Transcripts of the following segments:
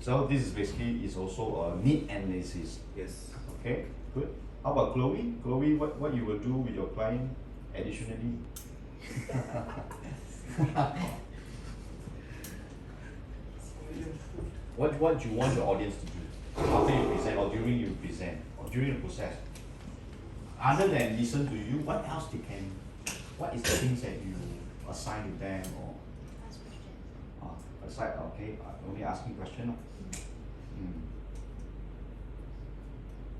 So this is basically is also a need analysis. Yes. Okay, good. How about Chloe? Chloe, what you will do with your client additionally? What you want your audience to do after you present or during you present or during the process? Other than listen to you, what else they can? What is the things that you assign to them or? Aside, okay, only asking question.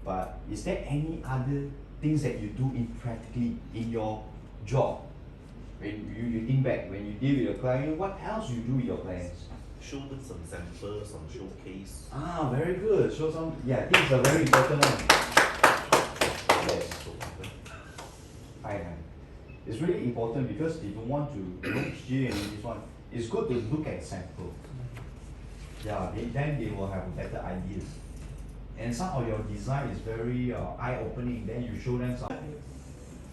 But is there any other things that you do in practically in your job? When you think back, when you deal with your client, what else you do with your clients? Show them some samples, some showcase. Ah, very good. Show some, yeah, this is a very important one. Yes. Hi. It's really important because if you want to PG and this one, it's good to look at sample. Yeah, then they will have better ideas. And some of your design is very eye-opening. Then you show them some.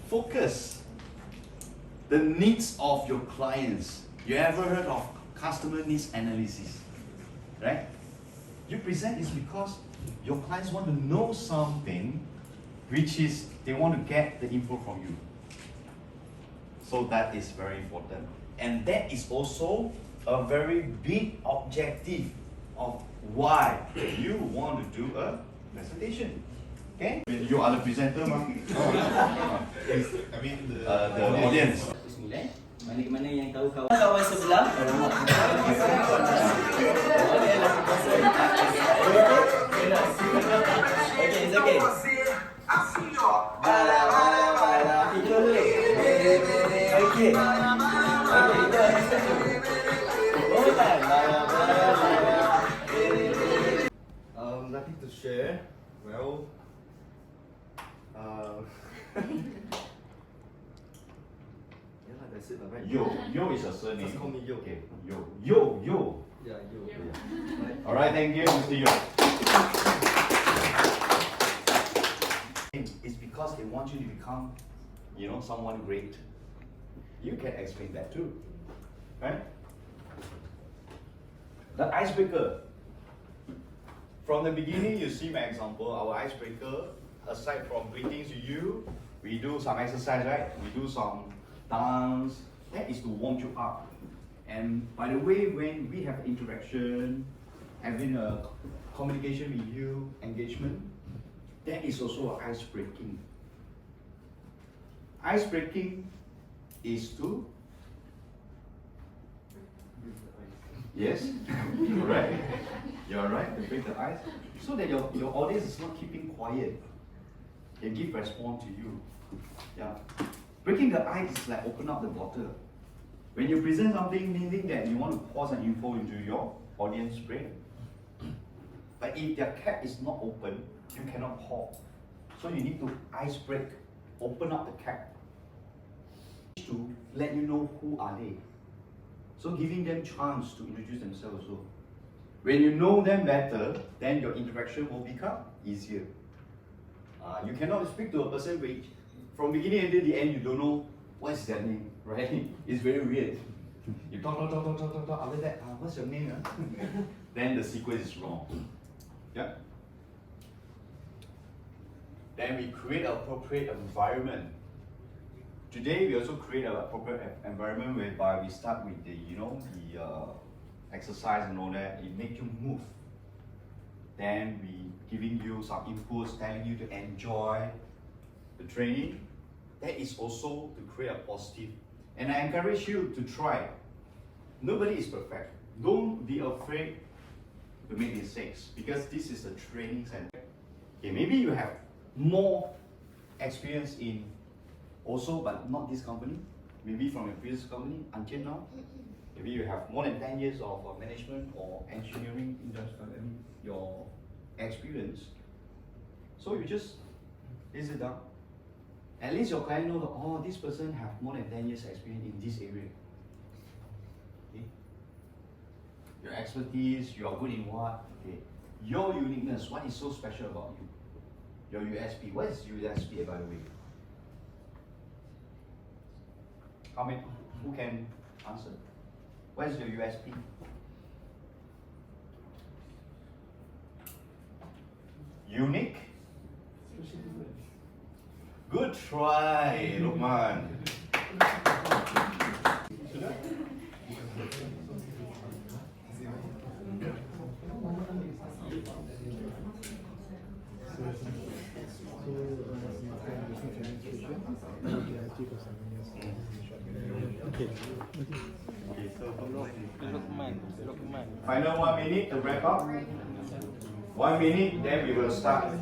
Focus the needs of your clients. You ever heard of customer needs analysis? Right? You present is because your clients want to know something, which is they want to get the info from you. So that is very important. And that is also a very big objective of why you want to do a presentation. Okay? You are the presenter, ma? I mean the audience. Bismillah. Mana-mana yang tahu kawan sebelah. Okay, it's okay. Okay. Nothing to share. Well, yeah, that's it, right? Yo is a surname. Just call me Yo. Okay, Yo. Yeah, Yo. Yeah. Right. All right, thank you, Mr. Yo. It's because they want you to become, someone great. You can explain that too, right? The icebreaker. From the beginning, you see my example, our icebreaker, aside from greetings to you, we do some exercise, right? We do some dance. That is to warm you up. And by the way, when we have interaction, having a communication with you, engagement, that is also ice-breaking. Ice-breaking is to... Yes, correct. You're right, to break the ice. So that your audience is not keeping quiet. They give response to you. Yeah. Breaking the ice is like open up the bottle. When you present something, meaning that you want to pour some info into your audience brain. But if their cap is not open, you cannot pour. So you need to ice break, open up the cap to let you know who are they. So giving them chance to introduce themselves also. When you know them better, then your interaction will become easier. You cannot speak to a person which, from beginning until the end, you don't know what's their name, right? It's very weird. You talk, after that, what's your name? Then the sequence is wrong. Yeah? Then we create an appropriate environment. Today, we also create an appropriate environment whereby we start with the, exercise and all that. It makes you move. Then we giving you some inputs, telling you to enjoy the training. That is also to create a positive. And I encourage you to try. Nobody is perfect. Don't be afraid to make mistakes because this is a training center. Okay, maybe you have more experience in also, but not this company. Maybe from your previous company until now. Maybe you have more than 10 years of management or engineering industry, your experience. So you just list it down. At least your client knows, oh, this person have more than 10 years experience in this area. Okay? Your expertise, you are good in what? Okay. Your uniqueness, what is so special about you? Your USP, what is USP by the way? Who can answer? What is your USP? unique. Good try, Lukman. Final 1 minute to wrap up. 1 minute, then we will start.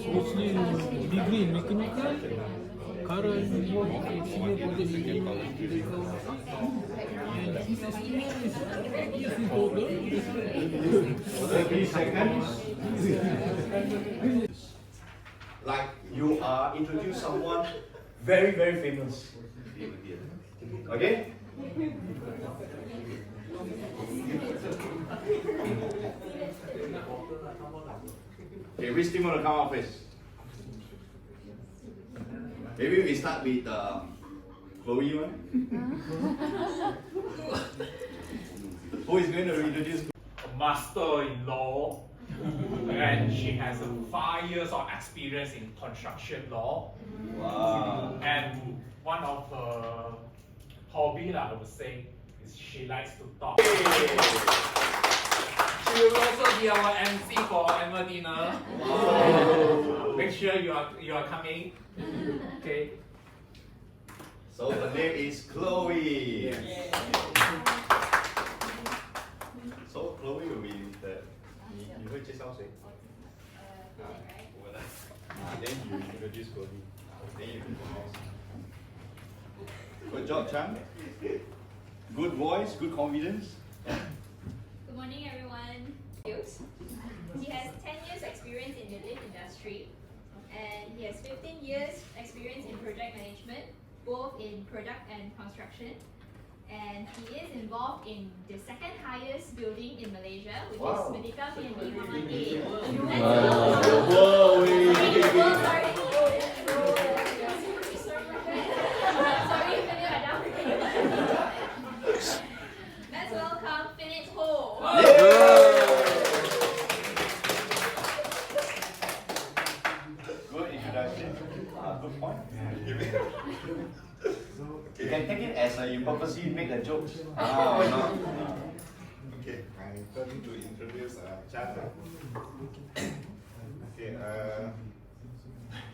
Mostly degree in mechanical, current work in senior project mechanical. And his experience is 8 years in total. 30 seconds. Like you are introduce someone very, very famous. Okay? Okay, which team want to come up first? Maybe we start with Chloe one. Who is going to introduce? Master in law, and she has 5 years of experience in construction law. Wow. And one of her hobby, I would say, is she likes to talk. She will also be our MC for annual dinner. Make sure you are coming. Okay. So the name is Chloe. So Chloe will be the. 你会介绍谁？我来。Then you introduce Chloe. Then you introduce. Good job, Chan. Good voice, good confidence. Good morning, everyone. He has 10 years experience in the lift industry, and he has 15 years experience in project management, both in product and construction. And he is involved in the second highest building in Malaysia, which is Merdeka PNB 118. Let's welcome Philip Ho. Good introduction. Good point. You can take it as you purposely make a joke. Why not? Okay, I'm going to introduce Chan. Okay,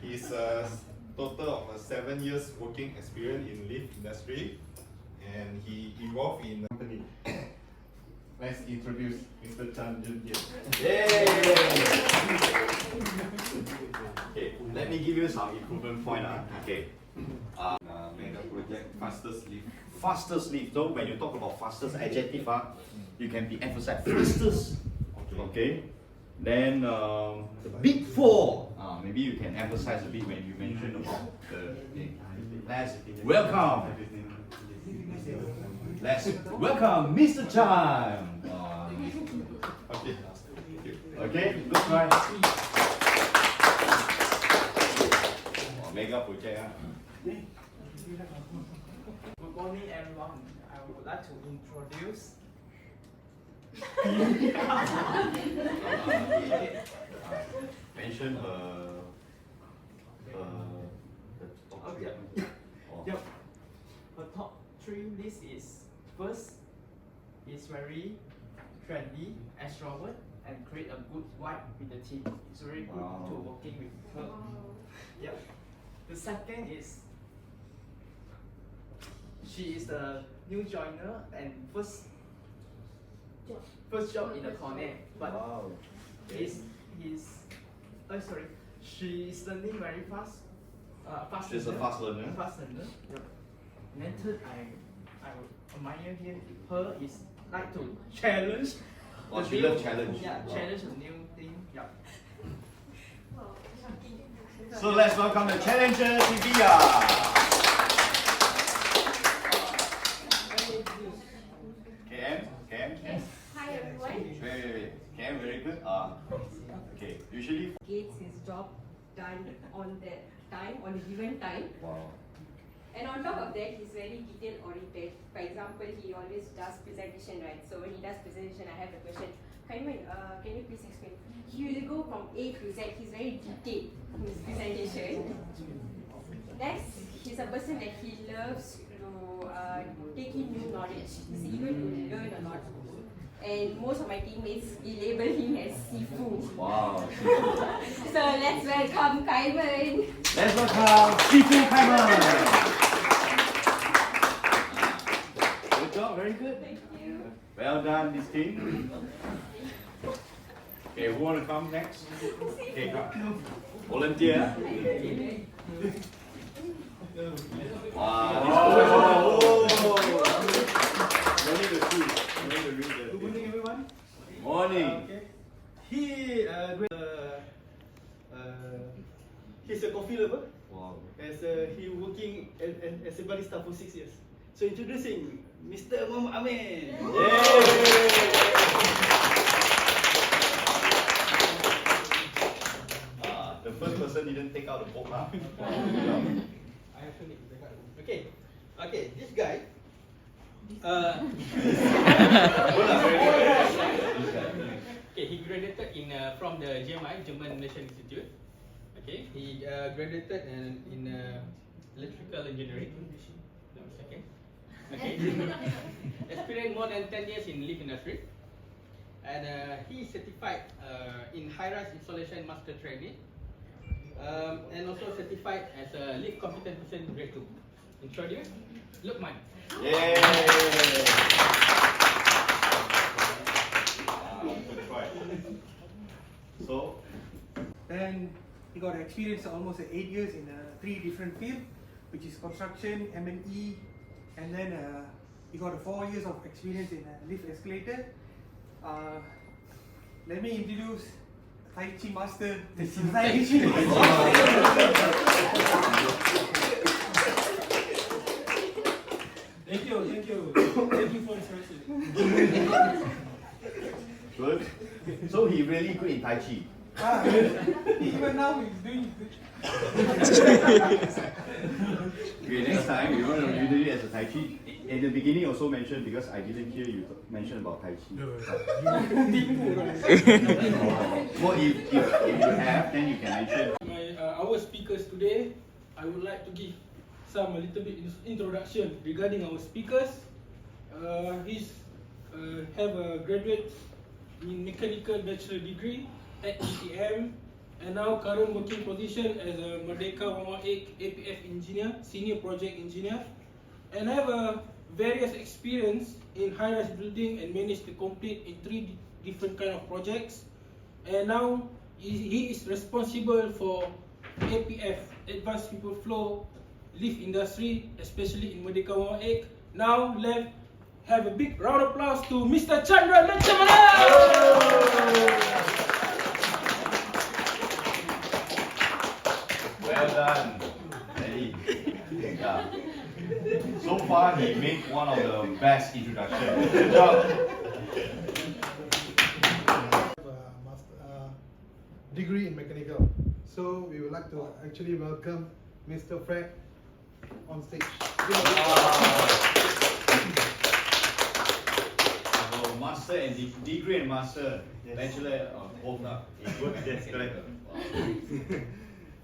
he's a total of 7 years working experience in lift industry, and he involved in company. Let's introduce Mr. Chan Jun. Yay! Okay, let me give you some improvement point. Okay. Mega project fastest lift. Fastest lift. So when you talk about fastest adjective, you can be emphasized fastest. Okay. Then the big four. Maybe you can emphasize a bit when you mention about the. Let's welcome. Let's welcome Mr. Chan. Okay. Okay, good try. Mega project. Good morning, everyone. I would like to introduce. Mention Okay. Yep. The top 3 list is first, is very trendy, extrovert, and create a good vibe with the team. It's very good to working with her. Yep. The second is she is the new joiner and first job in the KONE, but she is learning very fast. She's a fast learner. Fast learner. Yep. And then third, I admire her is like to challenge. Oh, the she new- loves challenge. Yeah, challenge a new thing. Yeah. So let's welcome the challenger, Divya. Okay, job done on the time, on the given time. Wow. And on top of that, he's very detail oriented. For example, he always does presentation, right? So when he does presentation, I have the question, Kaiman, can you please explain? He will go from A to Z. He's very detailed in his presentation. Next, he's a person that he loves to take in new knowledge. He's eager to learn a lot. And most of my teammates, we label him as Sifu. Wow. So let's welcome Kaiman. Let's welcome Sifu Kaiman. Good job, very good. Thank you. Well done, this team. Okay, who want to come next? Okay, come. Volunteer. Wow. No need to see. No need to read the Good morning, everyone. Morning. Okay. He's a coffee lover. Wow. As he working as a barista for 6 years. So introducing Mr. Muhammad Amin. The first person didn't take out the book, huh? I have to need to take out. Okay. Okay. This guy. Okay, he graduated from the GMI, German National Institute. Okay, he graduated in electrical engineering. Okay. Okay. Experienced more than 10 years in lift industry. And he is certified in high-rise installation master training. And also certified as a lift competent person grade 2. Introduce Lukman. Yay! Good try. So, Then he got experience almost 8 years in 3 different fields, which is construction, M&E, and then he got 4 years of experience in lift escalator. Let me introduce Tai Chi master. This is Tai Chi. Thank you. Thank you for the service. good. So he really good in Tai Chi. Even now he's doing good. Okay, next time you want to do it as a Tai Chi. In the beginning also mentioned, because I didn't hear you mention about Tai Chi. Well, if you have, then you can mention. Our speakers today, I would like to give a little bit introduction regarding our speakers. He's have a graduate in mechanical bachelor degree at ETM, and now current working position as a Merdeka 118 APF engineer, senior project engineer, and have a various experience in high-rise building and managed to complete in 3 different kind of projects. And now he is responsible for APF, Advanced People Flow lift industry, especially in Merdeka 118. Now let's have a big round of applause to Mr. Chandra Lechamana! Well done. Ready. Yeah. So far, he made one of the best introductions. Good job. Degree in mechanical. So we would like to actually welcome Mr. Fred on stage. So master and degree and master, Yes. bachelor, both up. Yes, correct.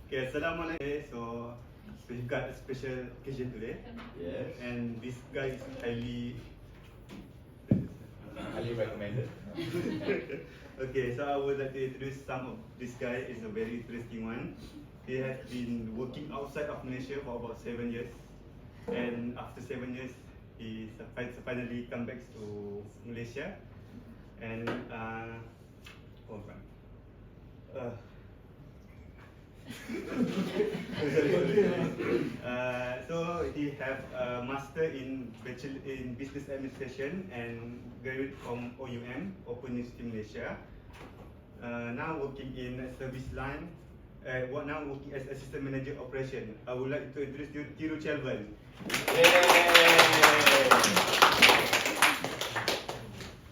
Okay, Assalamualaikum. So we've got a special occasion today. Yes. And this guy is highly recommended. Okay, so I would like to introduce some of this guy. Is a very interesting one. He has been working outside of Malaysia for about 7 years, and after 7 years, he finally come back to Malaysia, and so he have a master in bachelor in business administration and graduate from OUM, Open University Malaysia. Now working in a service line. Now working as assistant manager operation. I would like to introduce you Tiru Chelvan.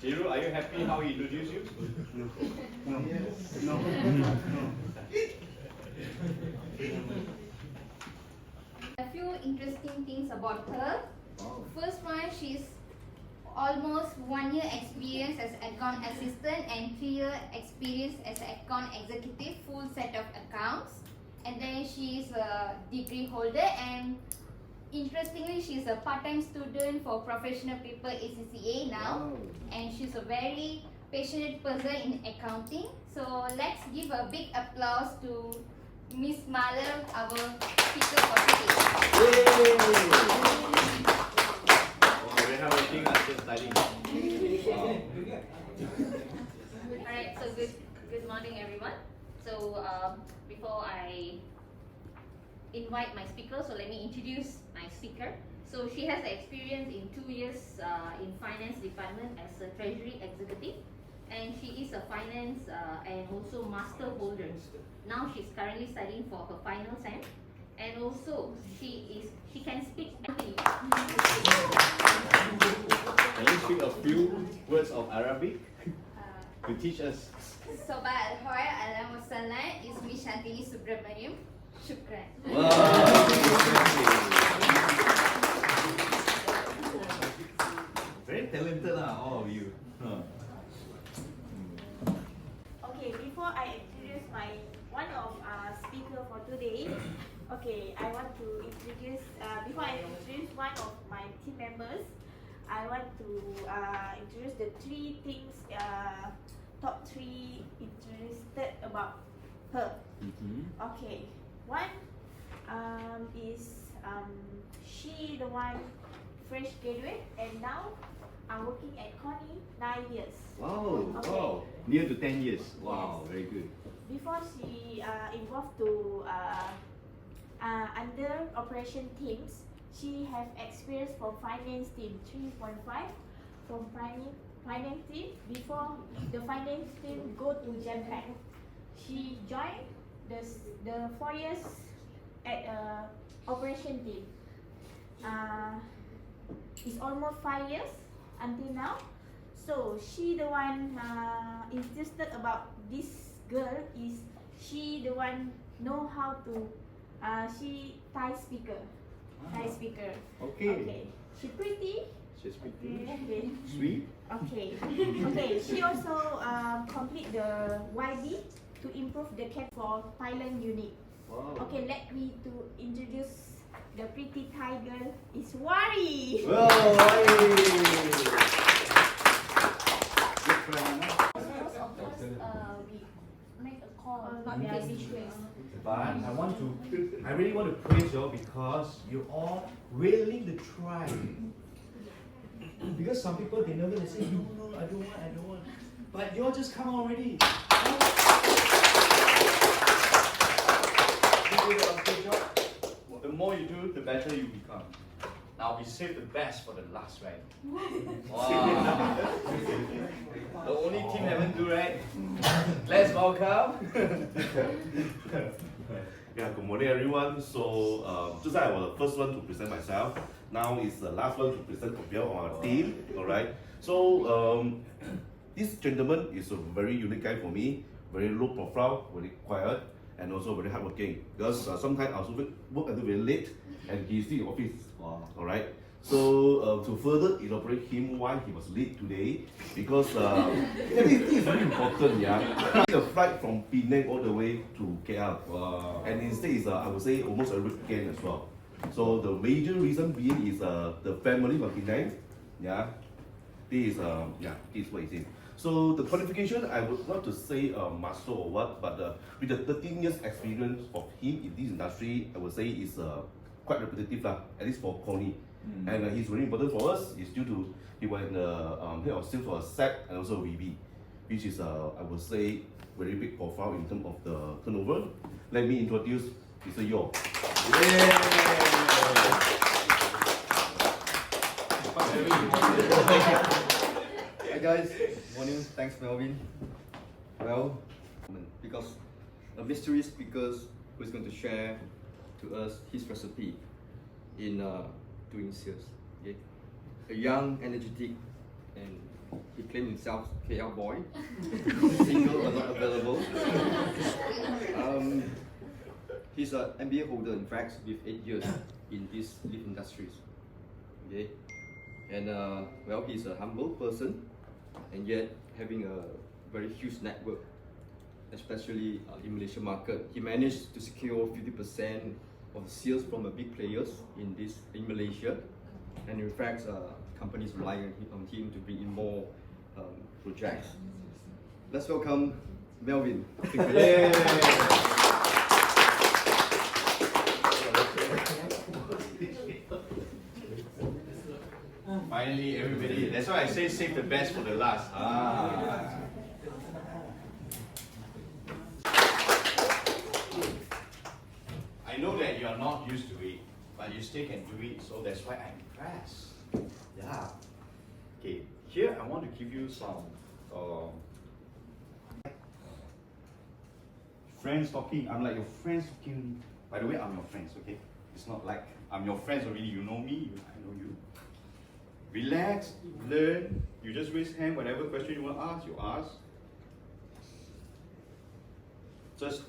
Tiru, are you happy how he introduced you? No. A few interesting things about her. First one, she's almost 1 year experience as account assistant and 3 year experience as account executive, full set of accounts. And then she's a degree holder, and interestingly, she's a part-time student for professional people ACCA now. And she's a very passionate person in accounting. So let's give a big applause to Miss Malam, our speaker for today. Very hardworking, still studying. Alright, so good morning everyone. So before I invite my speaker, so let me introduce my speaker. So she has experience in 2 years in finance department as a treasury executive, and she is a finance and also master holder. Now she's currently studying for her final sem, and also she can speak. Can you speak a few words of Arabic to teach us? Sabah al-Khayr ala-Wassalam, Ismi Shantini Subramaniam. Shukran. Very talented all of you. Okay, before I introduce one of speaker for today, okay, I want to introduce before I introduce one of my team members, I want to introduce the 3 things, top 3 interested about her. Okay, one is she the one fresh graduate and now I'm working at KONE 9 years. Wow, Okay. wow. Near to 10 years. Wow, very good. Before she involved to under operation teams, she have experience from finance team 3.5 from finance team. Before the finance team go to Japan, she joined the 4 years at operation team. It's almost 5 years until now. So she the one interested about this girl is she the one know how to she Thai speaker. Okay. She pretty. She's pretty. Okay. Sweet. Okay. Okay. She also complete the YB to improve the cap for Thailand unit. Wow. Okay, let me to introduce the pretty Thai girl is Wari. Whoa, Most of us we make a call, not message first. But I really want to praise you all because you all willing to try. Because some people they never they say no, I don't want. But you all just come already. The more you do, the better you become. Now we save the best for the last, right? Wow. The only team haven't do, right? Let's welcome. Yeah, good morning everyone. So, just I was the first one to present myself. Now is the last one to present on behalf of our team. Alright. So, this gentleman is a very unique guy for me. Very low profile, very quiet, and also very hardworking. Because sometimes I also work until very late, and he's still in office. Wow. Alright. So to further elaborate him why he was late today, because this is very important, yeah. The flight from Penang all the way to KL, and instead is I would say almost a weekend as well. So the major reason being is the family from Penang, yeah. This is this is what it is. So the qualification, I would not to say master or what, but with the 13 years experience of him in this industry, I would say is quite repetitive lah, at least for KONE. And he's very important for us. It's due to he was in the head of sales for SAC and also VB, which is I would say very big profile in terms of the turnover. Let me introduce Mr. Yo. Hi guys, morning. Thanks Melvin. Well, because a mystery speaker who is going to share to us his recipe in doing sales. Okay, a young, energetic, and he claimed himself KL boy, single but not available. He's an MBA holder, in fact, with 8 years in this lift industries. Okay, and well, he's a humble person, and yet having a very huge network, especially in Malaysia market. He managed to secure 50% of the sales from the big players in Malaysia, and in fact, companies rely on him to bring in more projects. Let's welcome Melvin. Finally, everybody. That's why I say save the best for the last. I know that you are not used to it, but you still can do it, so that's why I'm impressed. Yeah. Okay, here I want to give you some friends talking. I'm like your friends talking. By the way, I'm your friends, okay? It's not like I'm your friends already. You know me, I know you. Relax, learn. You just raise hand. Whatever question you want to ask, you ask. Just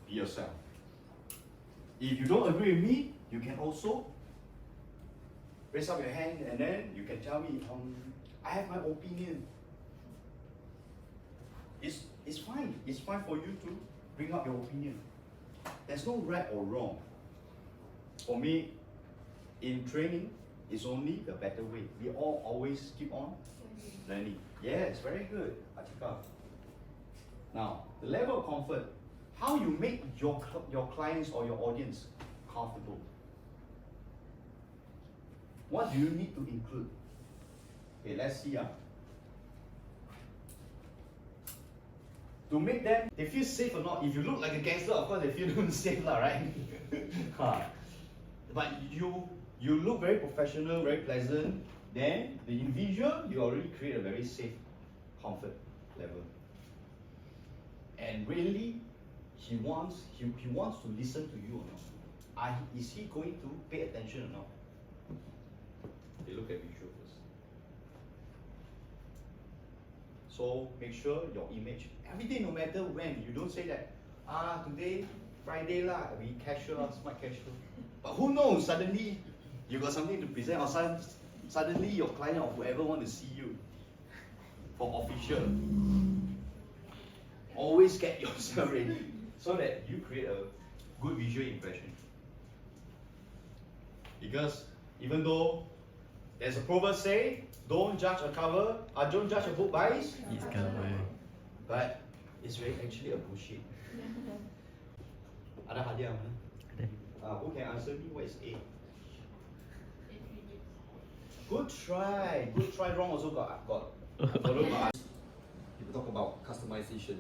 be yourself. If you don't agree with me, you can also raise up your hand and then you can tell me, I have my opinion. It's fine. It's fine for you to bring up your opinion. There's no right or wrong. For me, in training, it's only the better way. We all always keep on learning. Yes, very good, Atika. Now, the level of comfort, how you make your clients or your audience comfortable. What do you need to include? Okay, let's see. To make them, they feel safe or not. If you look like a gangster, of course they feel unsafe, right? But you look very professional, very pleasant, then the individual, you already create a very safe comfort level. And really, he wants to listen to you or not. Is he going to pay attention or not? You look at visual first. So make sure your image, everything, no matter when, you don't say that, today, Friday lah, we casual, smart casual. But who knows, suddenly you got something to present, or suddenly your client or whoever want to see you for official. Always get yourself ready so that you create a good visual impression. Because even though there's a proverb say, don't judge a cover, don't judge a book by its cover. But it's really actually a bullshit. Ada hadiah mana? Who can answer me? What is A? Good try. Good try. Wrong also got followed by. People talk about customization.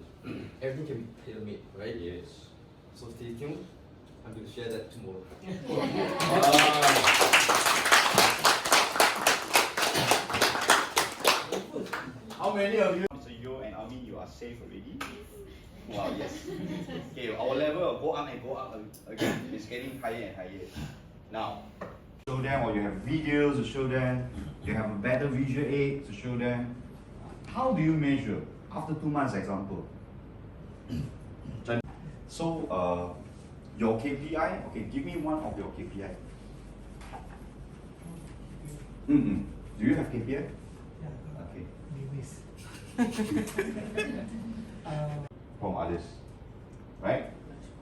Everything can be tailor-made, right? Yes. So stay tuned. I'm going to share that tomorrow. How many of you, Mr. Yo and Amin, you are safe already? Wow, yes. Okay, our level will go up and go up again. It's getting higher and higher. Now, show them, or you have videos to show them, you have a better visual aid to show them. How do you measure? After 2 months, example. So, your KPI, okay, give me one of your KPI. Do you have KPI? Okay. From others, right?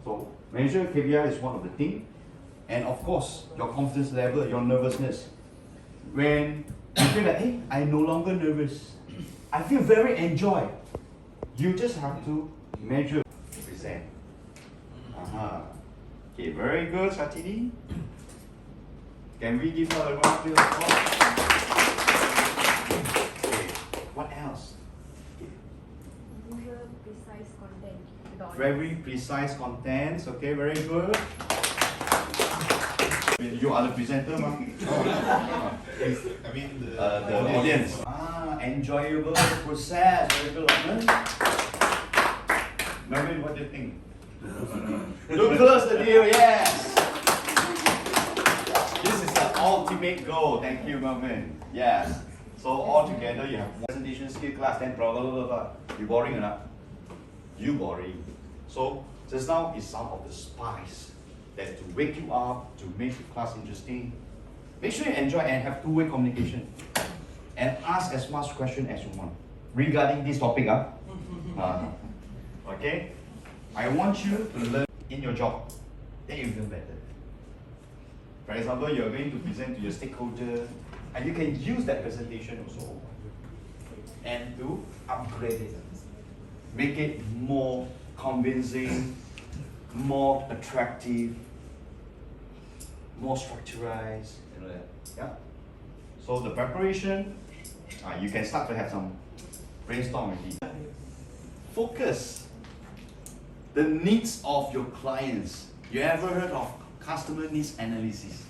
So measure KPI is one of the things, and of course your confidence level, your nervousness. When you feel like, hey, I'm no longer nervous, I feel very enjoy. You just have to measure percent. Okay, very good, Satini. Can we give her a round of applause? Okay, what else? Precise content. Very precise contents, okay, very good. You are the presenter, ma? I mean the audience. Enjoyable process, very good, Rahman. Marvin, what do you think? To close the deal, yes! This is the ultimate goal, thank you, Marvin. Yes. So all together you have presentation skill class, then blah blah blah blah. You boring or not? You boring. So Just now is some of the spice that to wake you up, to make the class interesting. Make sure you enjoy and have two-way communication. And ask as much question as you want regarding this topic. Okay? I want you to learn in your job. Then you feel better. For example, you're going to present to your stakeholder, and you can use that presentation also and to upgrade it. Make it more convincing, more attractive, more structurized, you know that. Yeah. So the preparation, you can start to have some brainstorm already. Focus the needs of your clients. You ever heard of customer needs analysis?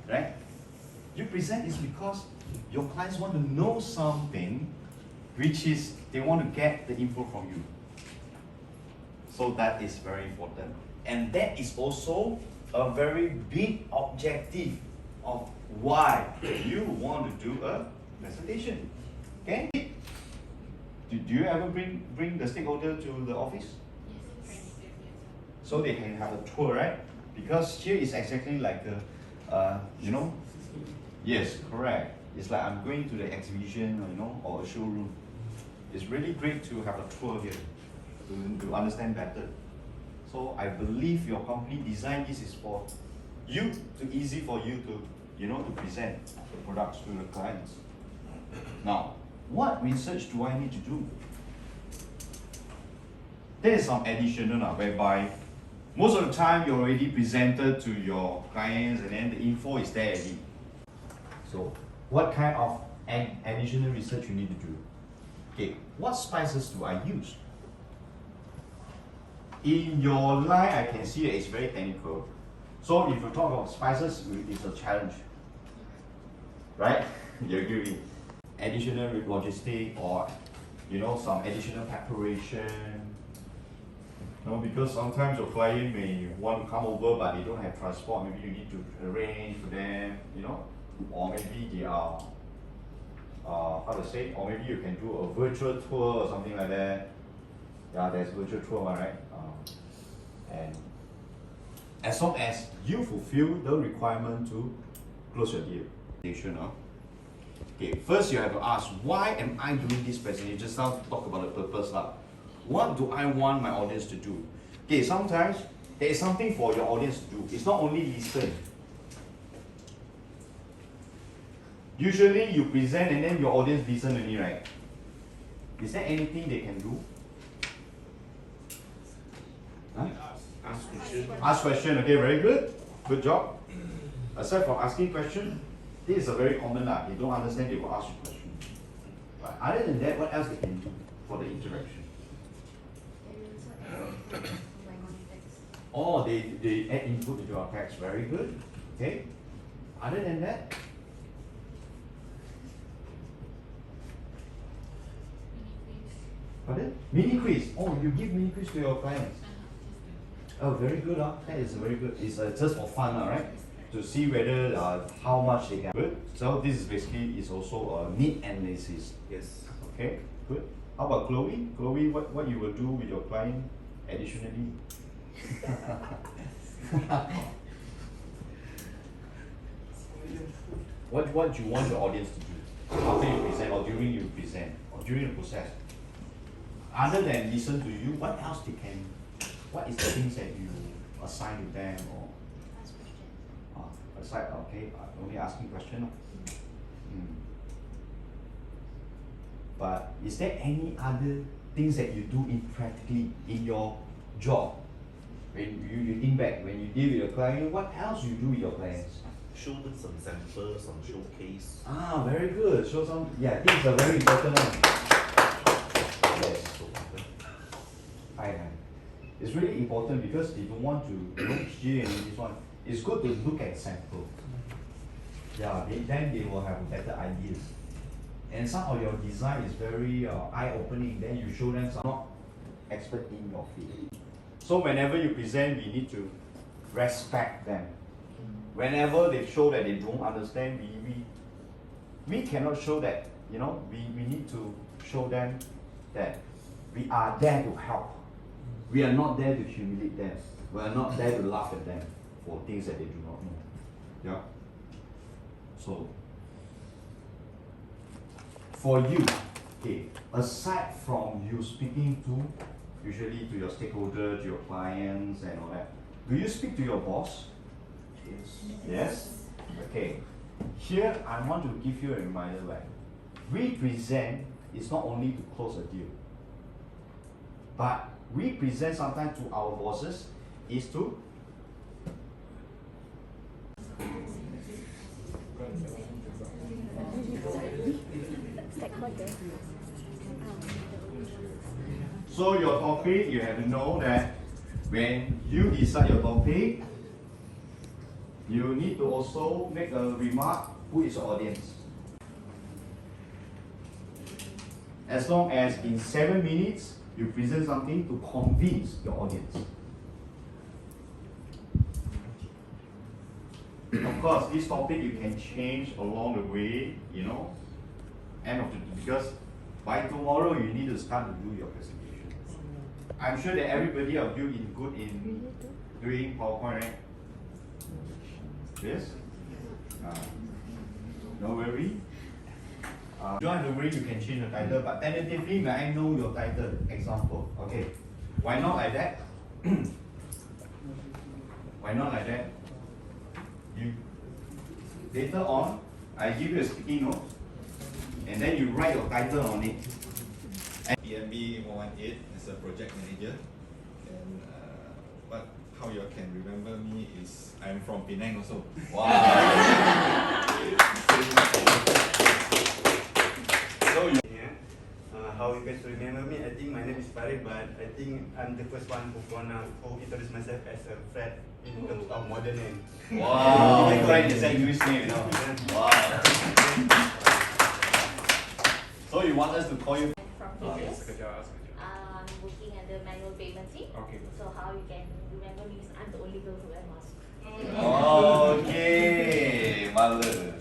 Right? You present this because your clients want to know something, which is they want to get the info from you. So that is very important. And that is also a very big objective of why you want to do a presentation. Okay? Do you ever bring the stakeholder to the office? So they can have a tour, right? Because here is exactly like a, you know? Yes, correct. It's like I'm going to the exhibition, you know, or a showroom. It's really great to have a tour here to understand better. So I believe your company design this is for you, to easy for you to, you know, to present the products to the clients. Now, what research do I need to do? There is some additional whereby most of the time you already presented to your clients and then the info is there already. So what kind of additional research you need to do? Okay, what spices do I use? In your line, I can see that it's very technical. So if you talk about spices, it's a challenge. Right? You agree with me? Additional logistic or, you know, some additional preparation. No, because sometimes your client may want to come over but they don't have transport. Maybe you need to arrange for them, you know, or maybe they are, how to say, or maybe you can do a virtual tour or something like that. Yeah, there's virtual tour, right? And as long as you fulfill the requirement to close your deal. Okay, first you have to ask, why am I doing this presentation? Just now talk about the purpose. What do I want my audience to do? Okay, sometimes there is something for your audience to do. It's not only listen. Usually you present and then your audience listen only, right? Is there anything they can do? Huh? Ask question. Ask question, okay, very good. Good job. Aside from asking question, this is a very common they don't understand, they will ask you question. But other than that, what else they can do for the interaction? Oh, they add input into your text, very good. Okay. Other than that, pardon? Mini quiz. Oh, you give mini quiz to your clients. Oh, very good. That is very good. It's just for fun, right? To see whether how much they can. Good. So this is basically is also a need analysis. Yes. Okay. Good. How about Chloe? Chloe, what you will do with your client additionally? What you want your audience to do after you present or during you present or during the process? Other than listen to you, what else they can? What is the things that you assign to them or aside? Okay, only asking question. But is there any other things that you do in practically in your job? When you think back, when you deal with your client, what else you do with your clients? Show them some samples, some showcase. Very good. Show some. Yeah, this is a very important one. Yes. Hi. It's really important because if you want to look here and this one, it's good to look at sample. Yeah, then they will have better ideas. And some of your design is very eye-opening. Then you show them some not expert in your field. So whenever you present, we need to respect them. Whenever they show that they don't understand, we cannot show that. You know, we need to show them that we are there to help. We are not there to humiliate them. We are not there to laugh at them for things that they do not know. Yeah. So, for you, okay, aside from you speaking to, usually to your stakeholder, to your clients and all that, do you speak to your boss? Yes? Okay. Here, I want to give you a reminder that represent is not only to close a deal, but represent sometimes to our bosses is to so your topic, you have to know that when you decide your topic, you need to also make a remark who is your audience. As long as in 7 minutes, you present something to convince your audience. Of course, this topic you can change along the way, you know, end of the because by tomorrow you need to start to do your presentation. I'm sure that everybody of you is good in doing PowerPoint, right? Yes? No worry. You don't have to worry, you can change the title, but tentatively, may I know your title? Example. Okay. Why not like that? Why not like that? You later on, I give you a sticky note, and then you write your title on it. PMB 118 as a project manager, and how you can remember me is I'm from Penang also. Wow. So how you guys remember me? I think my name is Farid, but I think I'm the first one who introduce myself as a Fred in terms of modern name. Wow. You write the English name, you know. Wow. So you want us to call you? Oh, Yes. sekejap. I'm working at the manual payment team. Okay. So how you can remember me is I'm the only girl who wear mask. Okay, mother.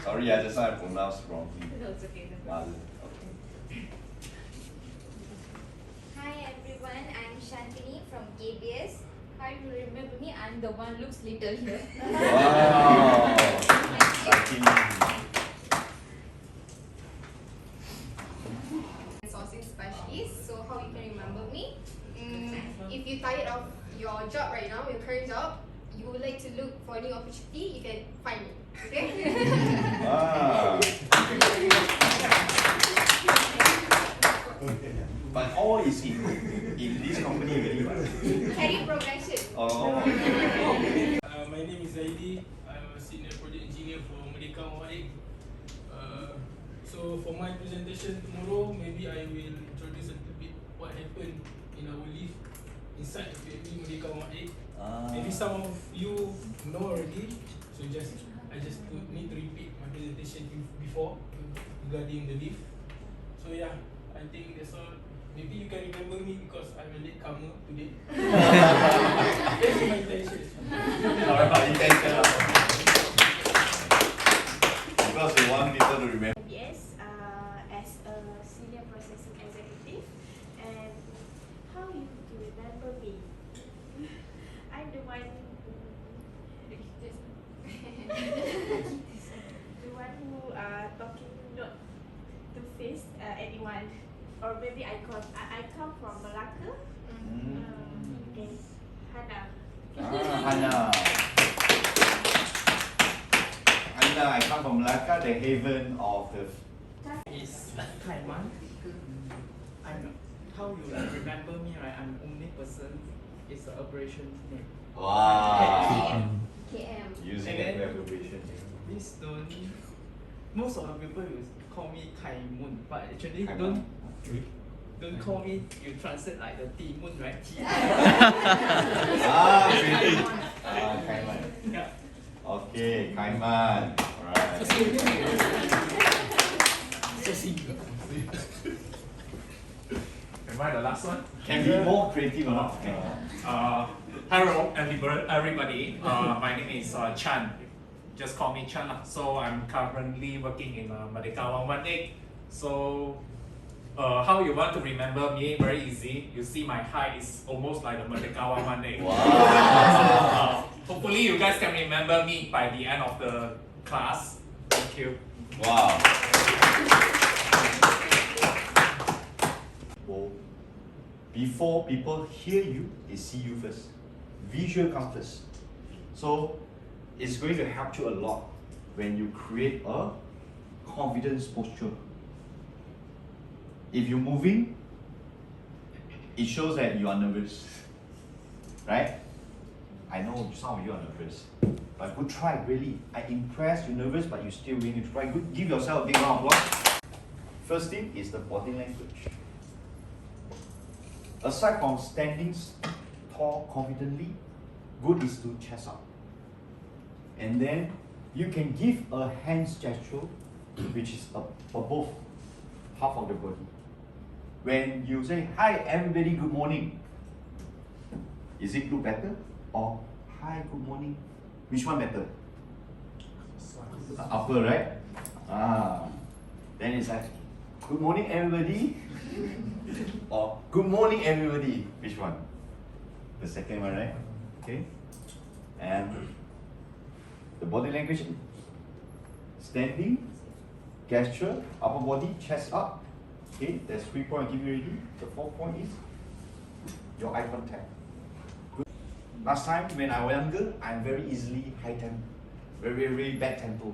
Sorry, I just now I pronounced wrongly. No, it's okay. Mother. Okay. Hi everyone, I'm Shantini from KBS. How you remember me? I'm the one looks little here. Wow. Sourcing specialist. So how you can remember me? If you're tired of your job right now, your current job, you would like to look for a new opportunity, you can find me. Okay? Ah. But all is in this company really, right? Career progression. Oh. My name is Zaidi. I'm a senior project engineer for Merdeka 118. So for my presentation tomorrow, maybe I will introduce a little bit what happened in our lift inside the PMB Merdeka 118. Maybe some of you know already, so I just need to repeat my presentation before regarding the lift. So yeah, I think that's all. Maybe you can remember me because I'm a latecomer today. That's my intention. Intention. Because you want people to remember. Yes, as a senior processing executive, and how you to remember me? I'm the one the one who talking not to face anyone, or maybe I come from Malacca. Okay, Hana. Hana. Hana, I come from Malacca, the haven of the. Is Taiwan. How you remember me, right? I'm the only person. It's the operation name. Wow. KM. Using And the then abbreviation. Please don't. Most of the people will call me Kai Moon, but actually Kai don't. Moon. Don't call me. You translate like the T Moon, right? Really? Kaiman. Yeah. Okay, Kaiman. Alright. Am I the last one? Can be more creative or not? Hello everybody. My name is Chan. Just call me Chan. So I'm currently working in Merdeka 118. So How you want to remember me? Very easy. You see my height is almost like the Merdekawan one day. Wow. Hopefully you guys can remember me by the end of the class. Thank you. Wow. Well, before people hear you, they see you first. Visual comes first. So it's going to help you a lot when you create a confidence posture. If you're moving, it shows that you are nervous, right? I know some of you are nervous, but good try, really. I impressed, you're nervous, but you're still willing to try. Good, give yourself a big round of applause. First thing is the body language. Aside from standing tall confidently, good is to chest up. And then you can give a hands gesture, which is above half of the body. When you say, hi everybody, good morning, is it look better? Or hi, good morning? Which one better? Upper, right? Then it's like, good morning everybody. Or good morning everybody. Which one? The second one, right? Okay. And the body language, standing, gesture, upper body, chest up. Okay, there's 3 points I give you already. The 4th point is your eye contact. Good. Last time when I was younger, I'm very easily high tempo, very bad tempo.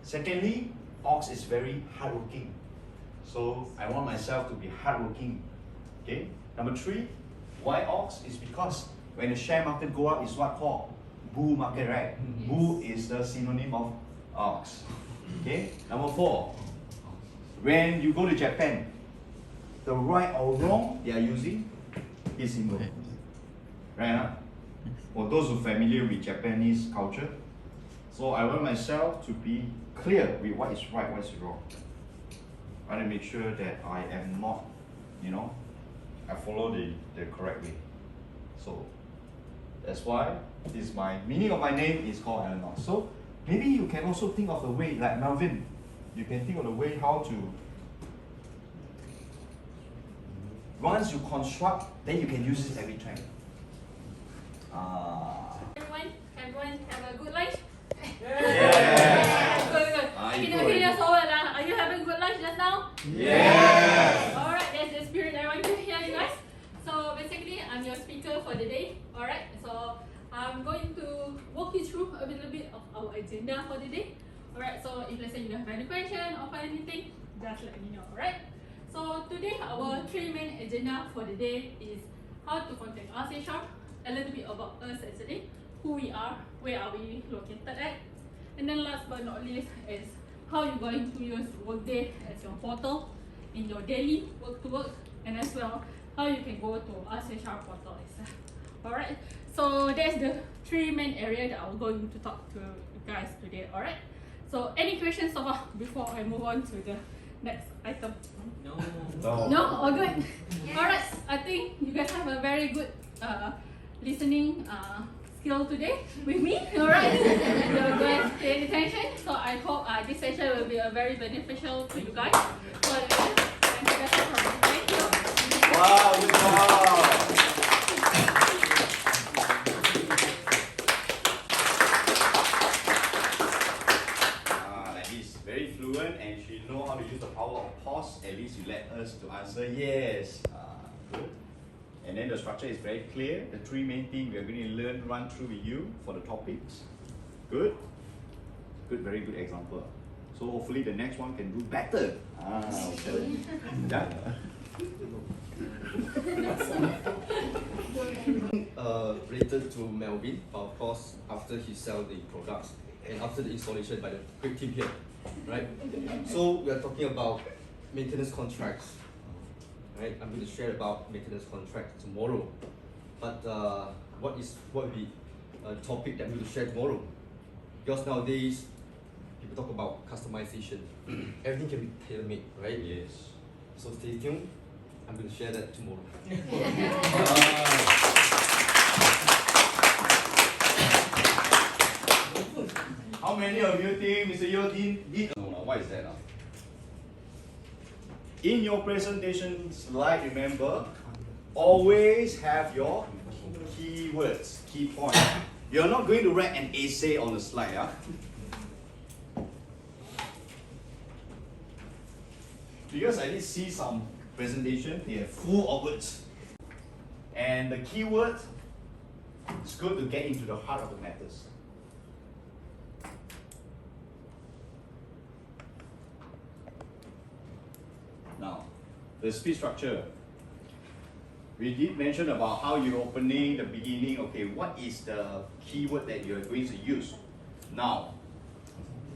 Secondly, ox is very hardworking. So I want myself to be hardworking. Okay. Number 3, why ox is because when the share market go up, it's what called bull market, right? Yes. Bull is the synonym of ox. Okay. Number 4, when you go to Japan, the right or wrong they are using is symbol. Right? Huh? For those who are familiar with Japanese culture, so I want myself to be clear with what is right, what is wrong. I want to make sure that I am not, I follow the correct way. So that's why this my meaning of my name is called Eleanor. So maybe you can also think of the way, like Melvin, you can think of the way how to, once you construct, then you can use it every time. Everyone have a good lunch? Yeah. Good. I can hear you so well. Are you having good lunch just now? Yeah. Alright, that's the spirit I want to hear, you guys. So basically, I'm your speaker for the day. Alright, so I'm going to walk you through a little bit of our agenda for the day. Alright, so if let's say you have any question or anything, just let me know, alright? So today, our 3 main agenda for the day is how to contact us HR, a little bit about us actually, who we are, where are we located at, and then last but not least is how you're going to use Workday as your portal in your daily work to work, and as well how you can go to us HR portal itself. Alright, so that's the 3 main areas that I'm going to talk to you guys today. Alright, so any questions so far before I move on to the next item? No, all good. Yes. Alright, I think you guys have a very good listening skill today with me. Alright, you're going to pay attention. So I hope this session will be very beneficial to you guys. So thank you guys for coming. Thank you. Wow, good job. Like this, very fluent, and she know how to use the power of pause. At least you let us to answer yes. Good. And then the structure is very clear. The 3 main things we are going to run through with you for the topics. Good. Good, very good example. So hopefully the next one can do better. Okay. Yeah. Related to Melvin, of course, after he sell the products and after the installation by the great team here, right? So we are talking about maintenance contracts, right? I'm going to share about maintenance contract tomorrow, but what will be a topic that we will share tomorrow? Because nowadays people talk about customization. Everything can be tailor-made, right? Yes. So stay tuned. I'm going to share that tomorrow. How many of you think Mr. Yo did? No, what is that? In your presentation slide, remember, always have your keywords, key points. You're not going to write an essay on the slide. Because I did see some presentation, they are full of words. And the keyword, it's good to get into the heart of the matters. Now, the speech structure. We did mention about how you're opening, the beginning. Okay, what is the keyword that you're going to use? Now,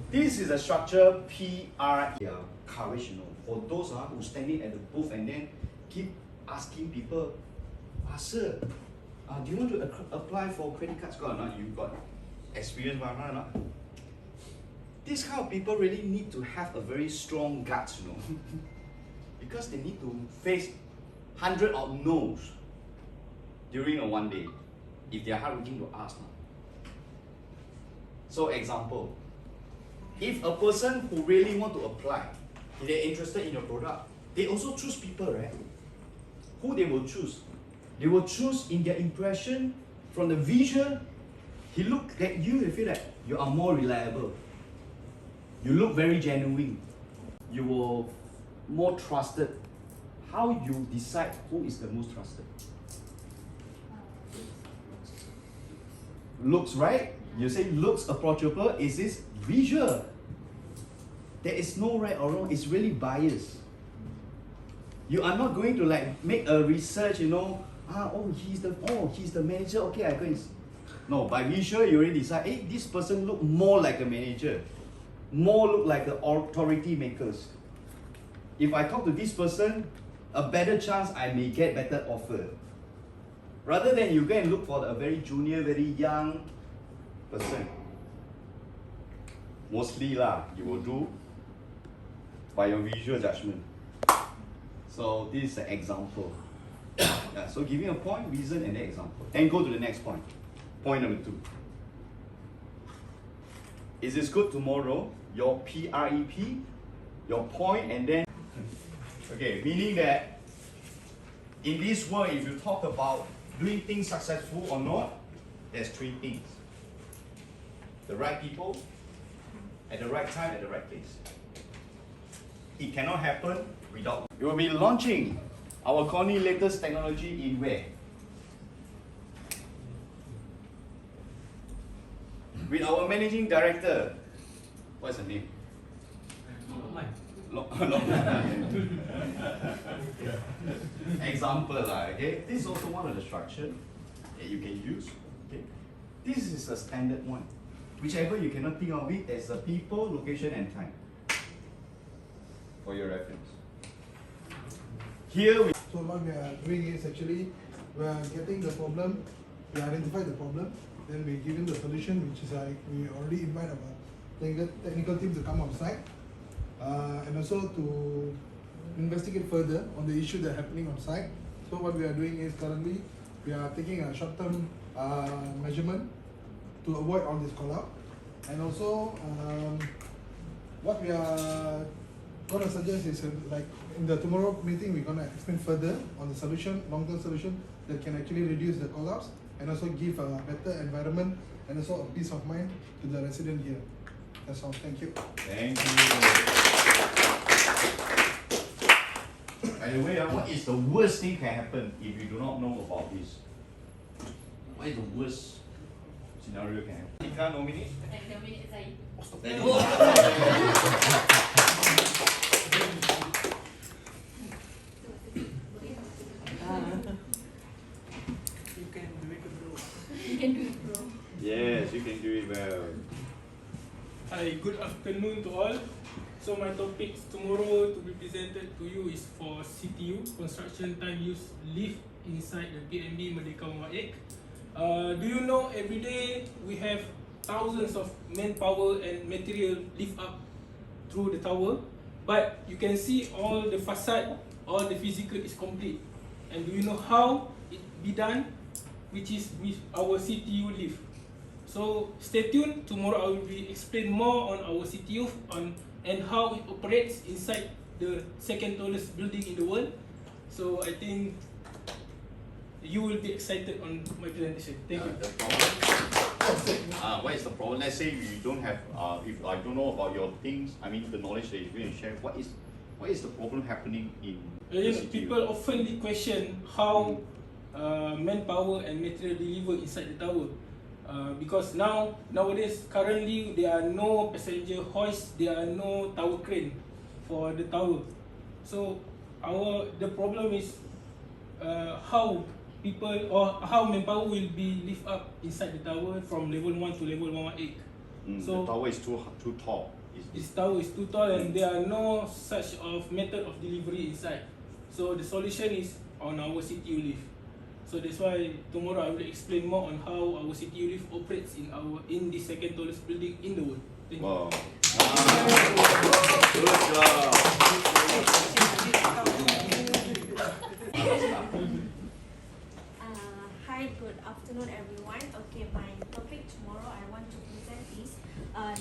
this is a structure PRE. Courage, for those who standing at the booth and then keep asking people, sir, do you want to apply for credit cards? Got or not? You got experience, not? This kind of people really need to have a very strong guts, because they need to face 100 of no's during a one day if they are hardworking to ask. So example, if a person who really want to apply, if they're interested in your product, they also choose people, right? Who they will choose? They will choose in their impression from the visual. He look at you, they feel that you are more reliable. You look very genuine. You will more trusted. How you decide who is the most trusted? Looks, right? You say looks approachable. Is this visual? There is no right or wrong. It's really biased. You are not going to make a research, he's the manager. Okay, I go and no. By visual, you already decide. Hey, this person look more like a manager, more look like the authority makers. If I talk to this person, a better chance I may get better offer. Rather than you go and look for a very junior, very young person. Mostly you will do by your visual judgment. So this is an example. So giving a point, reason, and an example. Then go to the next point. Point number 2. Is this good tomorrow? Your PREP, your point, and then okay, meaning that in this world, if you talk about doing things successful or not, there's 3 things. The right people, at the right time, at the right place. It cannot happen without. We will be launching our KONE latest technology in where? With our managing director. What's her name? Example, okay? This is also one of the structure that you can use. Okay? This is a standard one. Whichever you cannot think of it, there's a people, location, and time. For your reference. Here we. So what we are doing is actually we are getting the problem, we identify the problem, then we give him the solution, which is we already invite our technical team to come on site, and also to investigate further on the issue that are happening on site. So what we are doing is currently we are taking a short-term measurement to avoid all this call-out, and also what we are going to suggest is in the tomorrow meeting we're going to explain further on the solution, long-term solution that can actually reduce the call-outs and also give a better environment and also a peace of mind to the resident here. That's all. Thank you. Thank you. By the way, what is the worst thing can happen if you do not know about this? What is the worst scenario can happen? You can't nominate? Nominate Zaid. You can do it, bro. Yes, you can do it well. Hi, good afternoon to all. So my topics tomorrow to be presented to you is for CTU, Construction Time Use Lift inside the PNB Merdeka Muhammad. Do you know every day we have thousands of manpower and material lift up through the tower, but you can see all the facade, all the physical is complete. And do you know how it be done? Which is with our CTU lift. So stay tuned. Tomorrow I will be explain more on our CTU and how it operates inside the second tallest building in the world. So I think you will be excited on my presentation. Thank you. The problem. What is the problem? Let's say you don't have. If I don't know about your things, I mean the knowledge that you're going to share. What is the problem happening in? People often question how manpower and material deliver inside the tower. Because nowadays currently there are no passenger hoist, there are no tower crane for the tower. So the problem is how people or how manpower will be lift up inside the tower from level 1 to level 118. So the tower is too tall. This tower is too tall and there are no such of method of delivery inside. So the solution is on our CTU lift. So that's why tomorrow I will explain more on how our CTU lift operates in the second tallest building in the world. Thank you. Wow. Good job. Hi, good afternoon everyone. Okay, my topic tomorrow I want to present is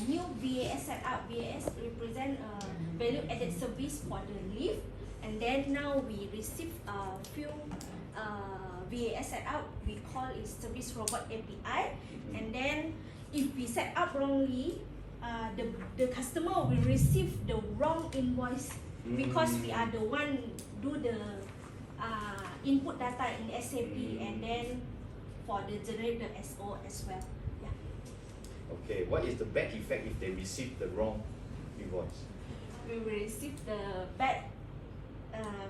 new VAS setup. VAS represent value added service for the lift, and then now we receive a few VAS setup. We call it service robot API, and then if we set up wrongly, the customer will receive the wrong invoice because we are the one do the input data in SAP and then for the generate the SO as well. Yeah. Okay, what is the bad effect if they receive the wrong invoice? We will receive the bad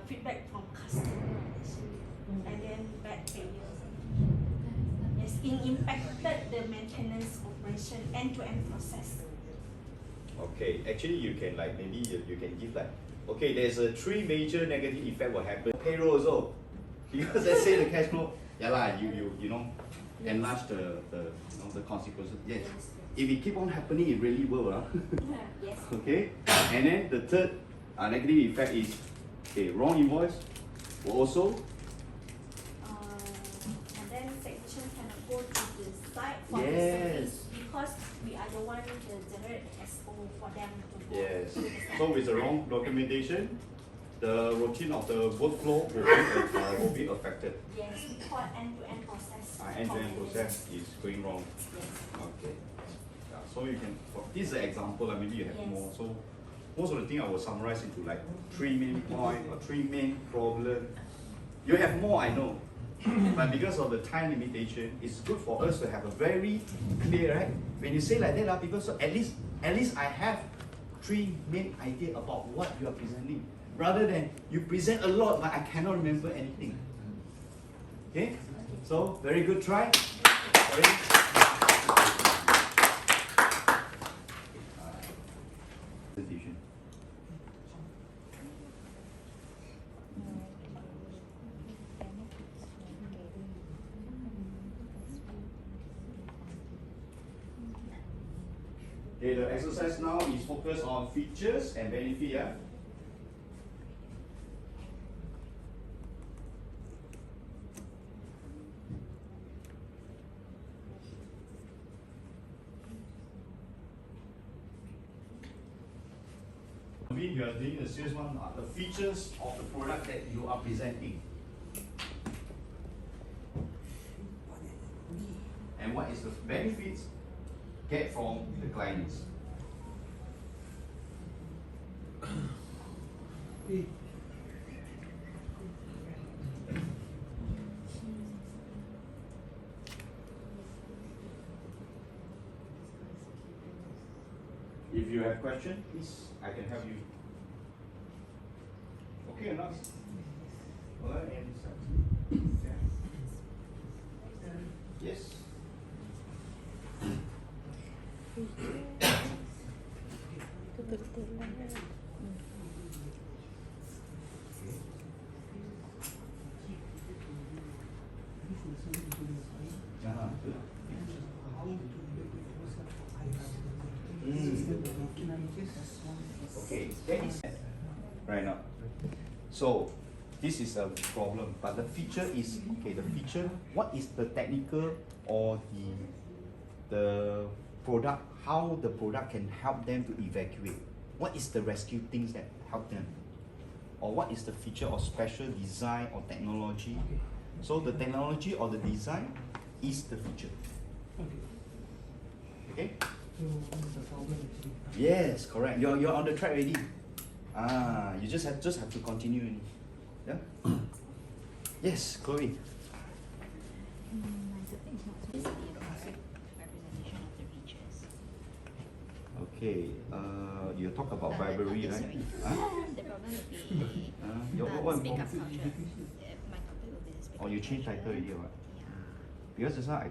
feedback from customer actually, and then bad failures. Yes, it impacted the maintenance operation end-to-end process. Okay, actually you can like maybe you can give like, okay, there's a 3 major negative effect will happen. Payroll also, because let's say the cash flow, yeah lah, you know, enlarge the consequences. Yes. If it keep on happening, it really will. Yes. Okay, and then the third negative effect is, okay, wrong invoice will also. And then technician cannot go to the site for the Yes. service because we are the one to generate SO for them to go. Yes. So with the wrong documentation, the routine of the workflow will be affected. Yes, we call end-to-end process. End-to-end process is going wrong. Yes. Okay. Yeah, so you can, this is an example, maybe you have Yes. more. So most of the thing I will summarize into like 3 main points or 3 main problem. You have more, I know. But because of the time limitation, it's good for us to have a very clear, right? When you say like that, people, so at least I have 3 main idea about what you are presenting. Rather than you present a lot, but I cannot remember anything. Okay? So, very good try. Presentation. Okay, the exercise now is focused on features and benefit. Yeah? You are doing the serious one, the features of the product that you are presenting. And what is the benefits get from the clients? If you have questions, please, I can help you. Okay, enough. Yes. Okay, that is right now. So this is a problem, but the feature is okay. The feature, what is the technical or the product? How the product can help them to evacuate? What is the rescue things that help them? or what is the feature or special design or technology. So the technology or the design is the feature. Okay? So what is the problem actually? Yes, correct. You're on the track already. You just have to continue. Yeah. Yes, Chloe. Okay. You talk about bribery, right? The problem would be What? speak up culture. My topic will be the speak Or you change title already, or what? Because just now I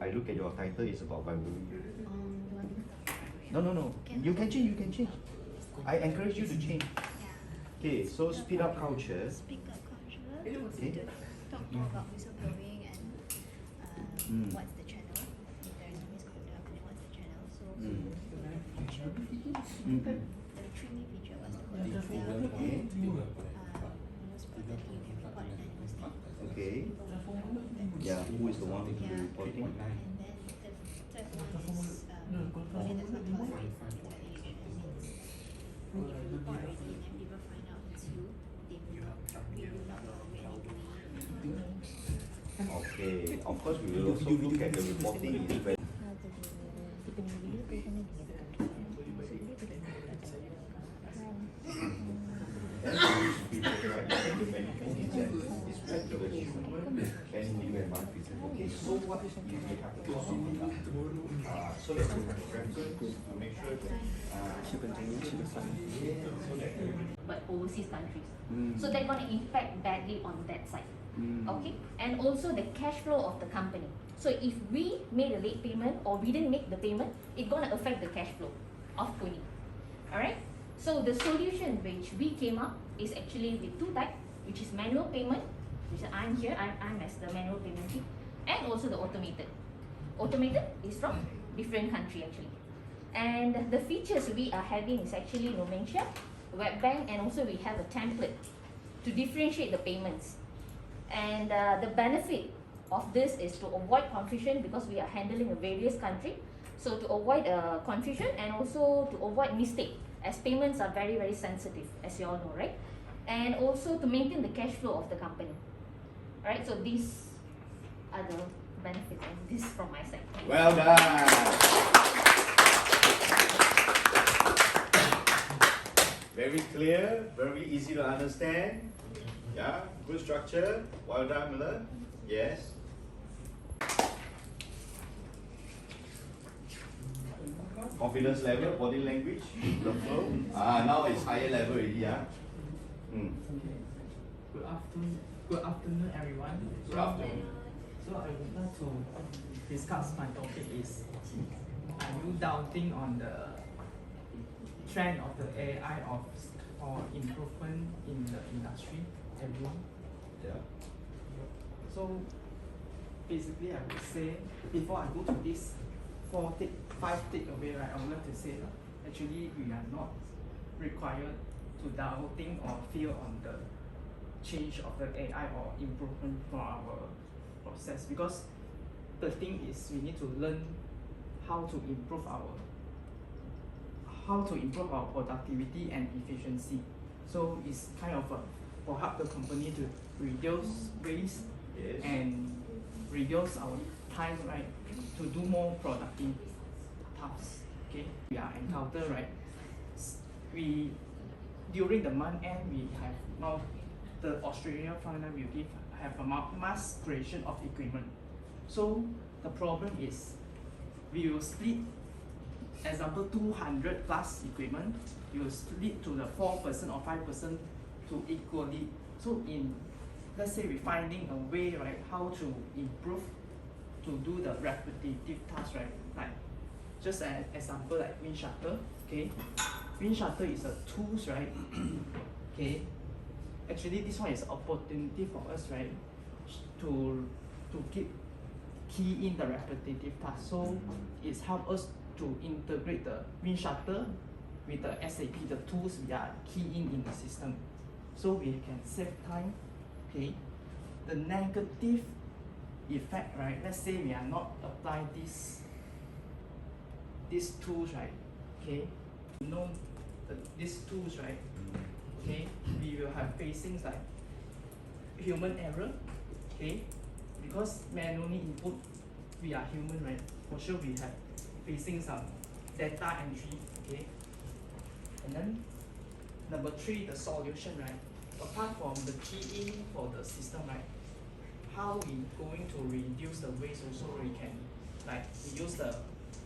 look at your title is about bribery. No. You can change. I encourage you to change. Okay, so speed up culture. Speak up culture. Okay. Talk more about whistleblowing and what's the channel. If there is misconduct, then what's the channel. So the three main feature was the code itself and most importantly you can report an animal state. Okay. Yeah, who is the one who will be reporting? And then the third one is KONE does not tolerate retaliation. Means if you report already and then people find out it's you, they will not tolerate anything. Okay. Of course, we will also look at the reporting is very. Okay, so what you have to do so that you have reference, make sure that but overseas countries. So they're going to impact badly on that side. Okay, and also the cash flow of the company. So if we made a late payment or we didn't make the payment, it's going to affect the cash flow of KONE. Alright, so the solution which we came up is actually with two types, which is manual payment, which I'm here, I'm as the manual payment team, and also the automated. Automated is from different country actually. And the features we are having is actually Nomencia, web bank, and also we have a template to differentiate the payments. And the benefit of this is to avoid confusion because we are handling a various country. So to avoid confusion and also to avoid mistake, as payments are very, very sensitive, as you all know, right? And also to maintain the cash flow of the company. Right, so these are the benefits of this from my side. Well done. Very clear, very easy to understand. Yeah, good structure. Well done, Miller. Yes. Confidence level, body language, the flow. Now it's higher level already. Good afternoon, everyone. Good afternoon. So I would like to discuss my topic is, are you doubting on the trend of the AI or improvement in the industry, everyone? Yeah. So basically I would say, before I go to this 5 takeaway, right, I would like to say actually we are not required to doubting or fear on the change of the AI or improvement for our process, because the thing is we need to learn how to improve our productivity and efficiency. So it's kind of for help the company to reduce waste and reduce our time, right, to do more productive tasks. Okay, we are encounter, right, we during the month end we have now the Australia final will have a mass creation of equipment. So the problem is we will split, example 200 plus equipment, we will split to the 4% or 5% to equally. So in, let's say we're finding a way, right, how to improve to do the repetitive tasks, right, like just an example like wind shutter. Okay, wind shutter is a tools, right. Okay, actually this one is opportunity for us, right, to keep key in the repetitive task. So it's help us to integrate the wind shutter with the SAP, the tools we are keying in the system, so we can save time. Okay, the negative effect, right, let's say we are not apply these tools, right. Okay, you know these tools, right, okay, we will have facings like human error, okay, because manually input, we are human, right? For sure we have facing some data entry, okay. And then number 3, the solution, right? Apart from the key in for the system, right? How we going to reduce the waste also, we can like we use the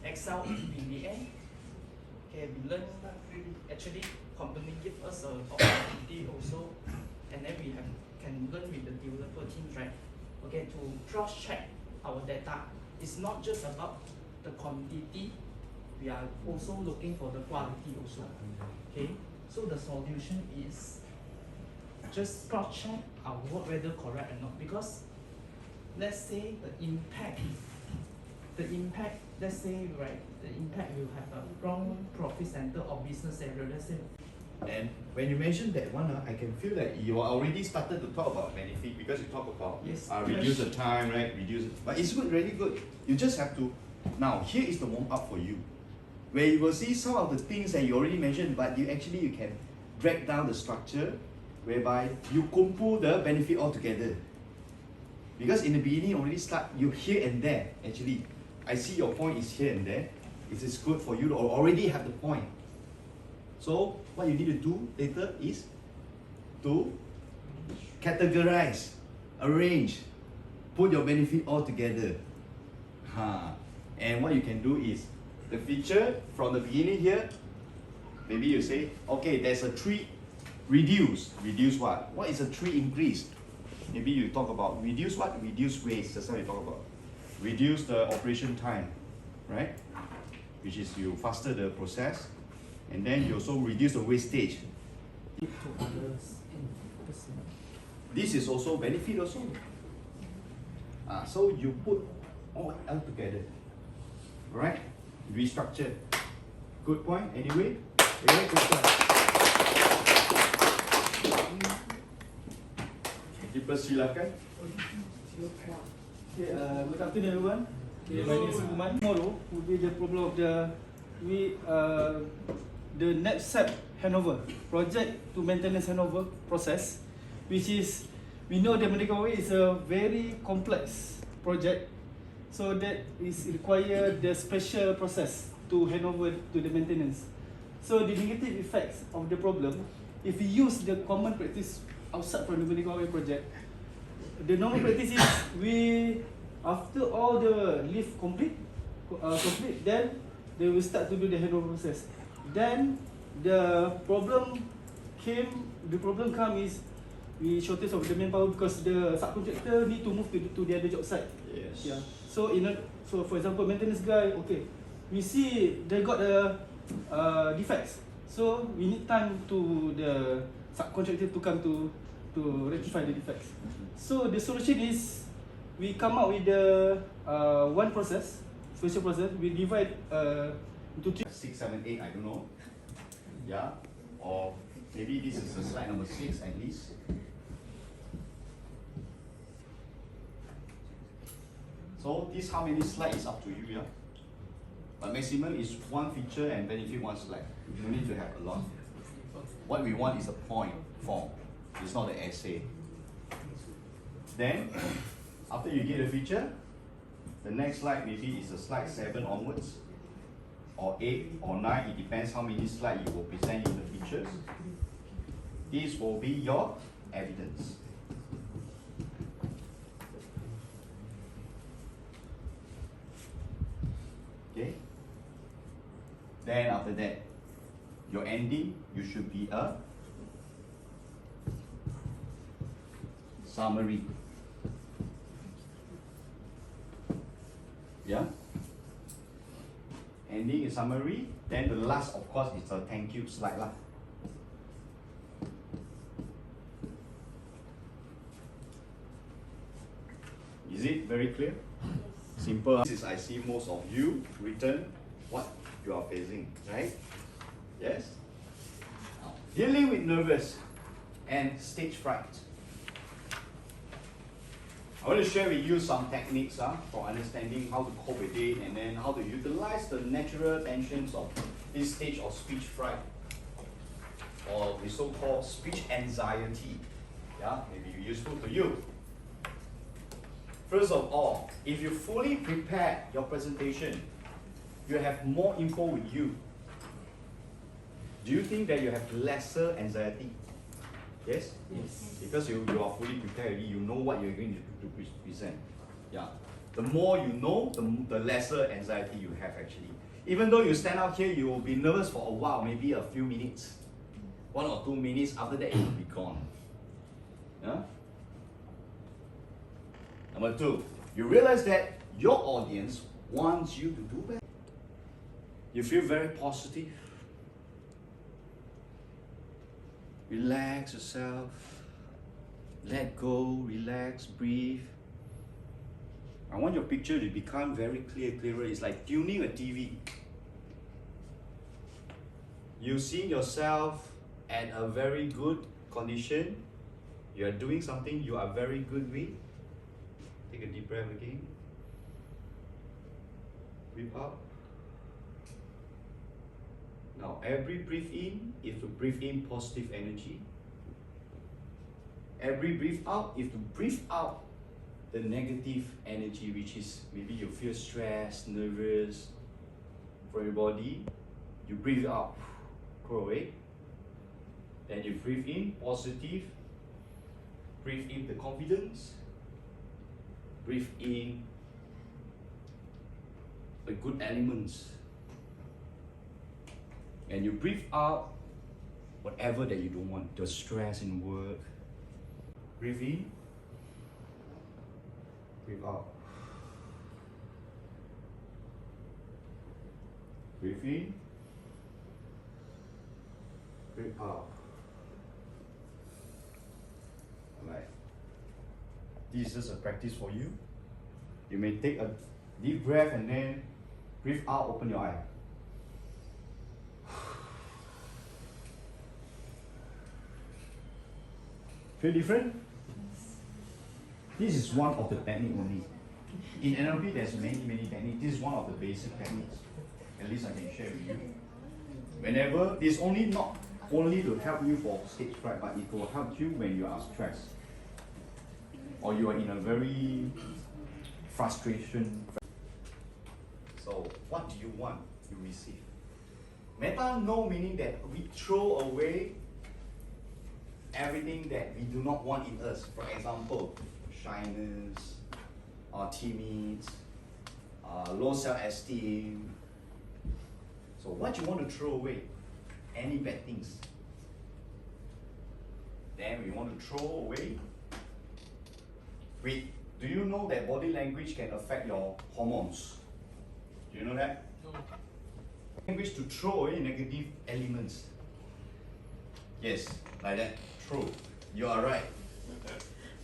Excel in the end. Okay, we learn actually company give us a opportunity also, and then we can learn with the developer teams, right? Okay, to cross check our data. It's not just about the quantity, we are also looking for the quality also. Okay, so the solution is just cross check our work whether correct or not, because let's say the impact, let's say, right, the impact will have a wrong profit center or business area, let's say. And when you mentioned that one, I can feel that you already started to talk about benefit, because you talk about yes, reduce the time, right? Reduce it. But it's good, really good. You just have to, now here is the warm up for you, where you will see some of the things that you already mentioned, but you can break down the structure, whereby you compo the benefit all together. Because in the beginning already start, you here and there, actually. I see your point is here and there. It is good for you to already have the point. So what you need to do later is to categorize, arrange, put your benefit all together. And what you can do is, the feature from the beginning here, maybe you say, okay, there's a 3 reduce. Reduce what? What is a 3 increase? Maybe you talk about reduce what? Reduce waste. That's what you talk about. Reduce the operation time, right? Which is you faster the process, and then you also reduce the wastage. This is also benefit also. So you put all together, right? Restructure. Good point. Anyway, very good point. Dipersilakan. Okay, good afternoon everyone. Okay, my name is Uman. Tomorrow will be the problem of the next step handover project to maintenance handover process, which is, we know the medical way is a very complex project, so that is require the special process to hand over to the maintenance. So the negative effects of the problem, if we use the common practice outside from the medical way project, the normal practice is we, after all the leave complete, then they will start to do the handover process. Then the problem come is we shortage of the manpower because the subcontractor need to move to the other job site. Yes. Yeah. So so for example, maintenance guy, okay, we see they got the defects. So we need time to the subcontractor to come to rectify the defects. So the solution is we come up with the one process, special process. We divide into 3. 6, 7, 8, I don't know. Yeah, or maybe this is the slide number 6 at least. So this how many slides is up to you, yeah? But maximum is 1 feature and benefit 1 slide. You don't need to have a lot. What we want is a point form. It's not an essay. Then, after you get a feature, the next slide maybe is a slide 7 onwards, or 8 or 9, it depends how many slides you will present in the features. This will be your evidence. Okay? Then after that, your ending, you should be a summary. Yeah? Ending is summary. Then the last, of course, is a thank you slide lah. Is it very clear? Simple. This is, I see most of you written what you are facing, right? Yes? Dealing with nervous and stage fright. I want to share with you some techniques for understanding how to cope with it, and then how to utilize the natural tensions of this stage of speech fright, or is so-called speech anxiety. Yeah, maybe useful to you. First of all, if you fully prepare your presentation, you have more info with you. Do you think that you have lesser anxiety? Yes? Yes. Because you are fully prepared already, you know what you're going to present. Yeah. The more you know, the lesser anxiety you have actually. Even though you stand out here, you will be nervous for a while, maybe a few minutes. 1 or 2 minutes, after that it will be gone. Yeah? Number 2, you realize that your audience wants you to do better. You feel very positive. Relax yourself. Let go, relax, breathe. I want your picture to become very clearer. It's like tuning a TV. You see yourself at a very good condition. You are doing something you are very good with. Take a deep breath again. Breathe out. Now, every breathe in is to breathe in positive energy. Every breathe out is to breathe out the negative energy, which is maybe you feel stressed, nervous for your body. You breathe out, throw away. Then you breathe in positive. Breathe in the confidence. Breathe in the good elements. And you breathe out whatever that you don't want, the stress in work. Breathe in, breathe out. Breathe in, breathe out. Alright. This is just a practice for you. You may take a deep breath and then breathe out, open your eye. Feel different? This is one of the techniques only. In NLP, there's many techniques. This is one of the basic techniques. At least I can share with you. Whenever, this only not only to help you for stage fright, but it will help you when you are stressed. Or you are in a very frustration. So, what do you want? You receive. Meta no meaning that we throw away everything that we do not want in us. For example, shyness, or timid, low self-esteem. So what you want to throw away? Any bad things. Then we want to throw away. Wait, do you know that body language can affect your hormones? Do you know that? No. Language to throw away negative elements. Yes, like that. True. You are right.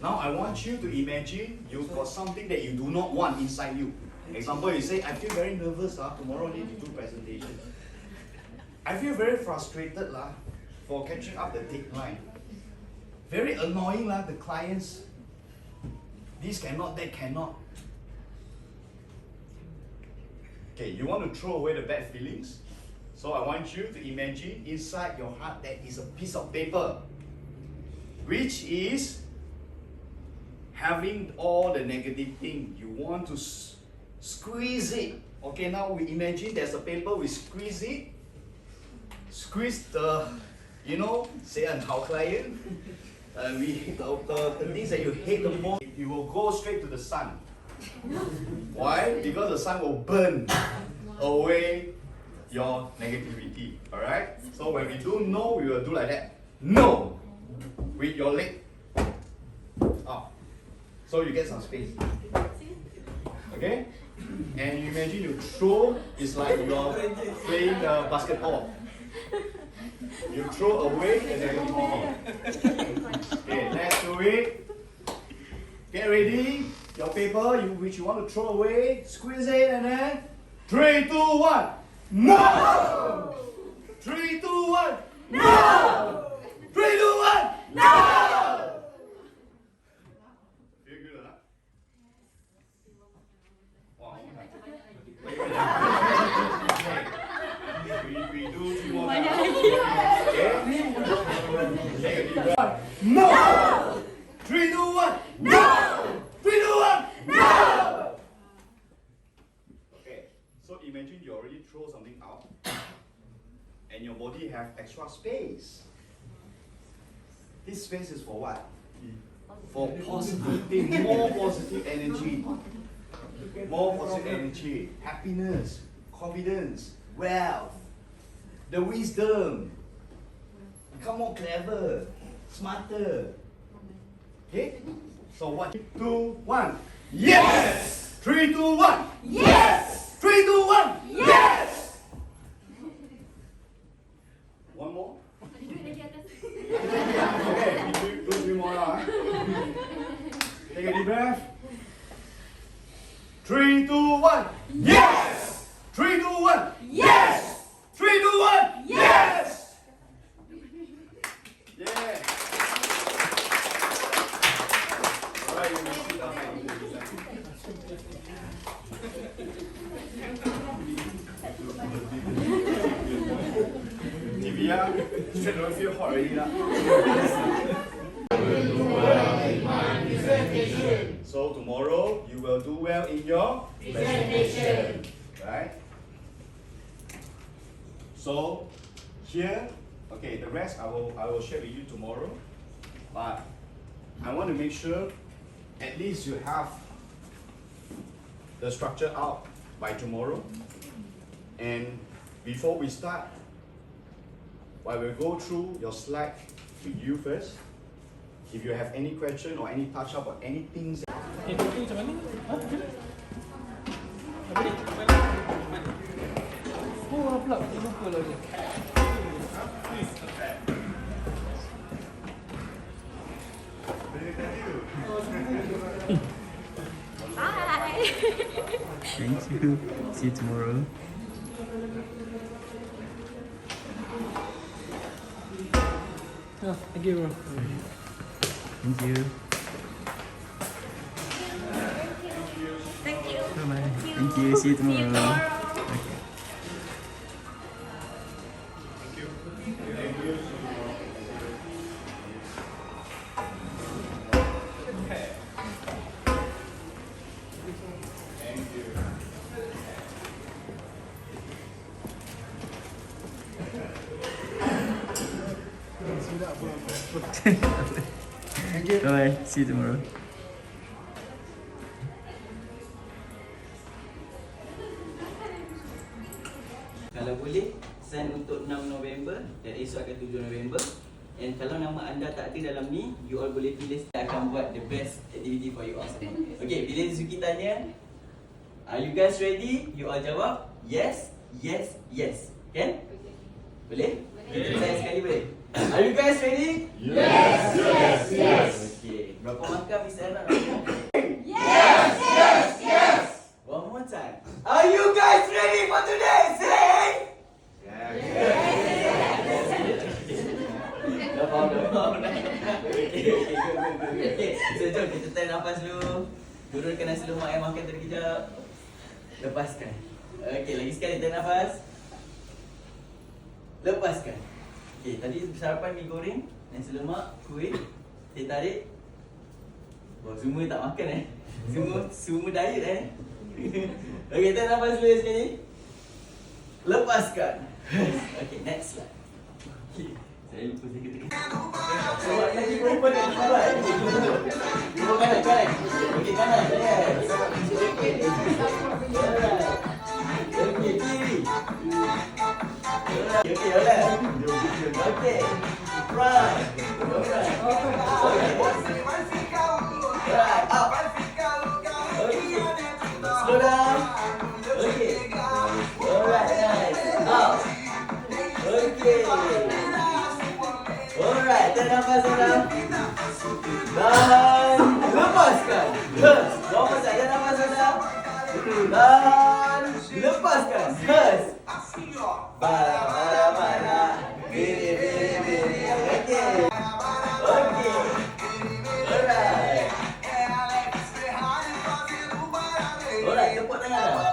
Now I want you to imagine you've got something that you do not want inside you. Example, you say, I feel very nervous tomorrow I need to do presentation. I feel very frustrated for catching up the deadline. Very annoying the clients. This cannot, that cannot. Okay, you want to throw away the bad feelings? So I want you to imagine inside your heart that is a piece of paper, which is having all the negative thing. You want to squeeze it. Okay, now we imagine there's a paper, we squeeze it. Squeeze the, say an our client. The things that you hate the most, you will go straight to the sun. Why? Because the sun will burn away your negativity. Alright? So when we do no, we will do like that. No! With your leg up. So you get some space. Okay? And you imagine you throw, it's like you're playing basketball. You throw away the negativity. Okay, let's do it. Get ready. Your paper, which you want to throw away, squeeze it and then 3, 2, 1. No! 3, 2, 1. No! 3, 2, 1. No! Feel good, huh? Wow. We do 3 more times. Okay? No! 3, 2, 1. No! 3, 2, 1. No! Okay, so imagine you already throw something out and your body have extra space. This space is for what? For positivity, more positive energy. More positive energy, happiness, confidence, wealth, the wisdom. Become more clever, smarter. Okay? So 1, 2, 1. Yes! 3, 2, 1. Yes! 3, 2, 1. Yes! One more. Okay, do 3 more now. Take a deep breath. 3, 2, 1. Yes! 3, 2, 1. Yes! 3, 2, 1. Yes! Yeah. Alright, you may sit down and Divya, straight away feel hot already lah. So tomorrow you will do well in your presentation, right? So here, okay, the rest I will share with you tomorrow. But I want to make sure at least you have the structure out by tomorrow. And before we start, I will go through your slide with you first. If you have any question or any touch up or anything. Itu macam mana? Ha? Apa ni? Oh, pula. Lupa lagi. Bye. Thank you. See you tomorrow. Oh, thank you, bro. Thank you. Thank you. Bye-bye. Thank you. See you tomorrow. Okay. Thank you. Bye. See you tomorrow. Kalau boleh, send untuk 6 November dan esok akan 7 November. And kalau nama anda tak ada dalam ni, you all boleh pilih, saya akan buat the best activity for you all. Okay, bila Suki tanya, are you guys ready? You all jawab, yes, yes, yes. Kan? Boleh? Saya sekali boleh? Are you guys ready? Yes, yes, yes. Okay, berapa markah Miss Anna? Yes, yes, yes. One more time. Are you guys ready for today? Say! Yes. Dah faham. Okay, so jom kita tarik nafas dulu. Turunkan nasi lemak yang makan tadi kejap. Lepaskan. Okay, lagi sekali tarik nafas. Lepaskan. Okay, tadi sarapan mi goreng, nasi lemak, kuih, teh tarik. Oh, semua tak makan Semua diet Okay, tarik nafas dulu sekali. Lepaskan. Okay, next slide. Okay, saya lupa sedikit. Sebab lagi perempuan yang salah. Cuba kanan. Okay, kanan. Yes. Alright. Okay, kiri. Okay, alright. Okay, right. Alright. Right, up. Okay. Slow down. Okay. Alright, nice. Up. Okay. Alright, tarik nafas orang. Dan lepaskan. Yes. Bawa tarik nafas orang. Dan lepaskan. Yes. Bara. Biri. Okay. Okay. Alright. Alright, tepuk tangan dah.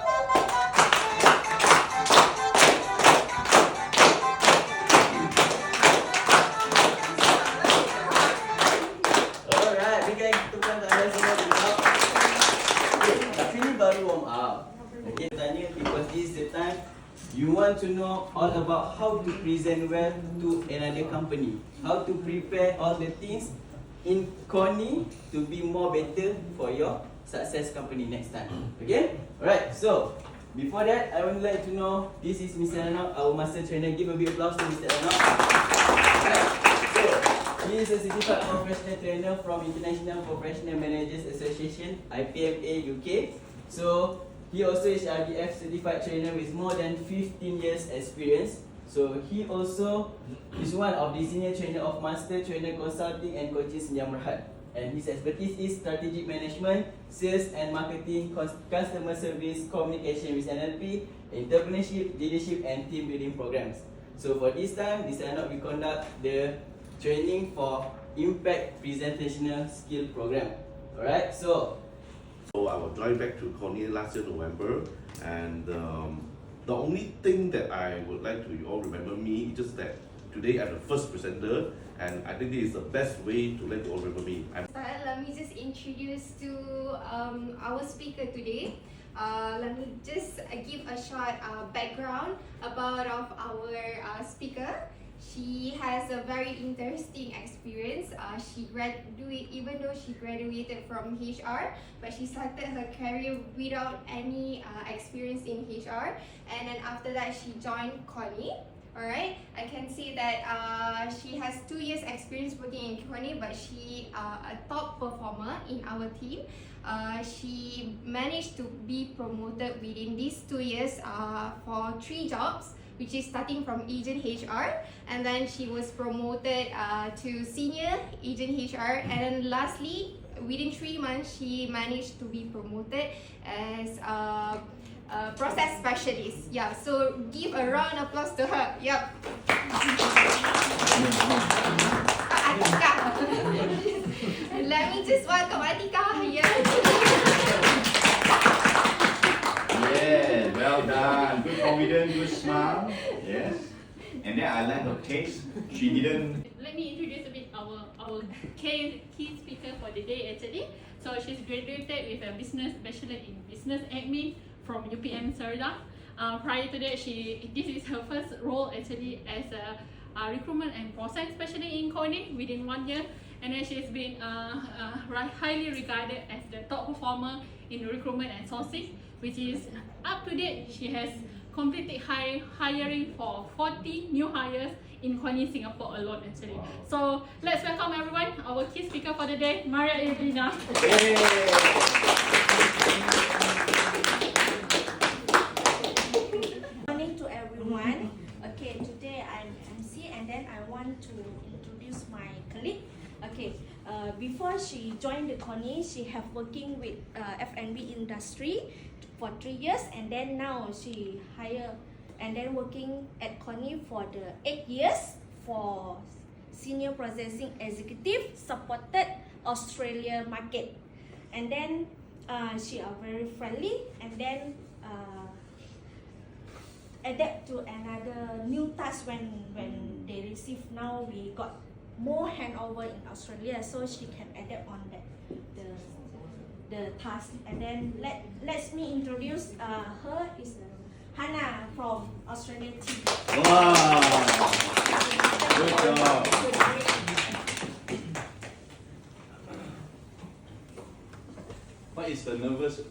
want to know all about how to present well to another company, how to prepare all the things in KONE to be more better for your success company next time. Okay? Alright, so before that, I would like to know, this is Mr. Ranok, our master trainer. Give a big applause to Mr. Ranok. Alright, so he is a certified professional trainer from International Professional Managers Association, IPMA UK. So he also is RDF certified trainer with more than 15 years experience. So he also is one of the senior trainer of Master Trainer Consulting and Coaching Senja Merhat. And his expertise is strategic management, sales and marketing, customer service, communication with NLP, entrepreneurship, leadership and team building programs. So for this time, this Ranok we conduct the training for Impact Presentational Skill Program. Alright, so I was joined back to KONE last year November, and the only thing that I would like to you all remember me is just that today I'm the first presenter, and I think this is the best way to let you all remember me. Let me just introduce to our speaker today. Let me just give a short background about our speaker. She has a very interesting experience. Even though she graduated from HR, but she started her career without any experience in HR, and then after that she joined KONE. Alright, I can see that she has 2 years experience working in KONE, but she a top performer in our team. She managed to be promoted within these 2 years for 3 jobs, which is starting from agent HR, and then she was promoted to senior agent HR, and then lastly, within 3 months, she managed to be promoted as process specialist. Yeah, so give a round of applause to her. Yep. Atika. Let me just welcome Atika here. Yeah, well done. Good confidence, good smile. Yes. And then I like her case. She didn't. Let me introduce a bit our key speaker for the day actually. So she's graduated with a business bachelor in business admin from UPM Serda. Prior to that, this is her first role actually as a recruitment and process specialist in KONE within 1 year, and then she's been highly regarded as the top performer in recruitment and sourcing, which is up to date. She has completed hiring for 40 new hires in KONE Singapore alone actually. So let's welcome everyone, our key speaker for the day, Maria Evelina. Morning to everyone. Okay, today I'm MC, and then I want to introduce my colleague. Okay, before she joined the KONE, she have working with F&B industry for 3 years, and then now she hire and then working at KONE for the 8 years for senior processing executive, supported Australia market, and then she are very friendly, and then adapt to another new task when they receive. Now we got more handover in Australia, so she can adapt on that the task. And then let me introduce her is Hannah from Australian team. Wow, good job. What is the nervous?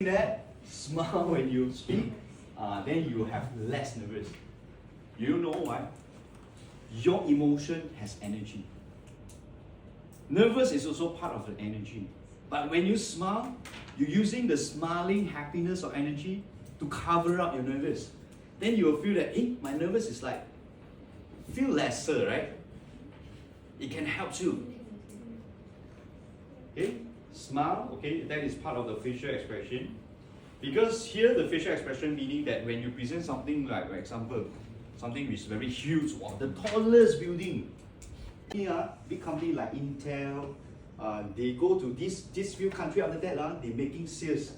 That smile when you speak, then you have less nervous. You know why? Your emotion has energy. Nervous is also part of the energy. But when you smile, you're using the smiling happiness or energy to cover up your nervous. Then you will feel that, hey, my nervous is like, feel lesser, right? It can help you. Okay, smile, okay, that is part of the facial expression. Because here the facial expression meaning that when you present something like, for example, something which is very huge, wow, the tallest building. Here, big company like Intel, they go to this few country after that, they're making sales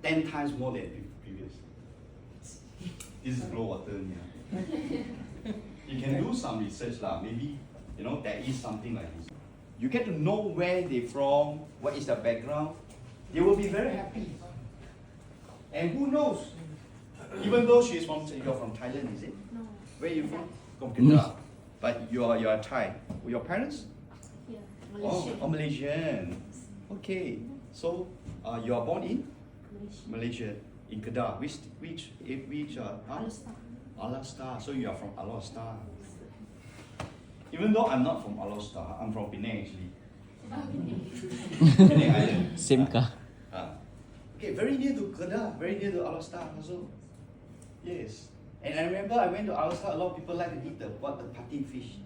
10 times more than previous. This is glow water, yeah. You can do some research, maybe, there is something like this. You get to know where they're from, what is the background. They will be very happy. And who knows, Even though you're from Thailand, is it? No. Where are you from? From Kedah. But you are Thai. Your parents? Yeah. Oh, Malaysian. Okay. So you are born in Malaysia, in Kedah. Which Alastar. So you are from Alastar. Even though I'm not from Alastar, I'm from Penang actually. Penang Island. Same car. Okay, very near to Kedah, very near to Alastar also. Yes. And I remember I went to Alastar, a lot of people like to eat the patin fish.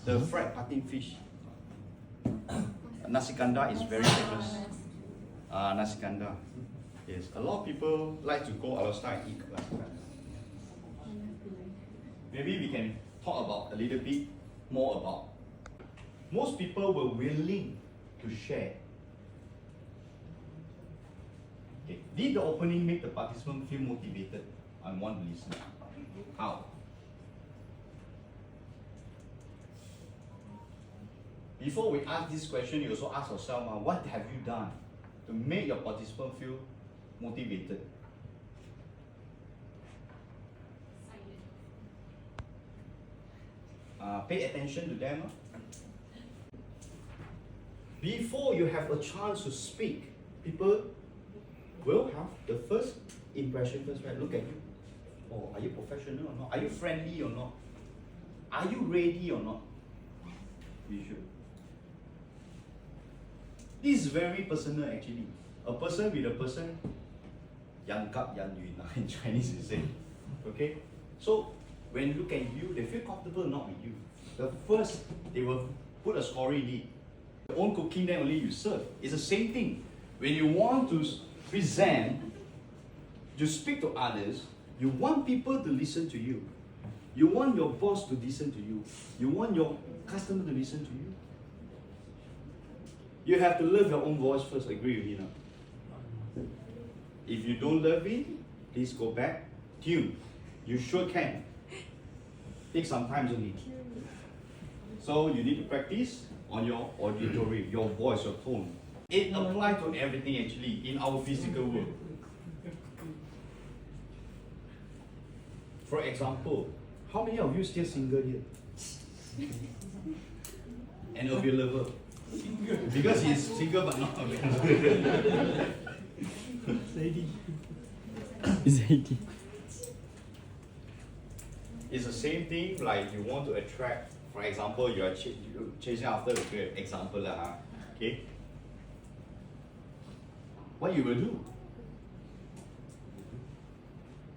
The fried patin fish. Nasi kandar is very famous. Nasi kandar. Yes, a lot of people like to go Alastar and eat nasi kandar. Maybe we can talk about a little bit more about. Most people were willing to share. Okay. Did the opening make the participant feel motivated and want to listen? How? Before we ask this question, you also ask yourself, what have you done to make your participant feel motivated? Pay attention to them. Before you have a chance to speak, people will have the first impression first, right? Look at you. Oh, are you professional or not? Are you friendly or not? Are you ready or not? You should. This is very personal actually. A person with a person, yang kap yang yun in Chinese you say. Okay? So when you look at you, they feel comfortable not with you. The first, they will put a story in it. Your own cooking, then only you serve. It's the same thing. When you want to present, you speak to others, you want people to listen to you. You want your boss to listen to you. You want your customer to listen to you. You have to love your own voice first, agree with me now. If you don't love it, please go back, tune. You sure can. Take some time only. So you need to practice on your auditory, your voice, your tone. It applies to everything actually in our physical world. For example, how many of you still single here? And available? Because he's single but not available. It's the same thing like you want to attract. For example, you are chasing after a girl. Example okay. What you will do?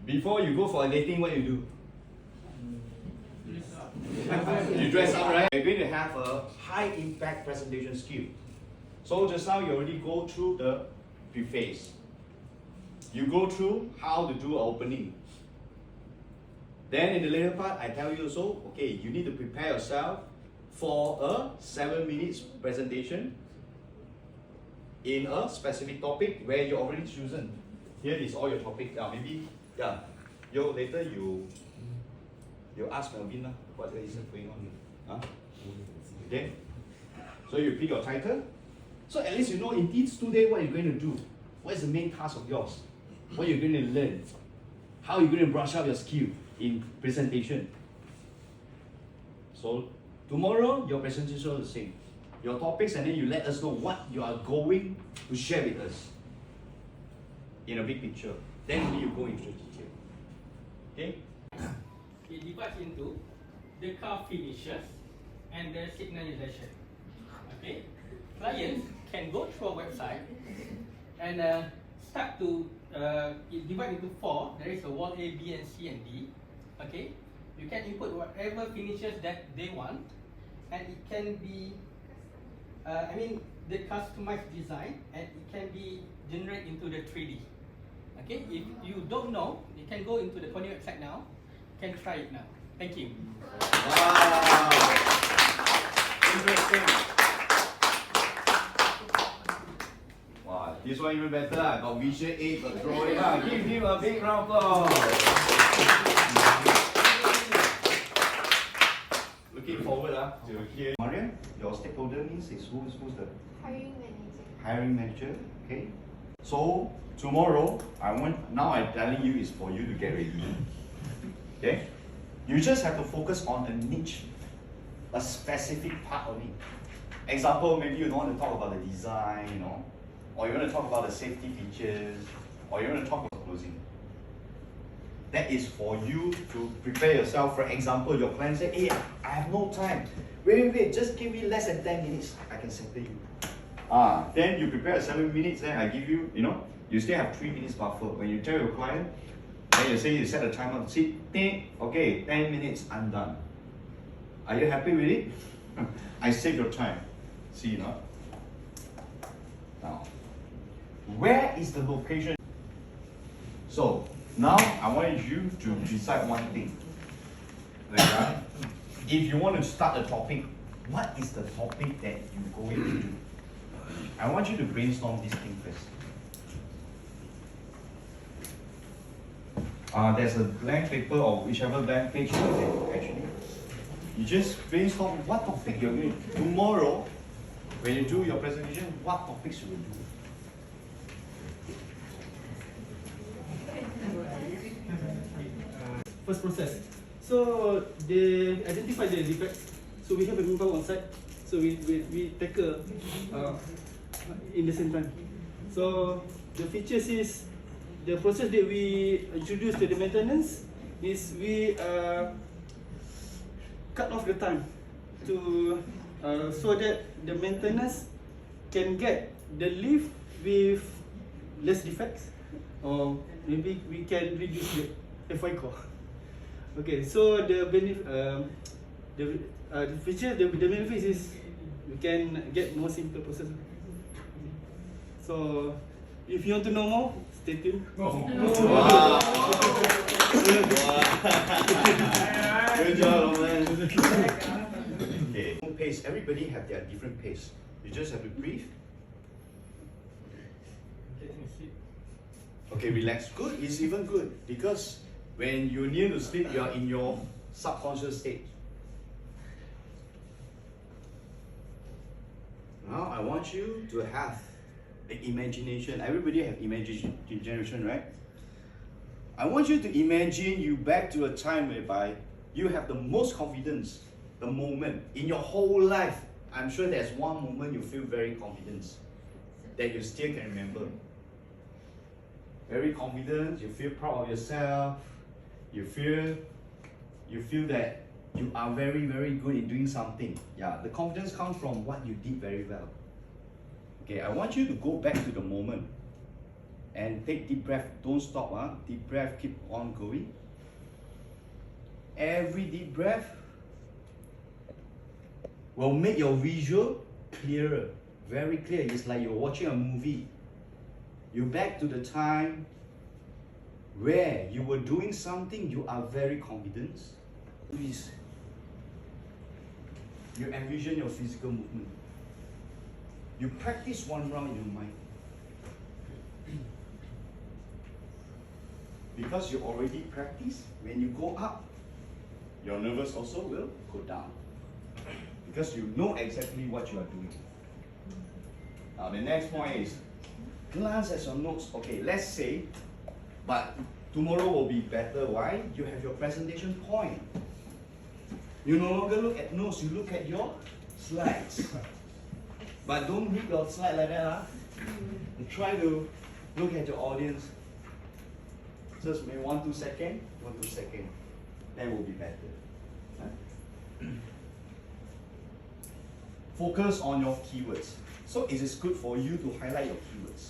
Before you go for a dating, what you do? You dress up, right? You're going to have a high impact presentation skill. So just now you already go through the preface. You go through how to do an opening. Then in the later part, I tell you also, okay, you need to prepare yourself for a 7 minutes presentation in a specific topic where you already chosen. Here is all your topic. Maybe, later you ask Melvin what is going on. Okay? So you pick your title. So at least you know in these 2 days what you're going to do. What is the main task of yours? What you're going to learn. How you're going to brush up your skill in presentation. So tomorrow your presentation is the same. Your topics, and then you let us know what you are going to share with us in a big picture. Then only you go into detail. Okay? It divides into the car finishes and the signalization. Okay? Clients can go through our website and start to it divide into 4. There is a wall A, B, and C, and D. Okay? You can input whatever finishes that they want, and it can be the customized design, and it can be generated into the 3D. Okay, if you don't know, you can go into the KONE website now. You can try it now. Thank you. Wow! Interesting. Wow, this one even better. I got visual aid for drawing. Give him a big round of applause. Looking forward to hear. Mariam, your stakeholder means is who's the Hiring manager. hiring manager? Okay. So tomorrow, I'm telling you is for you to get ready. Okay? You just have to focus on a niche, a specific part only. Example, maybe you don't want to talk about the design, you know, or you want to talk about the safety features, or you want to talk about closing. That is for you to prepare yourself. For example, your client say, hey, I have no time. Wait, just give me less than 10 minutes. I can settle you. Then you prepare 7 minutes, then I give you, you know, you still have 3 minutes buffer. When you tell your client, then you say you set a timer, see, okay, 10 minutes, I'm done. Are you happy with it? I save your time. See, you know? Now, where is the location? So, now I want you to decide one thing. Right? If you want to start a topic, what is the topic that you're going to do? I want you to brainstorm this thing first. There's a blank paper or whichever blank page you have actually. You just brainstorm what topic you're going to do. Tomorrow, when you do your presentation, what topics you will do. First process. So they identify the defects. So we have a manpower on site. So we tackle in the same time. So the features is the process that we introduce to the maintenance is we cut off the time to so that the maintenance can get the lift with less defects, or maybe we can reduce the FI core. Okay, so the benefit, the feature, the benefit is we can get more simple process. So, if you want to know more, stay tuned. Wow. Good job, man. Okay, pace. Everybody have their different pace. You just have to breathe. Okay, relax. Good. It's even good because when you're near to sleep, you are in your subconscious state. Now I want you to have an imagination. Everybody have imagination, right? I want you to imagine you back to a time whereby you have the most confidence, the moment in your whole life. I'm sure there's one moment you feel very confident that you still can remember. Very confident, you feel proud of yourself, you feel that you are very, very good in doing something. Yeah, the confidence comes from what you did very well. Okay, I want you to go back to the moment and take deep breath. Don't stop, deep breath, keep on going. Every deep breath will make your visual clearer, very clear. It's like you're watching a movie. You're back to the time where you were doing something you are very confident. Please, you envision your physical movement. You practice one round in your mind. Because you already practice, when you go up, your nerves also will go down. Because you know exactly what you are doing. Now the next point is, glance at your notes. Okay, let's say, but tomorrow will be better. Why? You have your presentation point. You no longer look at notes, you look at your slides. But don't read your slide like that. Try to look at your audience. Just maybe 1-2 seconds, 1-2 seconds. That will be better. Focus on your keywords. So it is good for you to highlight your keywords,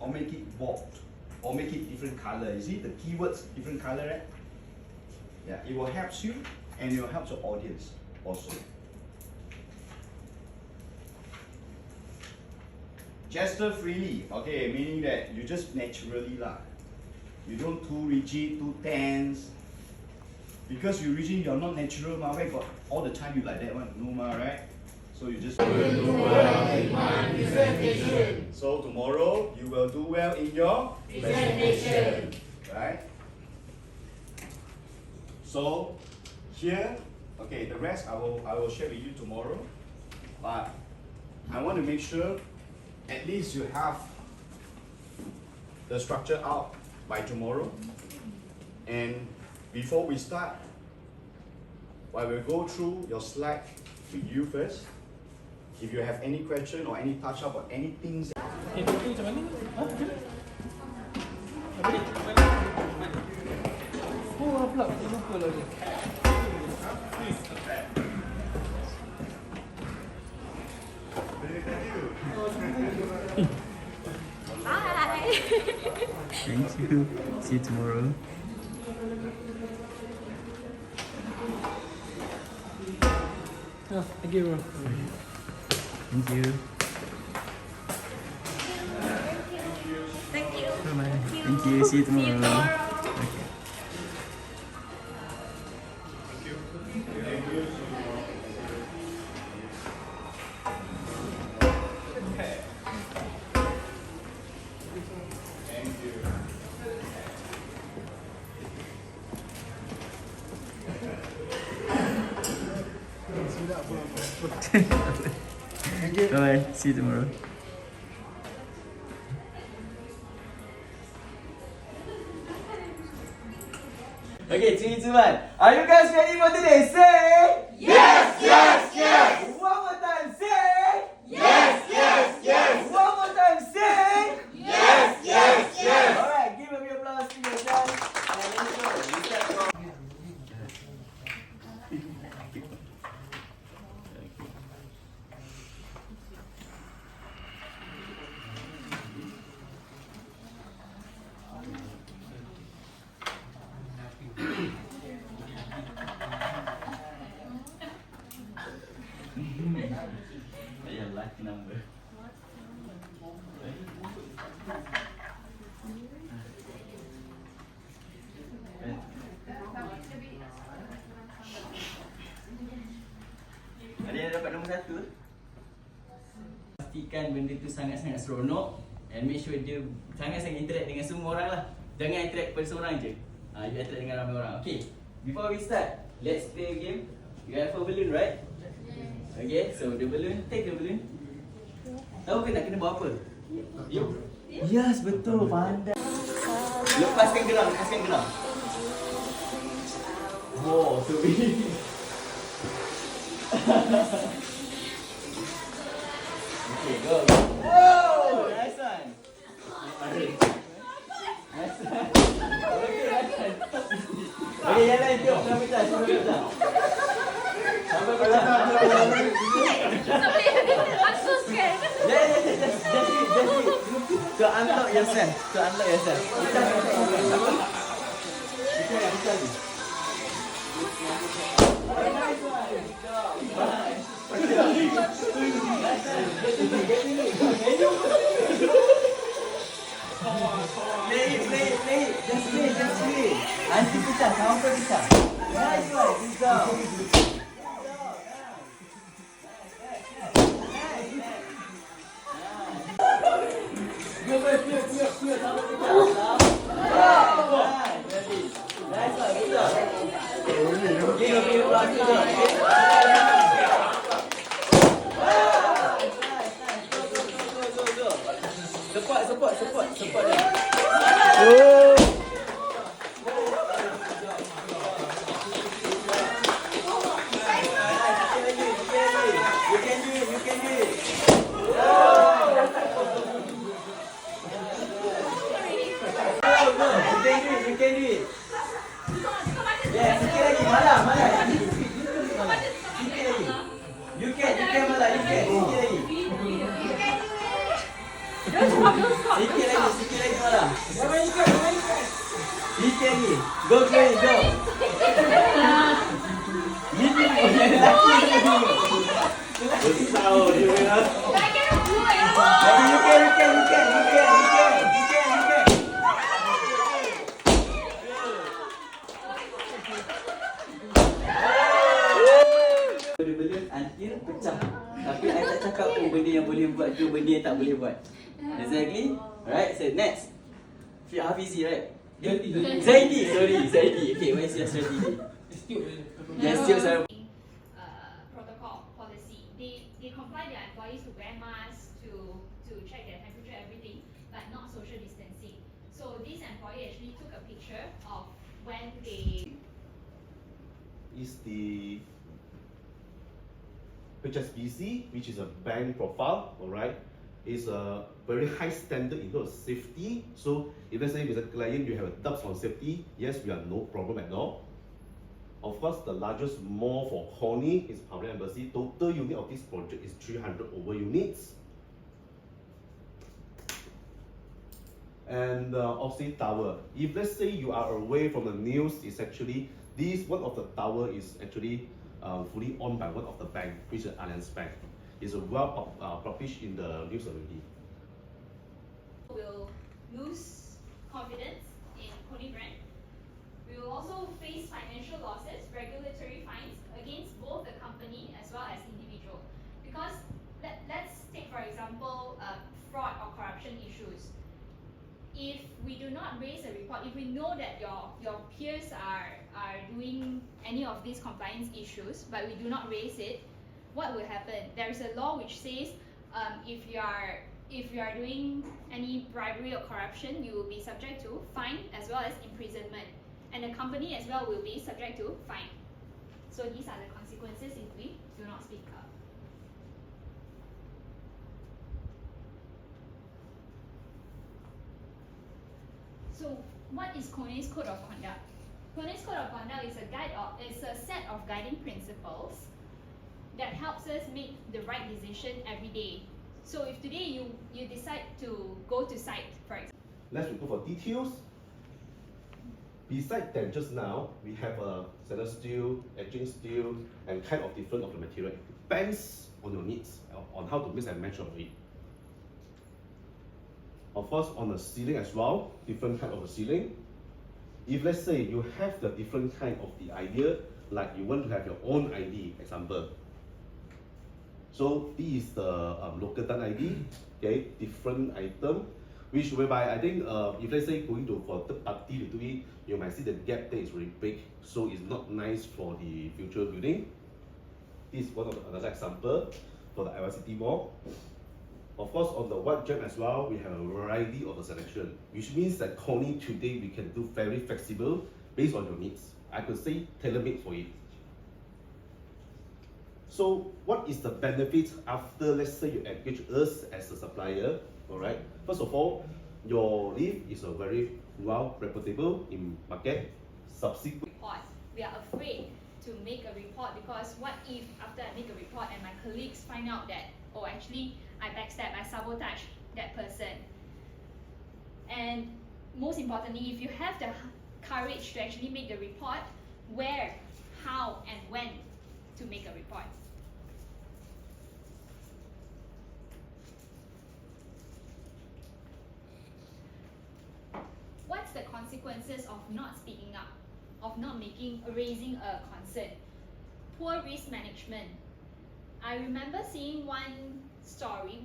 or make it bold, or make it different color. You see the keywords different color, right? Yeah, it will help you, and it will help your audience also. Gesture freely, okay, meaning that you just naturally lah. You don't too rigid, too tense. Because you rigid, you're not natural, ma. Where got all the time you like that one? No, ma, right? So you just. So tomorrow you will do well in your presentation, right? So here, okay, the rest I will share with you tomorrow. But I want to make sure at least you have the structure out by tomorrow. And before we start, I will go through your slide with you first. If you have any question or any touch up or anything. Bye. Thank you. See you tomorrow. Thank you, bro. Thank you. Thank you. Bye-bye. Thank you. See you tomorrow. Okay. Bye-bye. See you tomorrow. Okay, 3, 2, 1. Are you guys ready for today? Say Yes, yes, yes. One more time, say Yes, yes, yes. One more time, say Yes, yes, yes. Alright, give a big applause to yourself. And let's go. We start from your lucky number. Ada yang dapat nombor 1? Pastikan benda tu sangat-sangat seronok and make sure dia sangat-sangat interact dengan semua orang lah. Jangan interact pada seorang je. You interact dengan ramai orang. Okay, before we start, let's play a game. You have a balloon, right? Okay, so the balloon, take the balloon. Tahu ke nak kena buat apa? Yes, betul, pandai. Lepaskan geram, lepaskan geram. Wow, so big. Okay, go. Whoa, nice one. Nice one. Okay, nice one. Okay, yang lain tengok sampai pecah, sampai pecah. Sampai pecah. I'm so scared. Just it. To unlock yourself. Pecah. Apa? Pecah lagi. Nice one. Good job. Nice. Play it. Just play. Nanti pecah, sampai pecah. Nice one. Good job. Clear. Sampai pecah. Nice one. Good job. Support dia. You can do it. You can do it. Yeah, sikit lagi. Malah. Sikit lagi. You can malah. Sikit lagi. Sikit lagi malah. Sikit lagi. Go. Ini punya lelaki. Besar dia ya. You can. Balloon until pecah. Tapi I tak cakap pun benda yang boleh buat tu, benda yang tak boleh buat. Exactly. Alright, so next. Hafizi, right? Zaidi. Okay, what is your strategy? Protocol policy. They comply their employees to wear masks, to check their temperature, everything, but not social distancing. So this employee actually took a picture of when they Is the HSBC, which is a bank profile, alright, is a very high standard in terms of safety. So if let's say with a client you have a doubts on safety, yes, we are no problem at all. Of course, the largest mall for KONE is Public Embassy. Total unit of this project is 300 over units. And Oxy Tower. If let's say you are away from the news, it's actually this one of the tower is actually fully owned by one of the bank, which is Allianz Bank. It's well published in the news already. will lose confidence in KONE brand. We will also face financial losses, regulatory fines against both the company as well as individual. Because let's take for example fraud or corruption issues. If we do not raise a report, if we know that your peers are doing any of these compliance issues, but we do not raise it, what will happen? There is a law which says if you are doing any bribery or corruption, you will be subject to fine as well as imprisonment, and the company as well will be subject to fine. So these are the consequences if we do not speak up. So what is KONE's Code of Conduct? KONE's Code of Conduct is a set of guiding principles that helps us make the right decision every day. So if today you decide to go to site, for example. Let's go for details. Besides that, just now, we have a stainless steel, etching steel, and kind of different of the material. It depends on your needs, on how to mix and match of it. Of course, on the ceiling as well, different kind of the ceiling. If let's say you have the different kind of the idea, like you want to have your own ID, example. So this is the local done ID, okay, different item, which whereby I think if let's say going to for third party to do it, you might see the gap there is very big, so it's not nice for the future building. This is one of another example for the IYCT mall. Of course, on the white gem as well, we have a variety of the selection, which means that KONE today we can do very flexible based on your needs. I could say tailor-made for it. So what is the benefit after, let's say, you engage us as a supplier, all right? First of all, your lift is a very well reputable in market. Subsequent Report. We are afraid to make a report because what if after I make a report and my colleagues find out that, oh, actually I backstab, I sabotage that person. And most importantly, if you have the courage to actually make the report, where, how, and when to make a report. What's the consequences of not speaking up, of not raising a concern? Poor risk management. I remember seeing one story,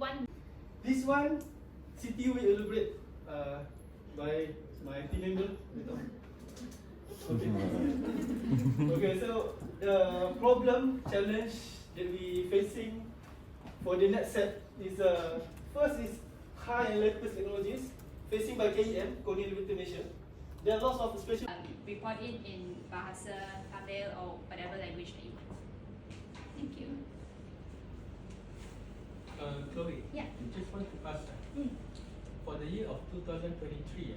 This one, CTU will elaborate by my team member. Okay. Okay, so the problem, challenge that we facing for the next set is first is high and latest technologies facing by KEM, KONE Elevator Malaysia. There are lots of special report it in Bahasa, Tamil, or whatever language that you want. Thank you. Chloe, Yeah. I just want to ask, for the year of 2023,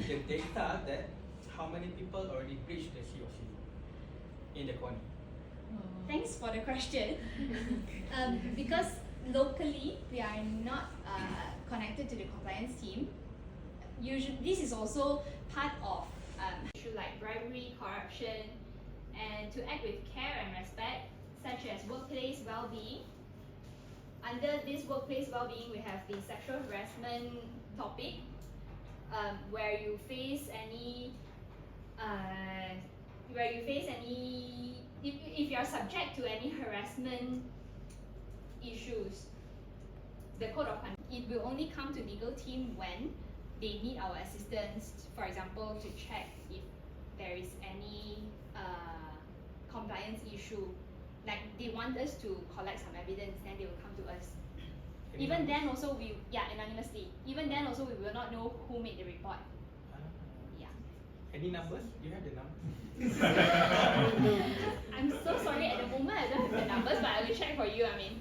the data that how many people already breached the COC in the KONE? Thanks for the question. Because locally we are not connected to the compliance team. Usually, this is also part of issue like bribery, corruption, and to act with care and respect, such as workplace well-being. Under this workplace well-being, we have the sexual harassment topic, where you face any, if you are subject to any harassment issues, the code of conduct, it will only come to legal team when they need our assistance, for example, to check if there is any compliance issue. Like they want us to collect some evidence, then they will come to us. Even then also anonymously. Even then also we will not know who made the report. Yeah. Any numbers? Do you have the numbers? I'm so sorry at the moment I don't have the numbers, but I will check for you, I mean.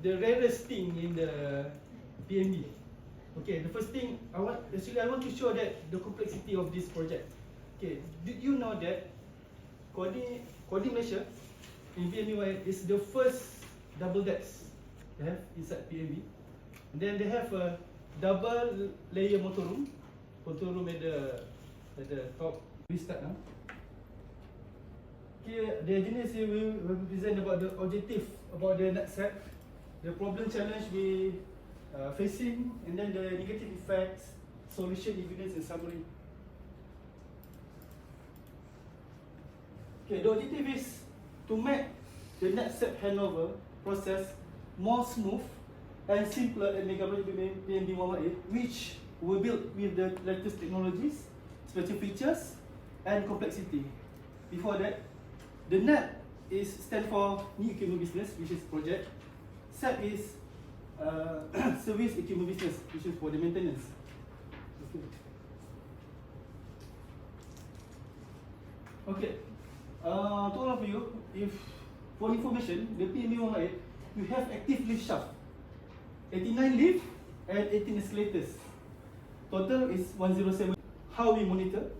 The rarest thing in the PMB. Okay, the first thing I want to show that the complexity of this project. Okay, did you know that KONE Malaysia in PMB is the first double decks they have inside PMB. And then they have a double layer motor room at the top. We start now. Okay, the engineers here will present about the objective about the net set, the problem challenge we facing, and then the negative effects, solution, evidence, and summary. Okay, the objective is to make the net set handover process more smooth and simpler at Mega Project PMB 118, which were built with the latest technologies, special features, and complexity. Before that, the NET stands for New Equipment Business, which is project. SEP is Service Equipment Business, which is for the maintenance. Okay. To all of you, for information, the PMB 118, we have active lift shaft, 89 lift and 18 escalators. Total is 107. How we monitor?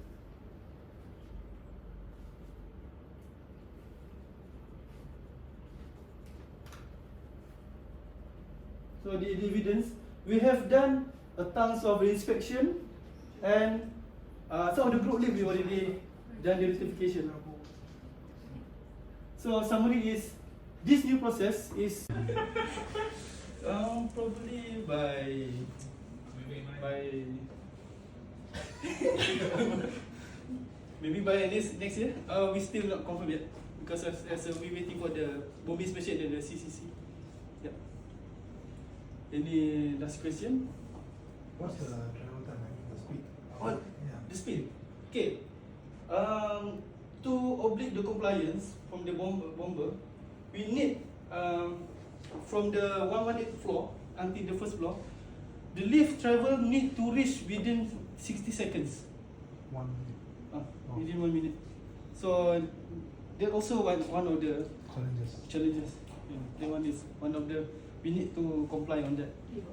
So the evidence, we have done a tons of inspection, and some of the group lift we already done the rectification. So summary is, this new process is probably by maybe by next year. We still not confirm yet because as we waiting for the bombing inspection and the CCC. Yep. Any last question? What's the travel time? The speed? Oh, the speed. Okay. To oblige the compliance from the bomber, we need from the 118 floor until the first floor, the lift travel need to reach within 60 seconds. 1 minute. Within 1 minute. So that also one of the challenges. Yeah, that one is one of the, we need to comply on that. Yeah.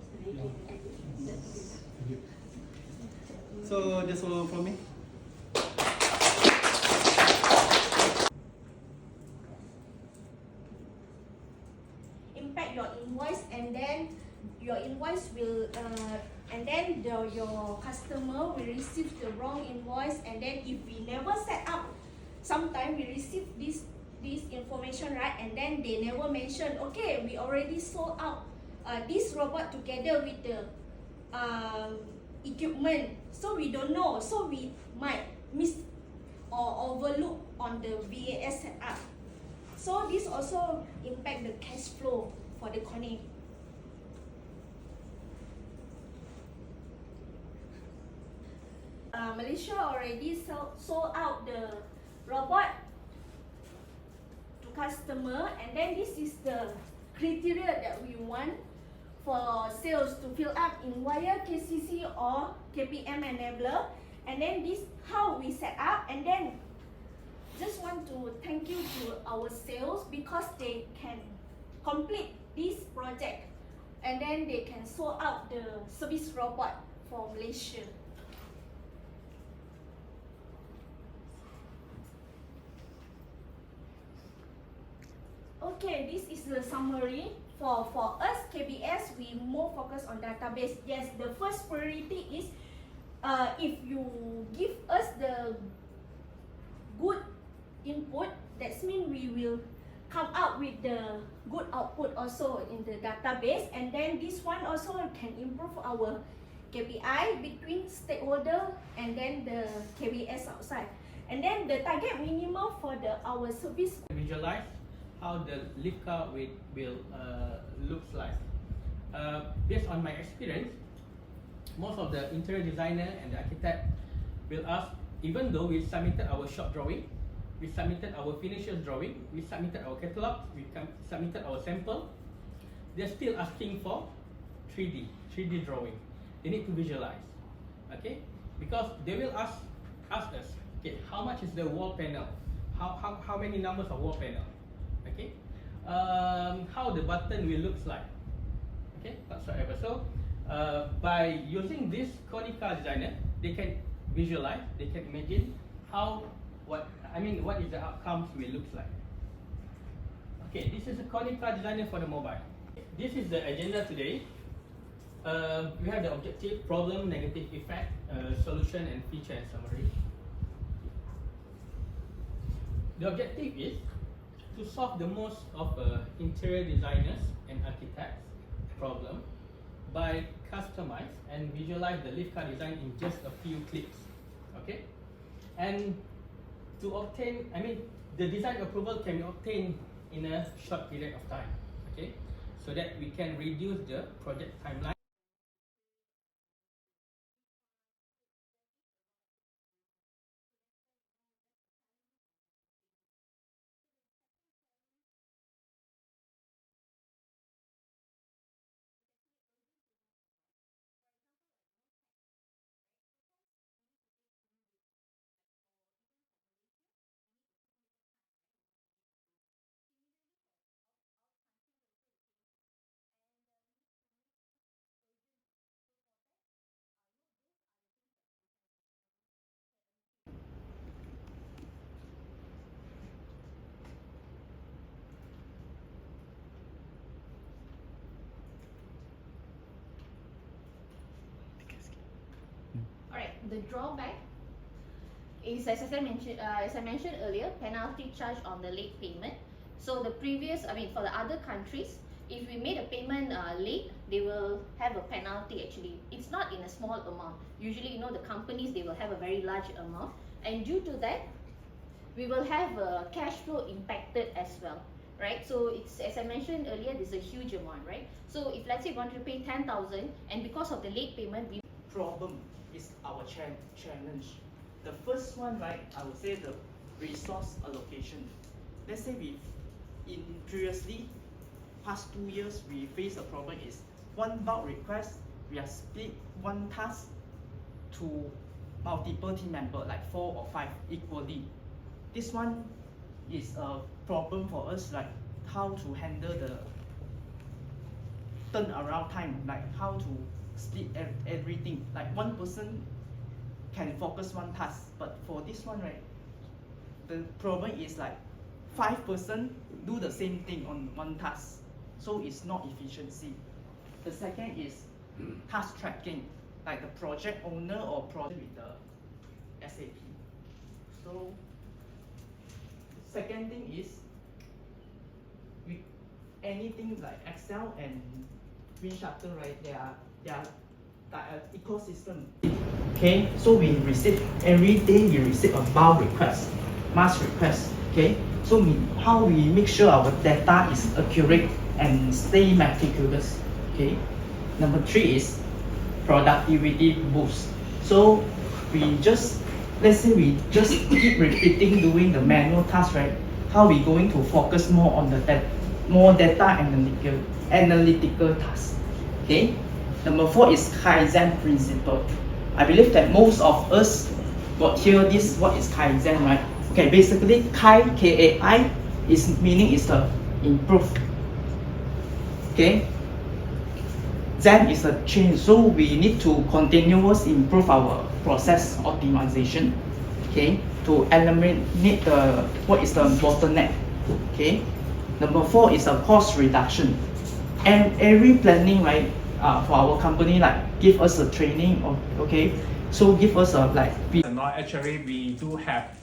So that's all from me. Impact your invoice, and then your invoice will and then your customer will receive the wrong invoice, and then if we never set up, sometime we receive this information, right, and then they never mention, okay, we already sold out this robot together with the equipment, so we don't know, so we might miss or overlook on the VAS setup. So this also impact the cash flow for the KONE. Malaysia already sold out the robot to customer, and then this is the criteria that we want for sales to fill up in wire, KCC or KPM enabler, and then this how we set up. And then just want to thank you to our sales because they can complete this project, and then they can sort out the service robot for Malaysia. Okay, this is the summary. For us, KBS, we more focus on database. Yes, the first priority is if you give us the good input, that means we will come out with the good output also in the database, and then this one also can improve our KPI between stakeholder and then the KBS outside. And then the target minimum for our service. Visualize how the lift car will looks like. Based on my experience, most of the interior designer and the architect will ask, even though we submitted our shop drawing, we submitted our finishes drawing, we submitted our catalog, we submitted our sample. They're still asking for 3D drawing. They need to visualize, okay? Because they will ask us, okay, how much is the wall panel? How many numbers of wall panel? Okay, how the button will looks like? Okay, whatsoever. So by using this KONE car designer, they can visualize, they can imagine what is the outcomes will looks like. Okay, this is a KONE car designer for the mobile. This is the agenda today. We have the objective, problem, negative effect, solution, and feature and summary. The objective is to solve the most of interior designers and architects problem by customize and visualize the lift car design in just a few clicks. Okay, and to obtain, the design approval can be obtained in a short period of time. Okay, so that we can reduce the project timeline. Alright, the drawback is, as I mentioned earlier, penalty charge on the late payment. So the previous, for the other countries, if we made a payment late, they will have a penalty actually. It's not in a small amount. Usually, the companies, they will have a very large amount. And due to that, we will have cash flow impacted as well, right? So it's, as I mentioned earlier, this is a huge amount, right? So if let's say you want to pay 10,000 and because of the late payment, we problem is our challenge. The first one, right, I would say the resource allocation. Let's say previously, past 2 years, we face a problem is one bulk request, we are split one task to multiple team members, like 4 or 5 equally. This one is a problem for us, like how to handle the turnaround time, like how to split everything. Like one person can focus one task, but for this one, right, the problem is like 5 person do the same thing on one task, so it's not efficiency. The second is task tracking, like the project owner or project with the SAP. So second thing is with anything like Excel and Green Shuttle, right, they are ecosystem. Okay, so we receive every day, we receive a bulk request, mass request. Okay, so how we make sure our data is accurate and stay meticulous. Okay, number 3 is productivity boost. So let's say we just keep repeating doing the manual task, right? How we going to focus more on the more data analytical tasks. Okay. Number 4 is Kaizen principle. I believe that most of us got hear this, what is Kaizen, right? Okay, basically K-A-I meaning is the improve. Okay. Zen is a change, so we need to continuously improve our process optimization. Okay, to eliminate what is the bottleneck. Okay. Number 4 is a cost reduction. And every planning, right, for our company, like give us a training, okay, so give us a Actually, we do have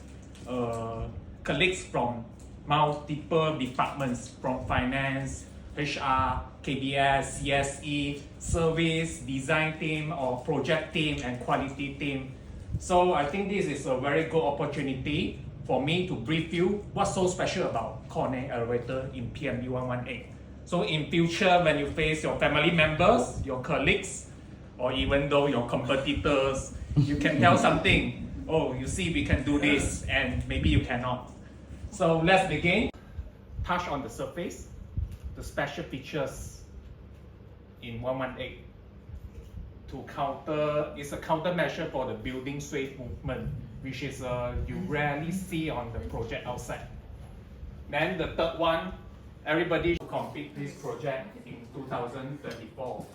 colleagues from multiple departments, from finance, HR, KBS, CSE, service, design team, or project team, and quality team. So I think this is a very good opportunity for me to brief you what's so special about KONE elevator in PMB 118. So in future, when you face your family members, your colleagues, or even though your competitors, you can tell something. Oh, you see, we can do this, and maybe you cannot. So let's begin. Touch on the surface, the special features in 118 to counter, it's a countermeasure for the building sway movement, which is you rarely see on the project outside. Then the third one, everybody should complete this project in 2034.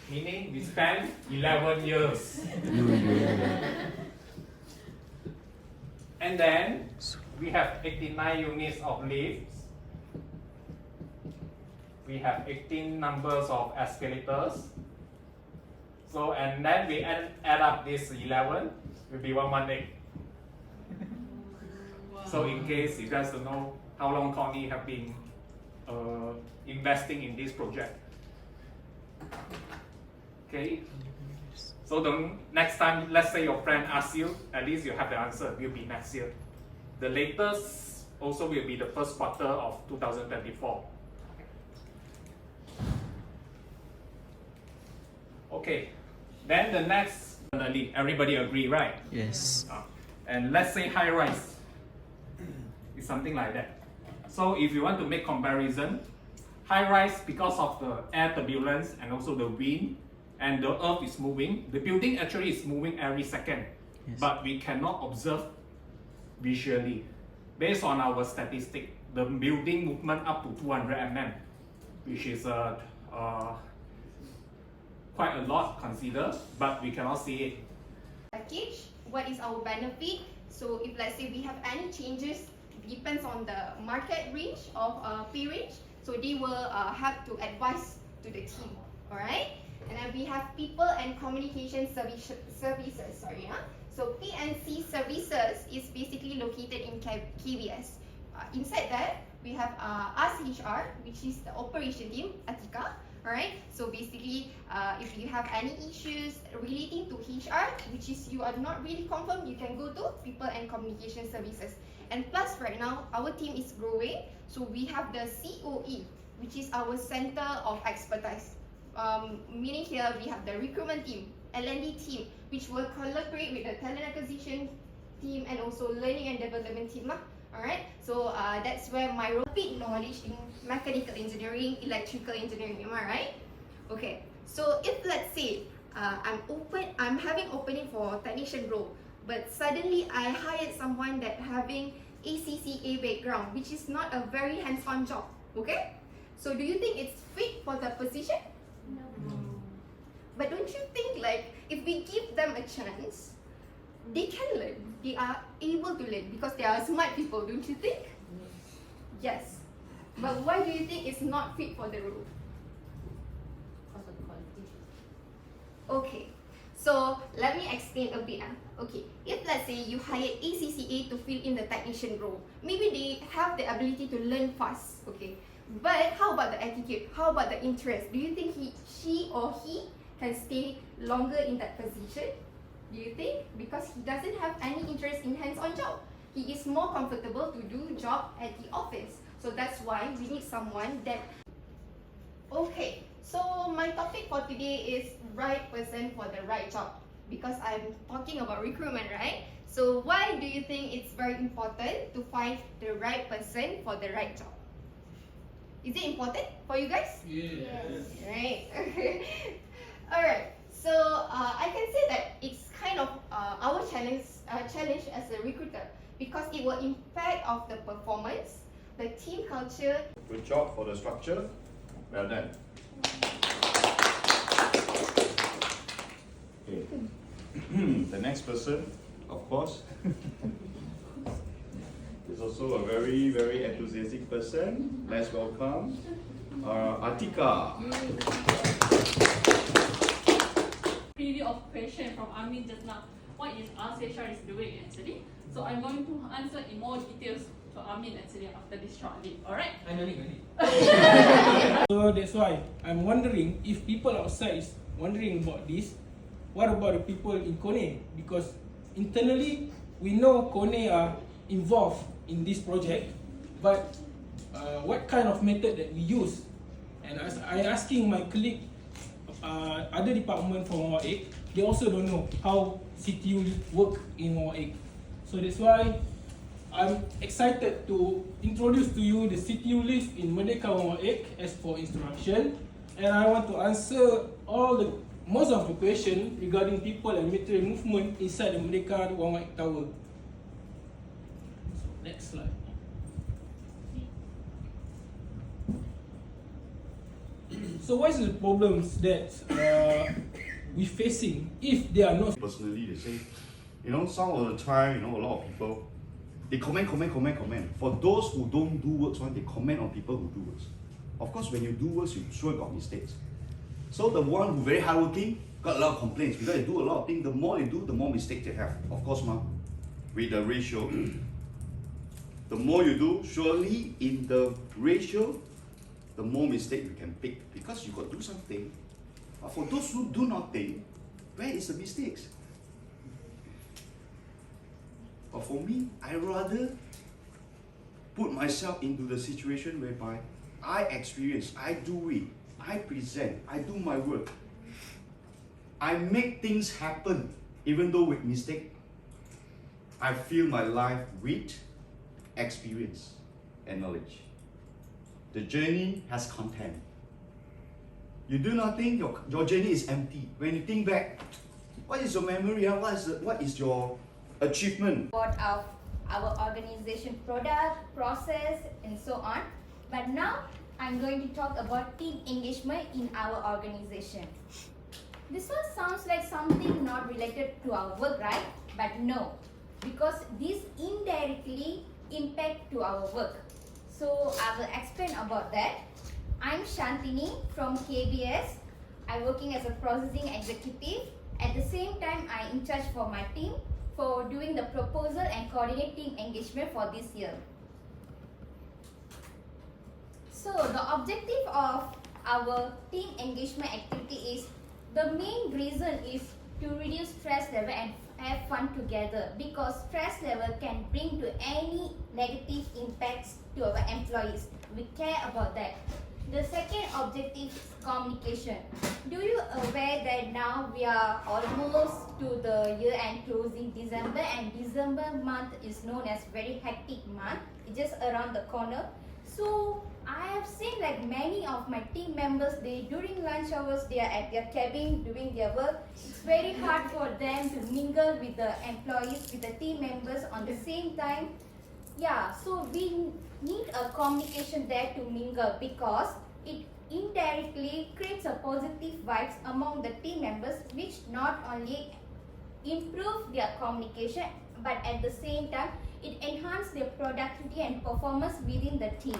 Meaning we spent 11 years. And then we have 89 units of lifts. We have 18 numbers of escalators. So, and then we add up this 11, will be 118. So in case you guys don't know how long KONE have been investing in this project. Okay. So the next time, let's say your friend asks you, at least you have the answer, will be next year. The latest also will be the first quarter of 2024. Okay, then the next, everybody agree, right? Yes. And let's say high rise. It's something like that. So if you want to make comparison, high rise, because of the air turbulence and also the wind, and the earth is moving, the building actually is moving every second, but we cannot observe visually. Based on our statistic, the building movement up to 200 mm, which is quite a lot considered, but we cannot see it. Package, what is our benefit? So if let's say we have any changes, depends on the market range of pay range, so they will have to advise to the team, alright? And then we have people and communication services. So P&C services is basically located in KBS. Inside that, we have us HR, which is the operation team, Atika. Alright, so basically, if you have any issues relating to HR, which is you are not really confirmed, you can go to people and communication services. And plus, right now, our team is growing, so we have the COE, which is our center of expertise. Meaning here we have the recruitment team, L&D team, which will collaborate with the talent acquisition team and also learning and development team. Alright, so that's where my rapid knowledge in mechanical engineering, electrical engineering, am I right? Okay, so if let's say I'm having opening for technician role, but suddenly I hired someone that having ACCA background, which is not a very hands-on job, okay? So do you think it's fit for the position? No. But don't you think like if we give them a chance, they can learn, they are able to learn because they are smart people, don't you think? Yes. But why do you think it's not fit for the role? Because of the quality. Okay, so let me explain a bit. Okay, if let's say you hire ACCA to fill in the technician role, maybe they have the ability to learn fast, okay? But how about the attitude? How about the interest? Do you think she or he can stay longer in that position? Do you think? Because he doesn't have any interest in hands-on job. He is more comfortable to do job at the office. So that's why we need someone that... Okay, so my topic for today is right person for the right job. Because I'm talking about recruitment, right? So why do you think it's very important to find the right person for the right job? Is it important for you guys? Yes. Right. Alright. So I can say that it's kind of our challenge as a recruiter because it will impact of the performance, the team culture. Good job for the structure. Well done. Okay. The next person, of course, is also a very, very enthusiastic person. Let's welcome Atika. Preview of question from Amin just now. What is HR is doing actually? So I'm going to answer in more details to Amin actually after this short lead. Alright? I know it. So that's why I'm wondering if people outside is wondering about this, what about the people in KONE? Because internally we know KONE are involved in this project, but what kind of method that we use? And as I asking my colleague, other department from 118, they also don't know how CTU work in 118. So that's why I'm excited to introduce to you the CTU list in Merdeka 118 as for instruction, and I want to answer most of the question regarding people and material movement inside the Merdeka 118 tower. So next slide. So what is the problems that we facing if they are not? Personally, they say, some of the time, a lot of people, they comment. For those who don't do works, they comment on people who do works. Of course, when you do works, you sure got mistakes. So the one who very hardworking got a lot of complaints because they do a lot of things. The more they do, the more mistakes they have. Of course, with the ratio, the more you do, surely in the ratio, the more mistake you can pick because you got to do something. But for those who do nothing, where is the mistakes? But for me, I rather put myself into the situation whereby I experience, I do it, I present, I do my work. I make things happen, even though with mistake. I fill my life with experience and knowledge. The journey has content. You do nothing, your journey is empty. When you think back, what is your memory? What is your achievement? About our organization product, process, and so on. But now, I'm going to talk about team engagement in our organization. This one sounds like something not related to our work, right? But no, because this indirectly impact to our work. So I will explain about that. I'm Shantini from KBS. I'm working as a processing executive. At the same time, I'm in charge for my team for doing the proposal and coordinating engagement for this year. So the objective of our team engagement activity is, the main reason is to reduce stress level and have fun together, because stress level can bring to any negative impacts to our employees. We care about that. The second objective is communication. Do you aware that now we are almost to the year end closing December, and December month is known as very hectic month. It's just around the corner. So I have seen like many of my team members, during lunch hours they are at their cabin doing their work. It's very hard for them to mingle with the employees, with the team members on the same time. Yeah, so we need a communication there to mingle, because it indirectly creates a positive vibes among the team members, which not only improve their communication, but at the same time it enhances their productivity and performance within the team.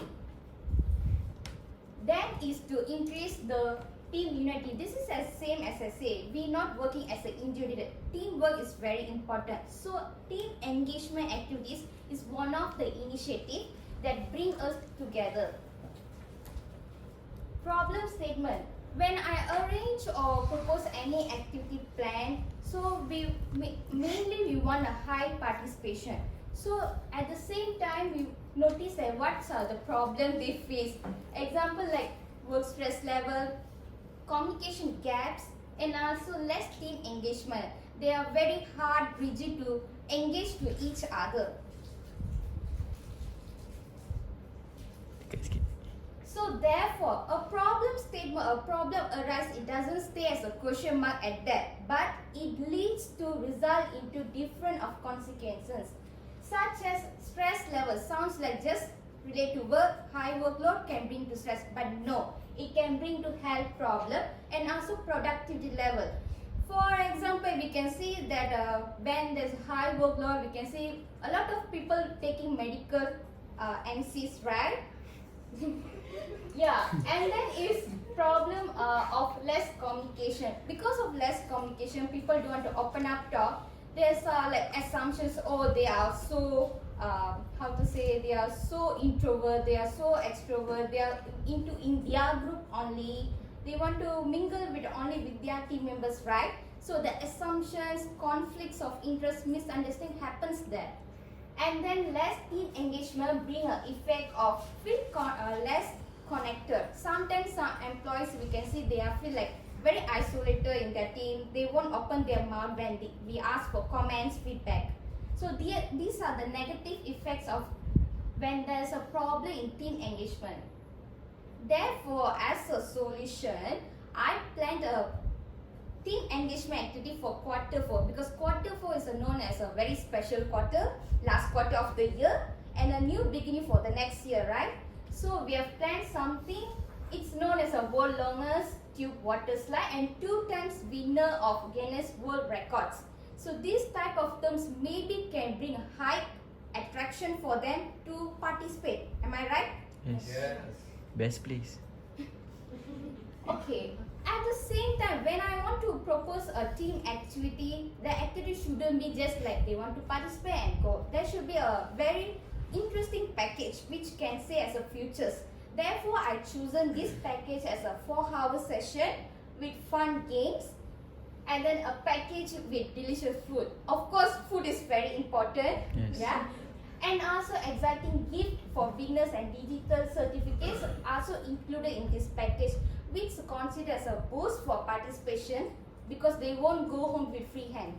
Then is to increase the team unity. This is as same as I say, we not working as an individual. Teamwork is very important. So team engagement activities is one of the initiatives that bring us together. Problem statement. When I arrange or propose any activity plan, so mainly we want a high participation. So at the same time, we notice that what are the problems they face. Example like work stress level, communication gaps, and also less team engagement. They are very hard, rigid to engage to each other. So therefore, a problem statement, a problem arises, it doesn't stay as a question mark at that, but it leads to result into different of consequences, such as stress level. Sounds like just related to work, high workload can bring to stress, but no, it can bring to health problem and also productivity level. For example, we can see that when there's high workload, we can see a lot of people taking medical NCs, right? Yeah, and then is problem of less communication. Because of less communication, people don't want to open up talk. There's like assumptions, oh, they are so they are so introvert, they are so extrovert, they are in their group only, they want to mingle with only with their team members, right? So the assumptions, conflicts of interest, misunderstanding happens there. And then less team engagement bring an effect of less connected. Sometimes some employees, we can see they are feel like very isolated in their team. They won't open their mouth when we ask for comments, feedback. So these are the negative effects of when there's a problem in team engagement. Therefore, as a solution, I planned a team engagement activity for Q4, because Q4 is known as a very special quarter, last quarter of the year, and a new beginning for the next year, right? So we have planned something. It's known as a world longest tube water slide and 2 times winner of Guinness World Records. So these type of terms maybe can bring high attraction for them to participate. Am I right? Yes. Best place. Okay. At the same time, when I want to propose a team activity, the activity shouldn't be just like they want to participate and go. There should be a very interesting package which can say as a futures. Therefore, I chosen this package as a 4-hour session with fun games and then a package with delicious food. Of course, food is very important. Yes. Yeah. And also exciting gift for winners and digital certificates also included in this package, which is considered as a boost for participation because they won't go home with free hand.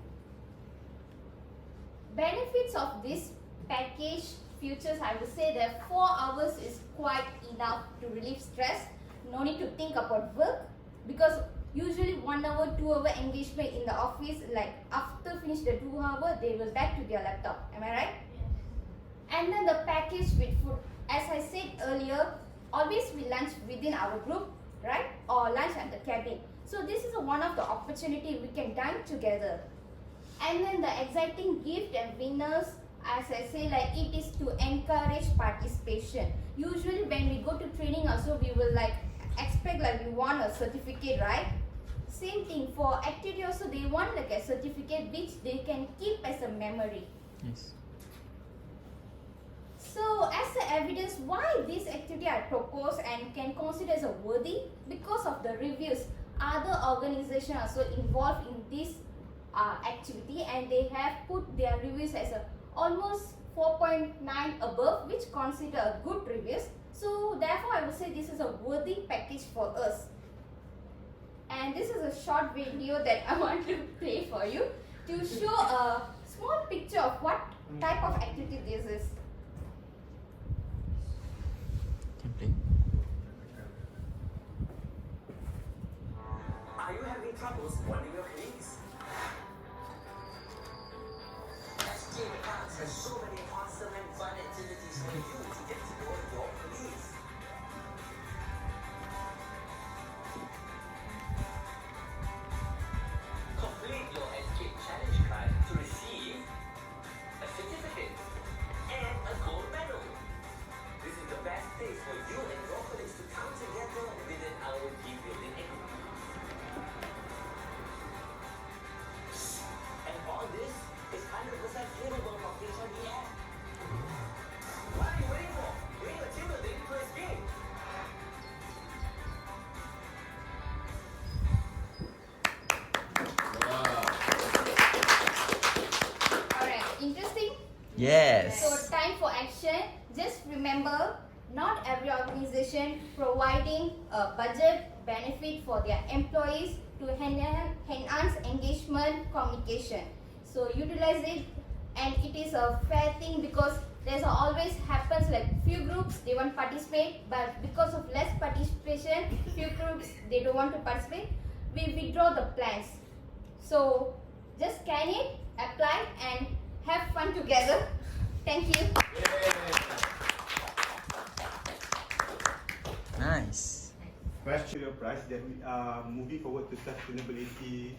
Benefits of this package futures, I would say that 4 hours is quite enough to relieve stress. No need to think about work, because usually 1 hour, 2 hour engagement in the office, like after finish the 2 hour, they will back to their laptop. Am I right? And then the package with food, as I said earlier, always we lunch within our group, right? Or lunch at the cabin. So this is one of the opportunity we can dine together. And then the exciting gift and winners, as I say, like it is to encourage participation. Usually when we go to training also, we will like expect like we want a certificate, right? Same thing for activity also, they want like a certificate which they can keep as a memory. Yes. So as the evidence why this activity I propose and can consider as a worthy, because of the reviews, other organizations also involved in this activity and they have put their reviews as a almost 4.9 above, which consider a good reviews. So therefore I would say this is a worthy package for us. And this is a short video that I want to play for you to show a small picture of what type of activity this is. Are you having troubles finding your colleagues? SK Accounts has so many awesome and fun activities for you to get to know your colleagues. Complete your SK Challenge card to receive a certificate and a gold medal. This is the best place for you and your colleagues to come together within our team building activity. And all this is 100% claimable from HRD app. What are you waiting for? Bring a team building to a game. Alright, interesting? Yes. So time for action. Just remember, not every organization providing a budget benefit for their employees to enhance engagement communication. So utilize it, and it is a fair thing because there's always happens like few groups they want to participate, but because of less participation, few groups they don't want to participate. We withdraw the plans. So just scan it, apply, and have fun together. Thank you. Nice. Question your price that we are moving forward to sustainability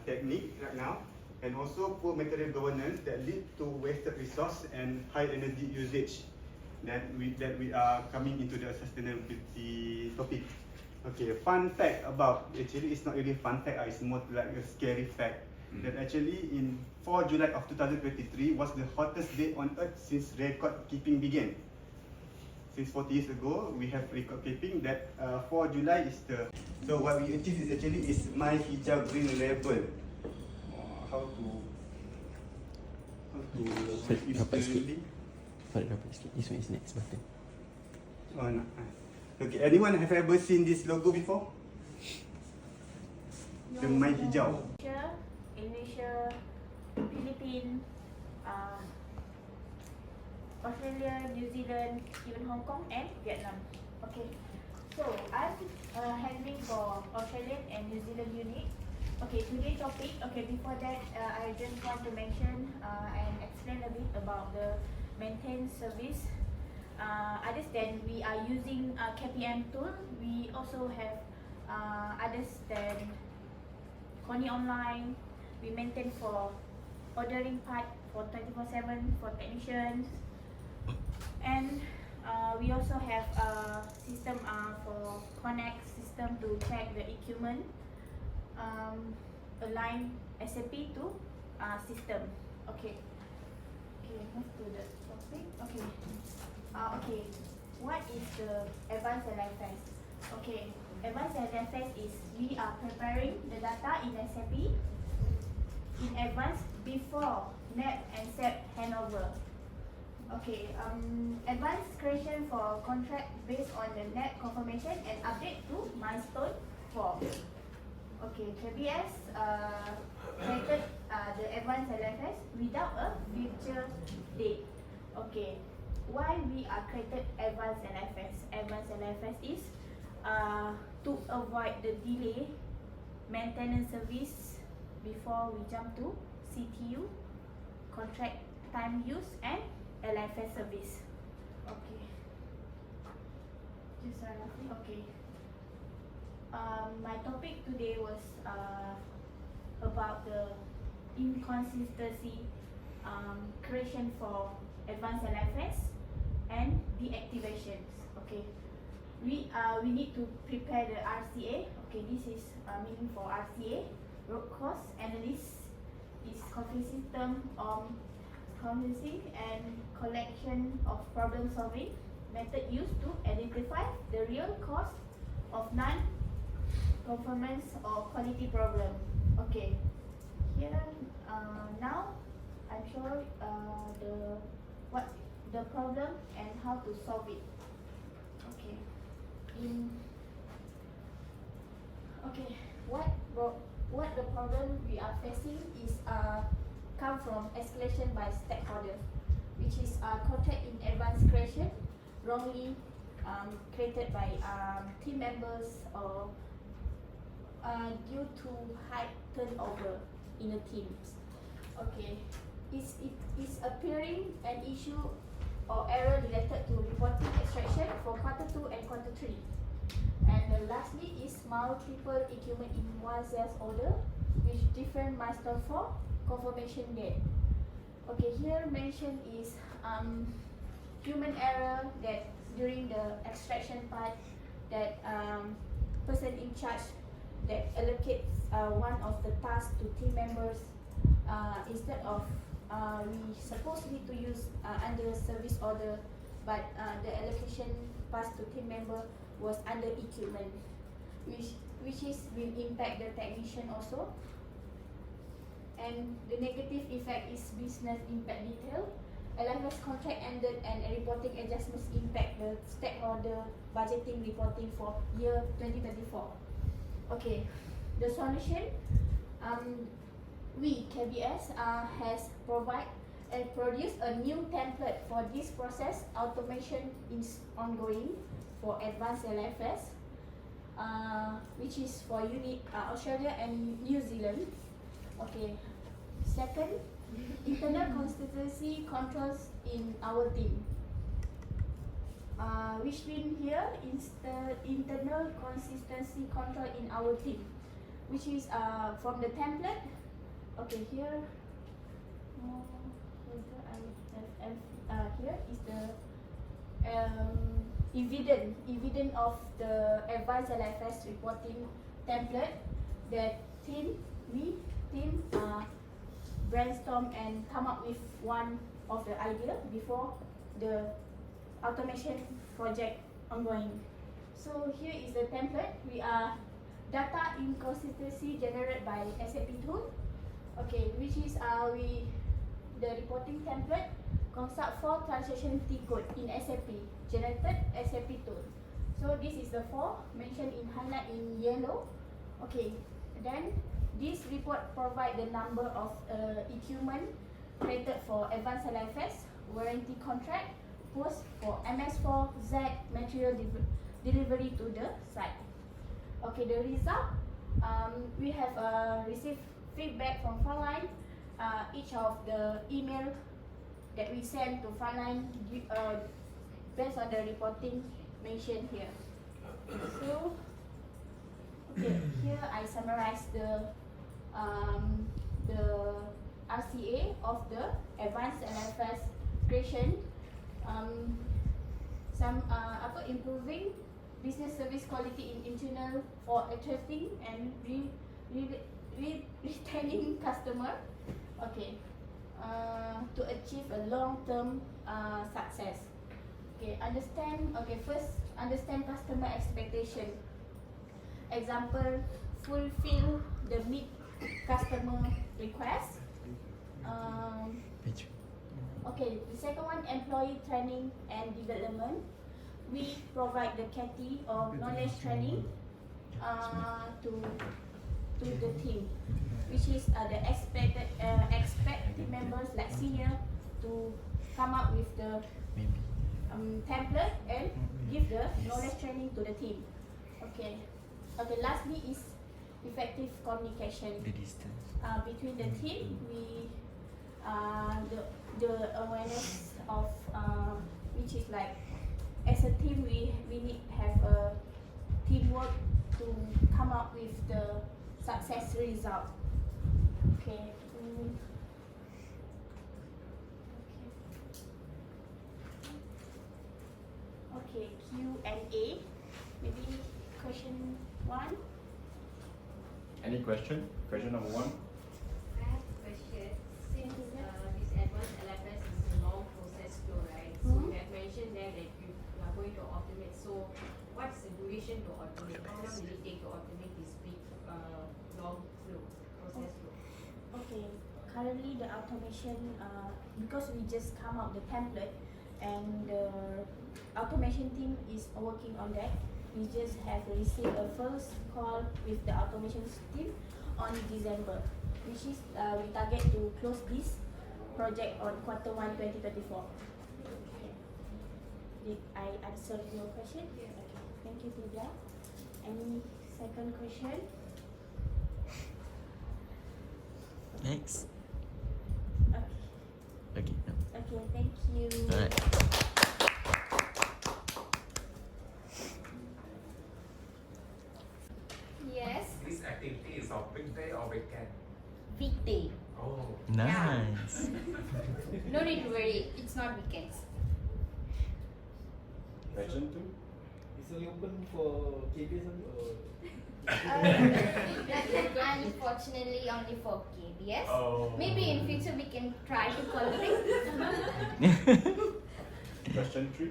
technique right now, and also poor material governance that lead to wasted resource and high energy usage. That we are coming into the sustainability topic. Okay, fun fact about, actually it's not really fun fact, it's more like a scary fact. That actually in 4 July of 2023 was the hottest day on earth since record keeping began. Since 40 years ago, we have record keeping that 4 July is the... So what we achieved is actually is My Hijau Green Label. How to Dapat sikit. Dapat sikit. This one is next button. Oh, no. Okay, anyone have ever seen this logo before? The My Hijau. Indonesia, Philippines, Australia, New Zealand, even Hong Kong and Vietnam. Okay, so I'm handling for Australian and New Zealand unit. Okay, today's topic. Okay, before that, I just want to mention and explain a bit about the maintenance service. Other than we are using KPM tool, we also have others than KONE online. We maintain for ordering part for 24/7 for technicians, and we also have a system for connect system to check the equipment, align SAP to system. Okay. Okay, move to the topic. Okay. Okay. What is the advanced LFS? Okay. Advanced LFS is we are preparing the data in SAP in advance before NEP and SAP handover. Okay, advanced creation for contract based on the NEP confirmation and update to milestone 4. Okay, KBS created the advanced LFS without a future date. Okay, why we are created advanced LFS? Advanced LFS is to avoid the delay maintenance service before we jump to CTU, contract time use and LFS service. Okay. Just okay. My topic today was about the inconsistency creation for advanced LFS and deactivations. Okay. We need to prepare the RCA. Okay, this is meaning for RCA, root cause analysis, is conflict system convincing and collection of problem solving method used to identify the real cause of non-conformance or quality problem. Okay, here now I'm sure what the problem and how to solve it. Okay, what the problem we are facing is come from escalation by stakeholder, which is contract in advance creation wrongly created by team members or due to high turnover in the teams. Okay, it is appearing an issue or error related to reporting extraction for Q2 and Q3. And lastly is multiple equipment in one sales order with different milestone for confirmation date. Okay, here mentioned is human error that during the extraction part that person in charge that allocates one of the tasks to team members instead of we supposedly to use under service order, but the allocation passed to team member was under equipment, which is will impact the technician also. And the negative effect is business impact detail. LFS contract ended and reporting adjustments impact the stakeholder budgeting reporting for year 2024. Okay, the solution, we KBS has provide and produced a new template for this process. Automation is ongoing for advanced LFS, which is for unit Australia and New Zealand. Okay. Second, internal consistency controls in our team. Which mean here is the internal consistency control in our team, which is from the template. Okay, here. Here is the evidence of the advanced LFS reporting template that we brainstorm and come up with one of the idea before the automation project ongoing. So here is the template. We are data inconsistency generated by SAP tool. Okay, which is the reporting template consult for transaction T code in SAP generated SAP tool. So this is the 4 mentioned in highlight in yellow. Okay, then this report provide the number of equipment created for advanced LFS, warranty contract, post for MS4 Z material delivery to the site. Okay, the result, we have received feedback from frontline. Each of the email that we send to frontline based on the reporting mentioned here. So, okay, here I summarize the RCA of the advanced LFS creation. Improving business service quality in internal for attracting and retaining customer. Okay, to achieve a long-term success. Okay, first understand customer expectation. Example, fulfill the meet customer request. Okay, the second one, employee training and development. We provide the KT or knowledge training to the team, which is the expect team members like senior to come up with the template and give the knowledge training to the team. Okay. Okay. Lastly is effective communication between the team. We the awareness of which is like as a team we need have a teamwork to come up with the success result. Okay. Okay, Q&A. Maybe question 1. Any question? Question number 1. I have a question. Since this advanced LFS is a long process flow, right? So you have mentioned there that you are going to automate. So what's the duration to automate? How long will it take to automate this big long flow, process flow? Okay, currently the automation, because we just come up the template and the automation team is working on that. We just have received a first call with the automation team on December, which is we target to close this project on Q1 2024. Okay. Did I answer your question? Yes. Okay. Thank you, Divya. Any second question? Next. Okay. Okay. Okay, thank you. Alright. Yes. This activity is on weekday or weekend? Weekday. Oh. Nice. No need to worry, it's not weekends. Question 2. It's only open for KBS only or? Unfortunately, only for KBS. Oh. Maybe in future we can try to collaborate. Question 3.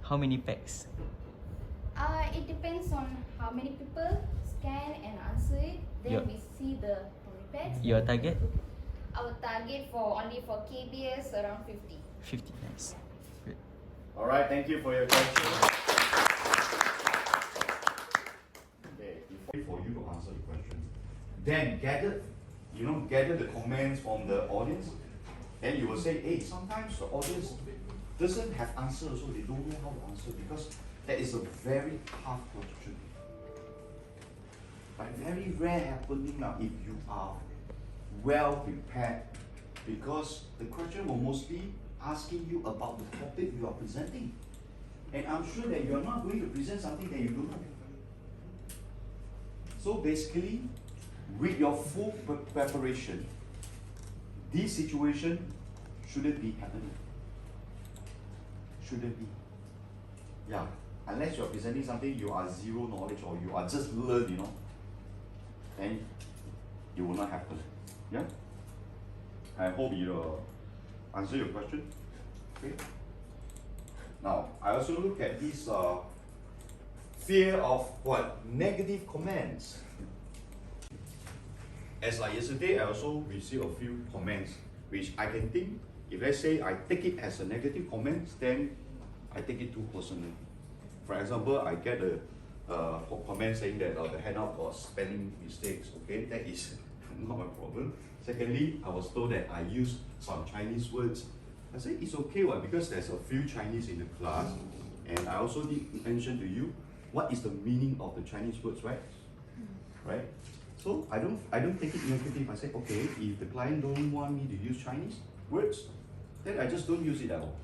How many packs? It depends on how many people scan and answer it. Then Your- we see the repairs. Your target? Our target for only for KBS around 50. 50. Nice. Good. Alright, thank you for your question. Okay, for you to answer the question. Then gather the comments from the audience. Then you will say, hey, sometimes the audience doesn't have answer, so they don't know how to answer because that is a very tough question. But very rare happening now if you are well prepared, because the question will mostly asking you about the topic you are presenting. And I'm sure that you are not going to present something that you don't know. So basically, with your full preparation, this situation shouldn't be happening. Shouldn't be. Yeah. Unless you are presenting something you are zero knowledge or you are just learn, then it will not happen. Yeah? I hope you answer your question. Okay. Now, I also look at this fear of what? Negative comments. As like yesterday, I also received a few comments which I can think, if let's say I take it as a negative comment, then I take it too personally. For example, I get a comment saying that the handout got spelling mistakes. Okay, that is not my problem. Secondly, I was told that I used some Chinese words. I said it's okay, because there's a few Chinese in the class, and I also did mention to you what is the meaning of the Chinese words, right? Right? So I don't take it negative. I say, okay, if the client don't want me to use Chinese words, then I just don't use it at all.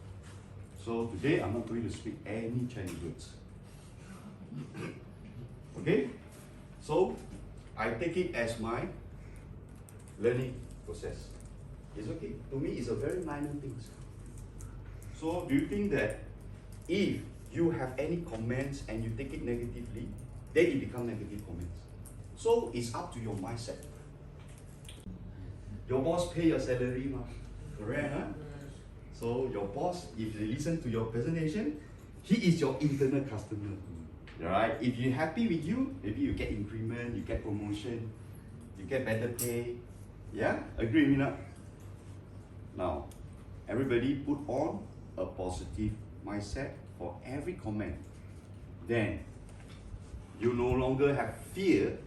So today I'm not going to speak any Chinese words. Okay? So I take it as my learning process. It's okay. To me, it's a very minor thing. So do you think that if you have any comments and you take it negatively, then it becomes negative comments? So it's up to your mindset. Your boss pay your salary, correct? Huh? So your boss, if they listen to your presentation, he is your internal customer. Right? If you're happy with you, maybe you get increment, you get promotion, you get better pay. Yeah? Agree with me now? Now, everybody put on a positive mindset for every comment. Then, you no longer have fear,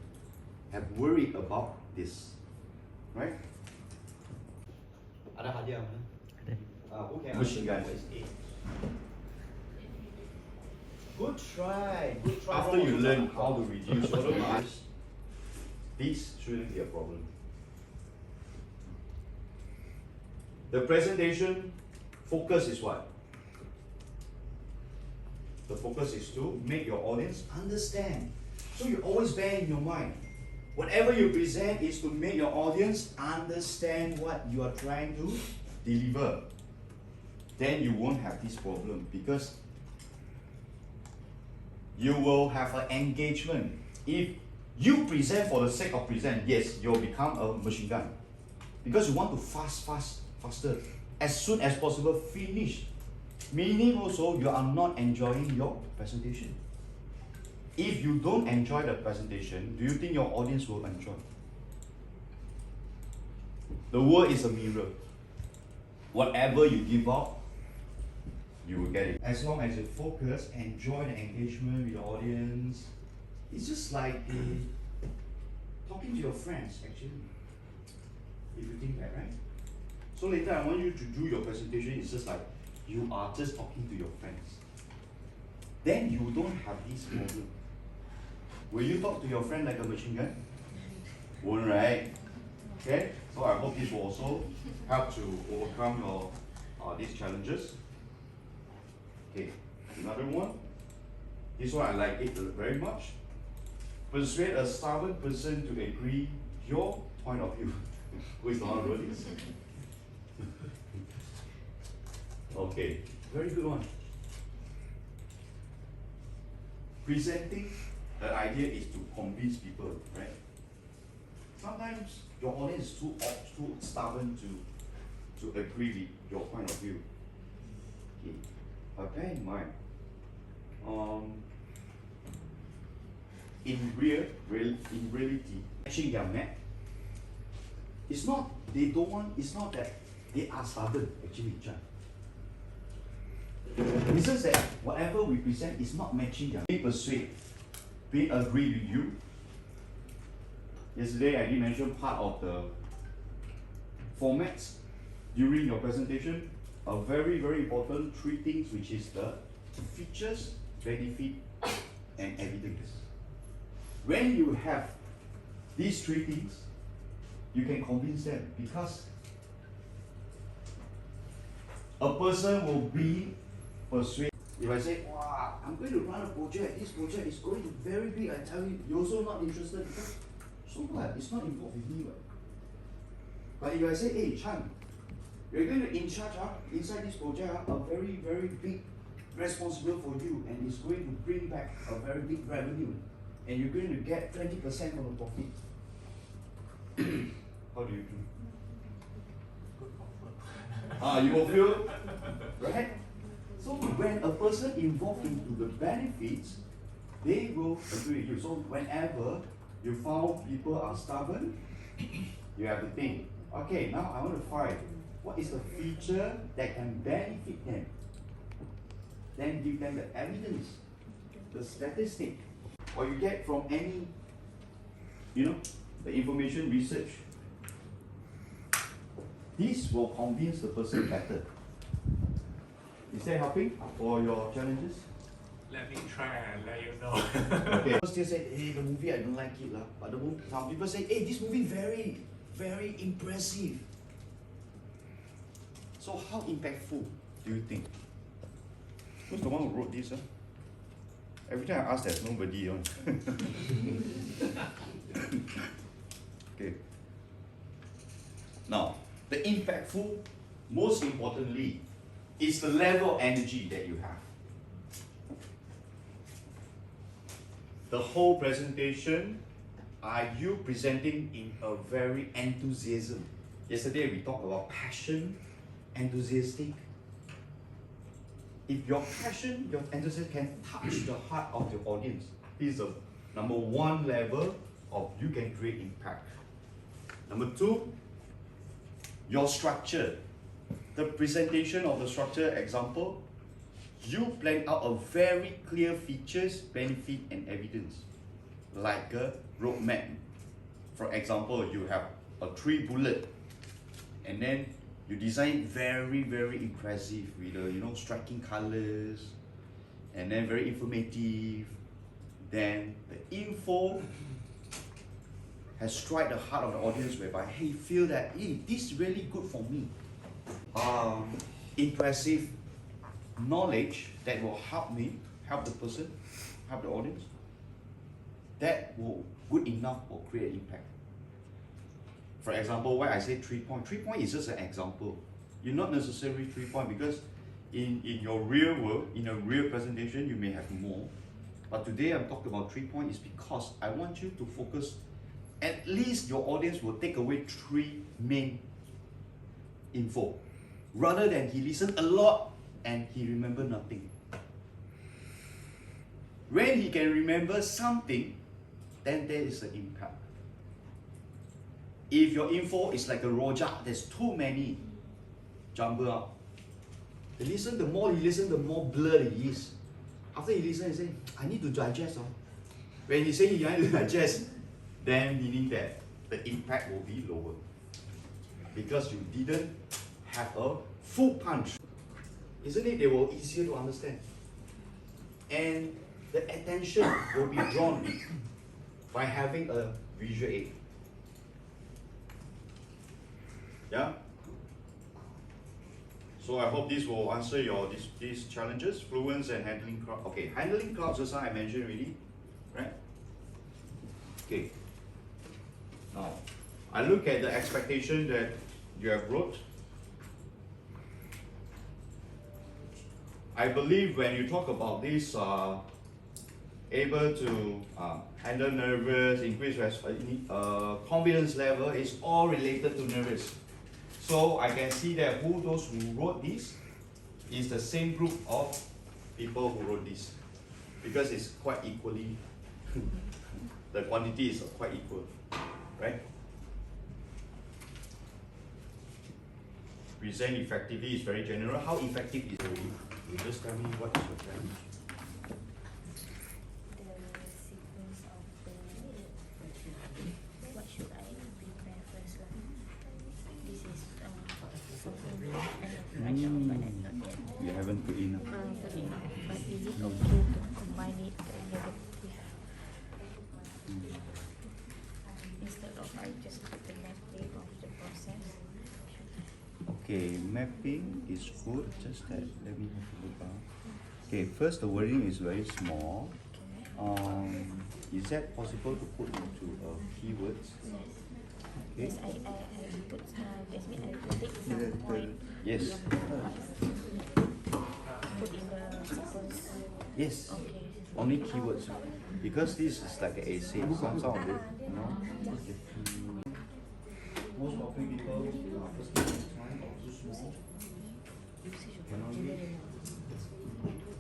have worry about this. Right? Ada hadiah mana? Who can Machine gun. answer what is A? Good try. Good try. After you learn how to reduce your demands, this shouldn't be a problem. The presentation focus is what? The focus is to make your audience understand. So you always bear in your mind, whatever you present is to make your audience understand what you are trying to deliver. Then you won't have this problem, because you will have an engagement. If you present for the sake of present, yes, you'll become a machine gun, because you want to faster, as soon as possible finish. Meaning also you are not enjoying your presentation. If you don't enjoy the presentation, do you think your audience will enjoy? The world is a mirror. Whatever you give out, you will get it. As long as you focus, enjoy the engagement with the audience. It's just like talking to your friends, actually. If you think that, right? So later I want you to do your presentation, it's just like you are just talking to your friends. Then you don't have this problem. Will you talk to your friend like a machine gun? Won't, right? Okay? So I hope this will also help to overcome your these challenges. Okay, another one. This one I like it very much. Persuade a stubborn person to agree your point of view. Who is the one who wrote this? Okay, very good one. Presenting an idea is to convince people, right? Sometimes your audience is too stubborn to agree with your point of view. Okay. But bear in mind, in reality, actually they are mad. It's not they don't want. It's not that they are stubborn. Actually, it's just that whatever we present is not matching their. They persuade, they agree with you. Yesterday I did mention part of the formats during your presentation. A very important three things, which is the features, benefit, and evidence. When you have these three things, you can convince them, because a person will be persuaded. If I say, wow, I'm going to run a project, this project is going to be very big, I tell you, you're also not interested, because so what? It's not involved with me. Right? But if I say, hey, Chan, you're going to in charge inside this project, a very big responsible for you, and it's going to bring back a very big revenue, and you're going to get 20% of the profit. How do you do? You will feel, right? So when a person involved into the benefits, they will agree with you. So whenever you found people are stubborn, you have to think, okay, now I want to find what is the feature that can benefit them. Then give them the evidence, the statistic, or you get from any, the information research This will convince the person better. Is that helping for your challenges? Let me try and let you know. Okay. People still say, hey, the movie I don't like it lah. But the movie, some people say, hey, this movie very, very impressive. So how impactful do you think? Who's the one who wrote this? Every time I ask, there's nobody on. Okay. Now, the impactful, most importantly, is the level of energy that you have. The whole presentation, are you presenting in a very enthusiasm? Yesterday we talked about passion, enthusiastic. If your passion, your enthusiasm can touch the heart of your audience, this is the number one level of you can create impact. Number two, your structure. The presentation of the structure example, you plan out a very clear features, benefit and evidence, like a roadmap. For example, you have a 3 bullet, and then you design very, very impressive with the striking colors, and then very informative. Then the info has struck the heart of the audience, whereby hey, feel that hey, this is really good for me. Impressive knowledge that will help me, help the person, help the audience. That will good enough will create impact. For example, why I say 3 point. 3 point is just an example. You're not necessarily 3 point because in your real world, in a real presentation, you may have more. But today I'm talking about 3 point is because I want you to focus. At least your audience will take away 3 main info, rather than he listened a lot and he remember nothing. When he can remember something, then there is an impact. If your info is like a rojak, there's too many jumble up. The more he listen, the more blurred he is. After he listen, he say, I need to digest. When he say he need to digest, then meaning that the impact will be lower. Because you didn't have a full punch. Isn't it? They were easier to understand. And the attention will be drawn by having a visual aid. Yeah? So I hope this will answer your these challenges, fluence and handling crowd. Okay, handling crowds just I mentioned already, right? Okay. Now, I look at the expectation that you have wrote. I believe when you talk about this, able to handle nervous, increase confidence level, is all related to nervous. So I can see that those who wrote this is the same group of people who wrote this, because it's quite equally, the quantity is quite equal, right? Present effectively is very general. How effective is it? You just tell me what is your challenge. What should I prepare first? This is something I know, but I'm not yet. You haven't put in. But is it okay to combine it together with instead of I just put the mapping of the process? Okay, mapping is good, just that let me have a look. Okay, first the wording is very small. Is that possible to put into keywords? Okay. Yes, I put that's mean I take some point. Yes. Put in the sequence. Yes. Okay. Only keywords. Because this is like an essay, some of it, most often people first time or too small. Cannot read.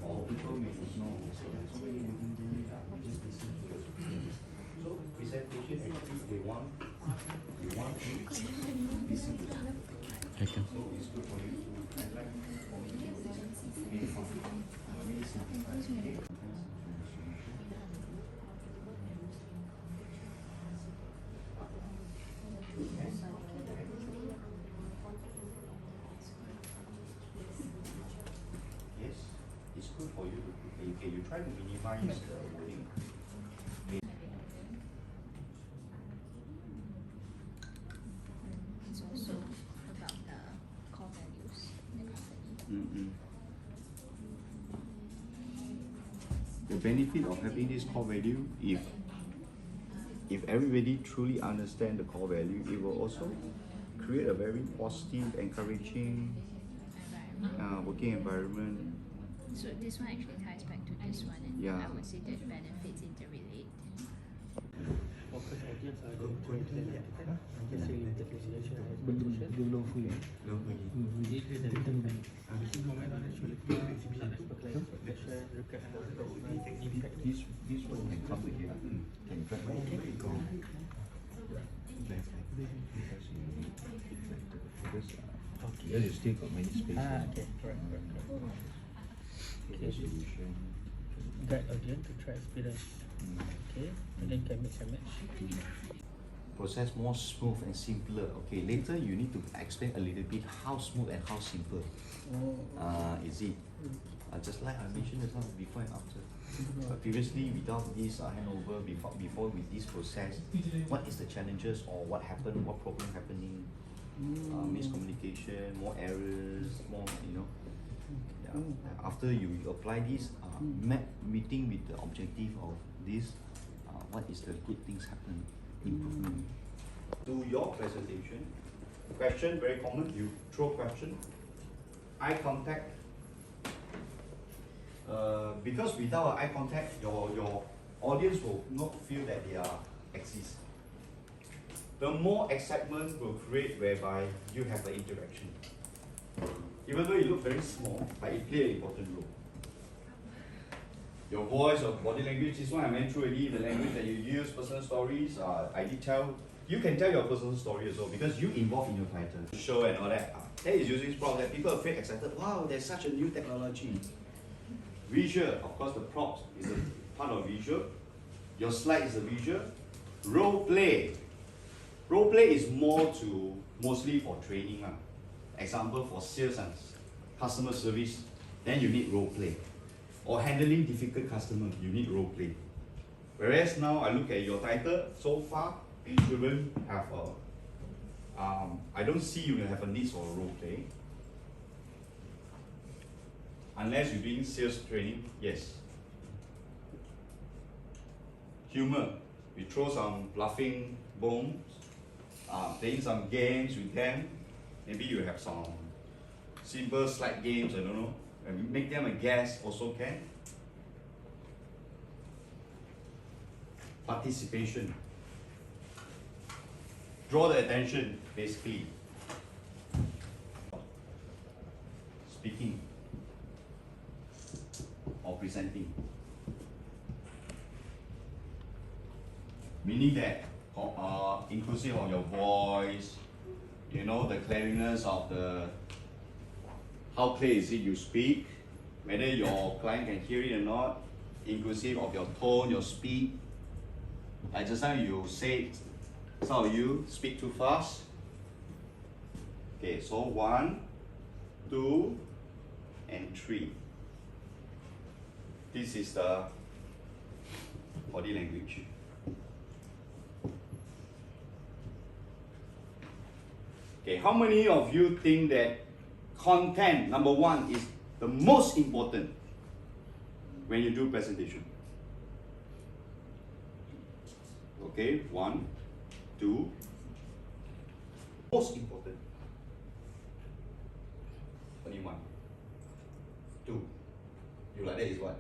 Or people may ignore. So many just listen to the so presentation actually they want to listen to them. So it's good for you to highlight for me to try to minimize the wording. It's also about the core values in the company. The benefit of having this core value, if everybody truly understand the core value, it will also create a very positive, encouraging working environment. So this one actually ties back to this one, and Yeah. I would say that benefits interrelate. Focus audience are the facilitated legislation and expectation. Belum fully. Ini dia dari tempat. This moment on actually exhibition expectation, record and impact. This one can come here. Can drag go. Because you still got many spaces. Okay, correct. Okay. Guide audience to try experience. Okay, and then can mix and match. Process more smooth and simpler. Okay, later you need to explain a little bit how smooth and how simple. Is it? Just like I mentioned just now, before and after. Previously, without this handover, before with this process, what is the challenges or what happened, what problem happening, miscommunication, more errors, more, you know. Yeah. After you apply this, meeting with the objective of this, what is the good things happen, improvement. Do your presentation. Question, very common, you throw question. Eye contact. Because without eye contact, your audience will not feel that they are exist. The more excitement will create whereby you have an interaction. Even though you look very small, but it plays an important role. Your voice or body language, this one I went through already, the language that you use, personal stories, I did tell, you can tell your personal story as well because you involved in your title. Show and all that. That is using props that people are very excited. Wow, there's such a new technology. Visual, of course the props is a part of visual. Your slide is a visual. Role play. Role play is mostly for training. Example for sales and customer service, then you need role play. Or handling difficult customers, you need role play. Whereas now I look at your title, so far you shouldn't have I don't see you have a need for a role play. Unless you're doing sales training, yes. Humor, we throw some laughing bombs, playing some games with them. Maybe you have some simple slide games, I don't know. And make them a guest also can. Participation. Draw the attention, basically. Speaking or presenting. Meaning that inclusive of your voice, you know, the clearness of how clear is it you speak, whether your client can hear it or not, inclusive of your tone, your speed. Like just now you said, some of you speak too fast. Okay, so 1, 2, and 3. This is the body language. Okay, how many of you think that content, number 1, is the most important when you do presentation? Okay, 1, 2, most important. Only 1, 2. You like that is what?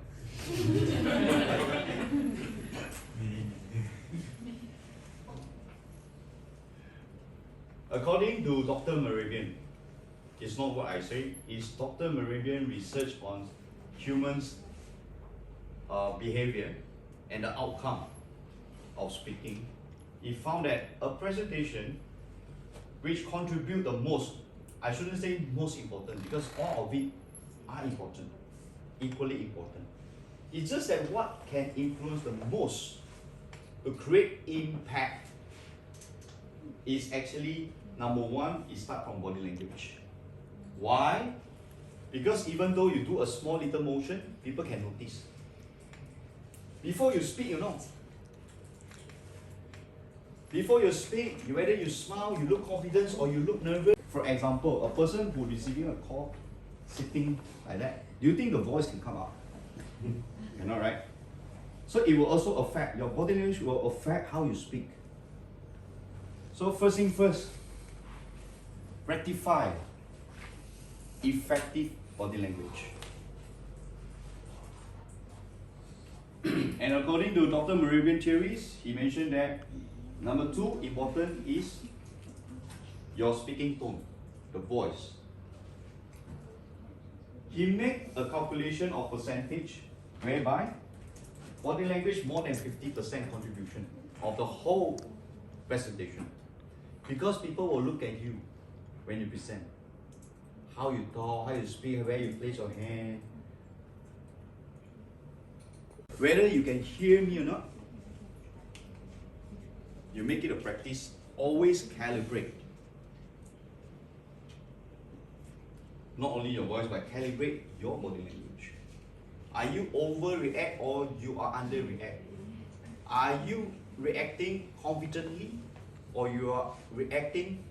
According to Dr. Meridian, it's not what I say, it's Dr. Meridian research on humans' behavior and the outcome of speaking. He found that a presentation which contribute the most, I shouldn't say most important because all of it are important, equally important. It's just that what can influence the most to create impact is actually, number 1, is start from body language. Why? Because even though you do a small little motion, people can notice. Before you speak, Before you speak, whether you smile, you look confident, or you look nervous. For example, a person who receiving a call, sitting like that, do you think the voice can come out? Cannot, right? So it will also affect, your body language will affect how you speak. So first thing first, rectify effective body language. And according to Dr. Meridian theories, he mentioned that number 2 important is your speaking tone, the voice. He made a calculation of percentage whereby body language more than 50% contribution of the whole presentation. Because people will look at you when you present. How you talk, how you speak, where you place your hand. Whether you can hear me or not, you make it a practice, always calibrate. Not only your voice, but calibrate your body language. Are you overreact or you are underreact? Are you reacting confidently or you are reacting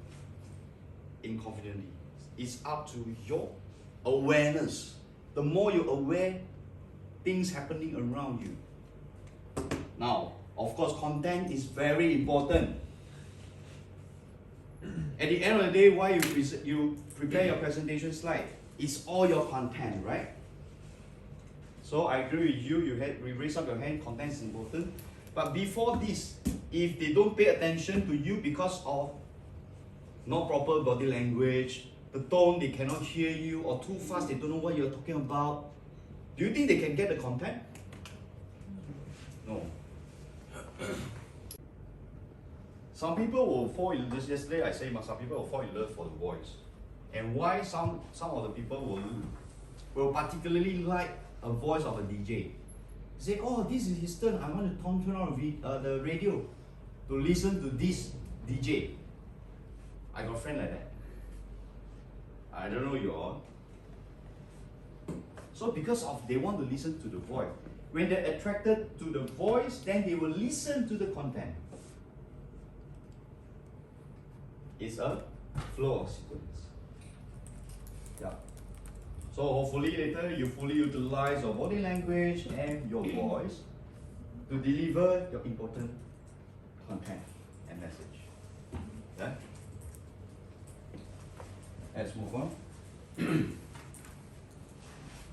inconfidently? It's up to your awareness. The more you're aware, things happening around you. Now, of course, content is very important. At the end of the day, why you prepare your presentation slide? It's all your content, right? So I agree with you, you raise up your hand, content is important. But before this, if they don't pay attention to you because of not proper body language, the tone, they cannot hear you, or too fast, they don't know what you're talking about, do you think they can get the content? No. Some people will fall in love, yesterday I say some people will fall in love for the voice. And why some of the people will particularly like a voice of a DJ. Say, oh, this is his turn, I want to turn on the radio to listen to this DJ. I got a friend like that. I don't know you all. So because of they want to listen to the voice. When they're attracted to the voice, then they will listen to the content. It's a flow of sequence. Yeah. So hopefully later you fully utilize your body language and your voice to deliver your important content and message. Yeah? Let's move on.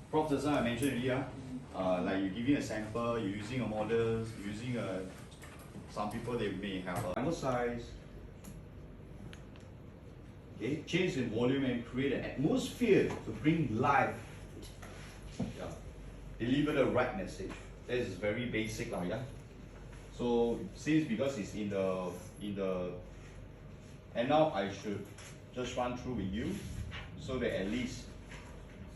Props just now I mentioned earlier, like you're giving a sample, you're using a model, using some people they may have a sample size. Okay, change in volume and create an atmosphere to bring life. Yeah. Deliver the right message. That is very basic, yeah. So since because it's in the and now I should just run through with you so that at least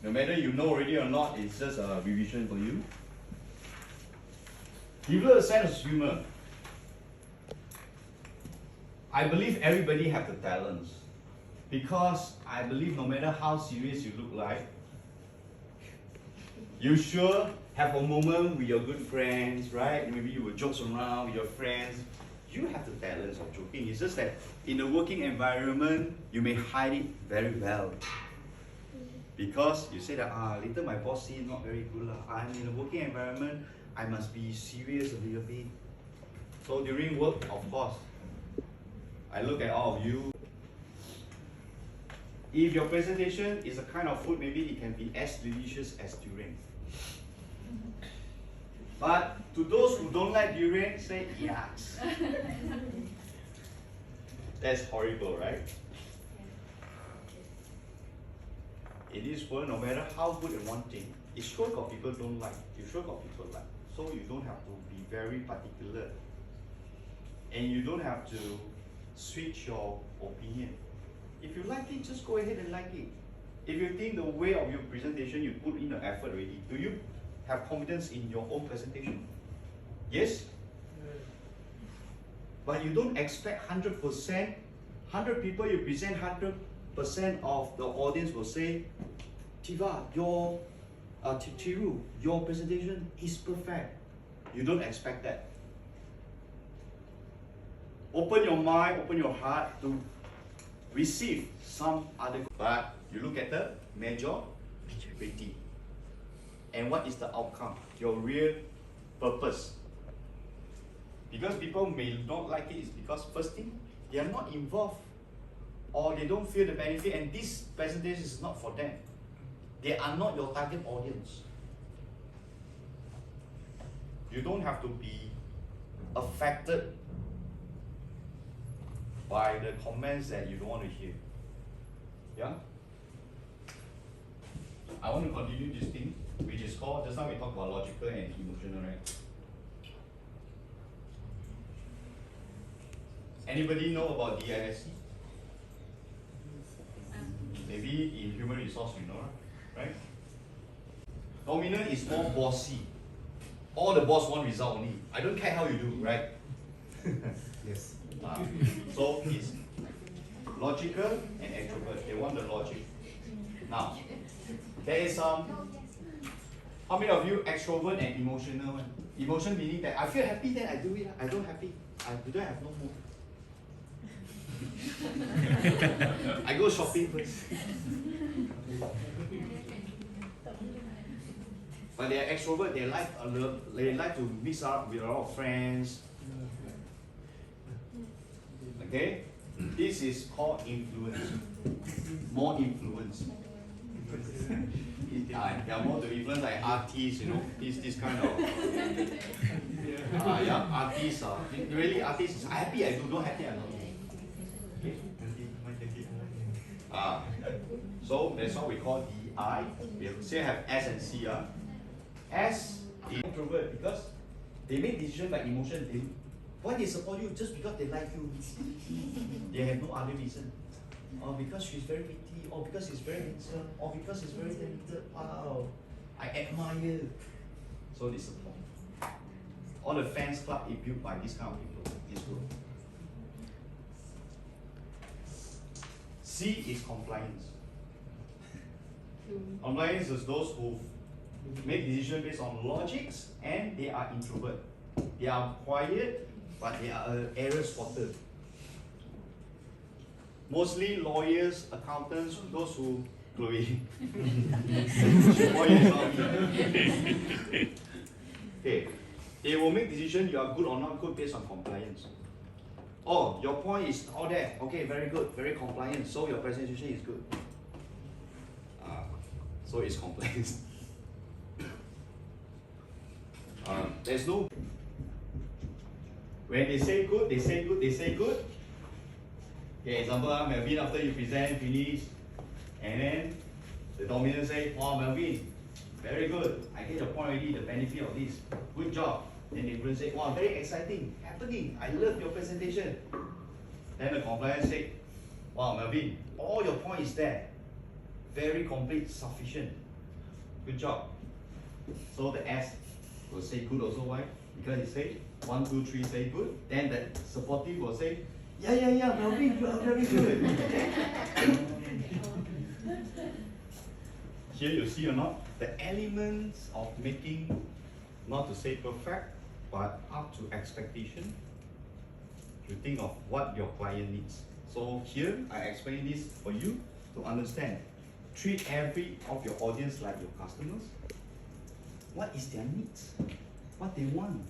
no matter you know already or not, it's just a revision for you. Develop a sense of humor. I believe everybody have the talents. Because I believe no matter how serious you look like, you sure have a moment with your good friends, right? Maybe you will joke around with your friends. You have the talents of joking. It's just that in the working environment, you may hide it very well. Because you say that, later my boss see not very good. I'm in a working environment, I must be serious a little bit. So during work, of course, I look at all of you. If your presentation is a kind of food, maybe it can be as delicious as durian. But to those who don't like durian, say yucks. That's horrible, right? In this world, no matter how good and one thing, it's sure got people don't like. You sure got people like. So you don't have to be very particular. And you don't have to switch your opinion. If you like it, just go ahead and like it. If you think the way of your presentation, you put in the effort already, do you have confidence in your own presentation? Yes? But you don't expect 100%, 100 people you present, 100% of the audience will say, Tiru, your presentation is perfect. You don't expect that. Open your mind, open your heart to receive some other. But you look at the majority. And what is the outcome? Your real purpose. Because people may not like it is because first thing, they are not involved or they don't feel the benefit, and this presentation is not for them. They are not your target audience. You don't have to be affected by the comments that you don't want to hear. Yeah? I want to continue this thing, which is called, just now we talked about logical and emotional, right? Anybody know about DISC? Maybe in human resource you know, right? Dominant is more bossy. All the boss want result only. I don't care how you do, right? Yes. So it's logical and extrovert. They want the logic. Now, there is how many of you extrovert and emotional one? Emotion meaning that I feel happy, then I do it. I don't happy, I don't have no mood. I go shopping first. But they are extrovert. They like to mix up with a lot of friends. Okay, this is called influence. More influence. They are more to influence like artists, you know. This kind of. Yeah, artists are really artists. I'm happy I do, not happy I don't. So that's what we call DI. We still have S and C. S is introvert because they make decisions by emotion. Why they support you? Just because they like you. They have no other reason. Or because she's very pretty, or because he's very handsome, or because he's very talented. Wow, I admire. So they support. All the fans club is built by this kind of people. This group. C is compliance. Compliance is those who make decisions based on logics, and they are introvert. They are quiet, but they are an error spotter. Mostly lawyers, accountants, those who Chloe. Okay, they will make decisions. You are good or not good based on compliance. Oh, your point is all there. Okay, very good, very compliant. So your presentation is good. So it's compliance. There's no. When they say good, they say good, they say good. Okay, example, Melvin, after you present, finish, and then the dominant say, wow, Melvin, very good. I get your point already, the benefit of this. Good job. Then the influence say, wow, very exciting, happening. I love your presentation. Then the compliance say, wow, Melvin, all your point is there. Very complete, sufficient. Good job. So the S will say good also. Why? Because it say 1, 2, 3 say good. Then the supportive will say, yeah, Melvin, you are very good. Here you see or not, the elements of making, not to say perfect, but up to expectation. You think of what your client needs. So here I explain this for you to understand. Treat every of your audience like your customers. What is their needs? What they want?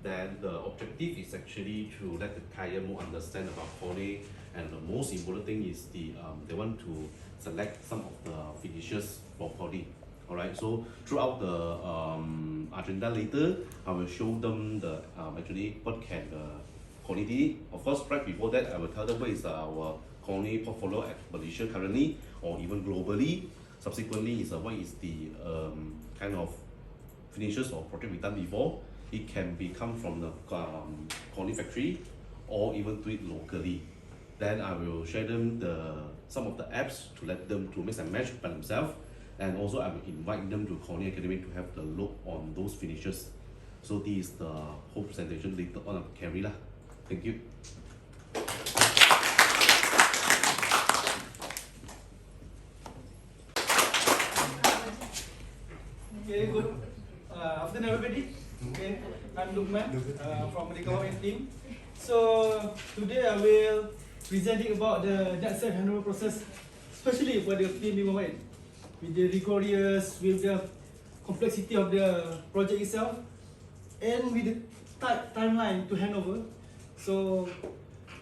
Then the objective is actually to let the client more understand about KONE, and the most important thing is they want to select some of the finishes for KONE. Alright, so throughout the agenda later, I will show them the actually what can the KONE do. Of course, right before that, I will tell them what is our KONE portfolio at Malaysia currently, or even globally. Subsequently, is what is the kind of finishes or project we done before. It can be come from the KONE factory, or even do it locally. Then I will share them some of the apps to let them to mix and match by themselves. And also I will invite them to KONE Academy to have the look on those finishes. So this is the whole presentation later on of carry lah. Thank you. Very good. Lukman from the KONE team. So today I will presenting about the net set handover process, especially for the team member with the rigorous, with the complexity of the project itself, and with the tight timeline to hand over. So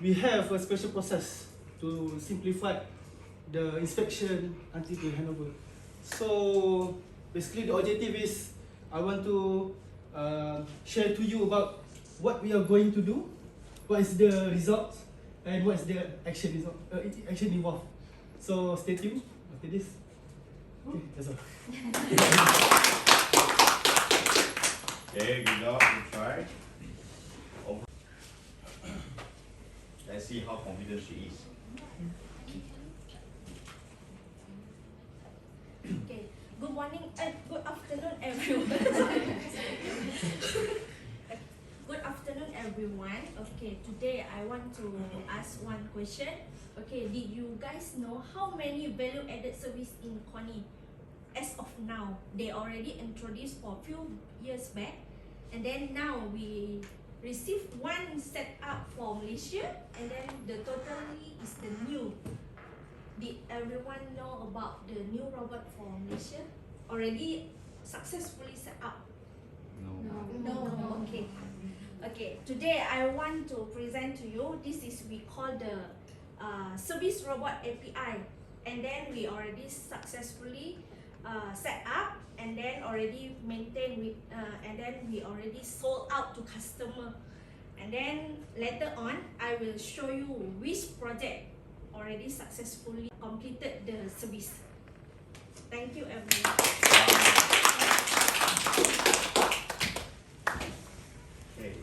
we have a special process to simplify the inspection until the handover. So basically the objective is I want to share to you about what we are going to do, what is the result, and what is the action involved. So stay tuned after this. Okay, that's all. Okay, good job, good try. Let's see how confident she is. Okay. Good morning, good afternoon, everyone. Good afternoon, everyone. Okay, today I want to ask one question. Okay, did you guys know how many value-added service in KONE? As of now, they already introduced for a few years back, and then now we received one set up for Malaysia, and then the totally is the new. Did everyone know about the new robot for Malaysia? Already successfully set up? No. Okay. Okay. Today I want to present to you. This is we call the service robot API, and then we already successfully set up, and then already maintained with, and then we already sold out to customer. And then later on, I will show you which project already successfully completed the service. Thank you, everyone. Okay.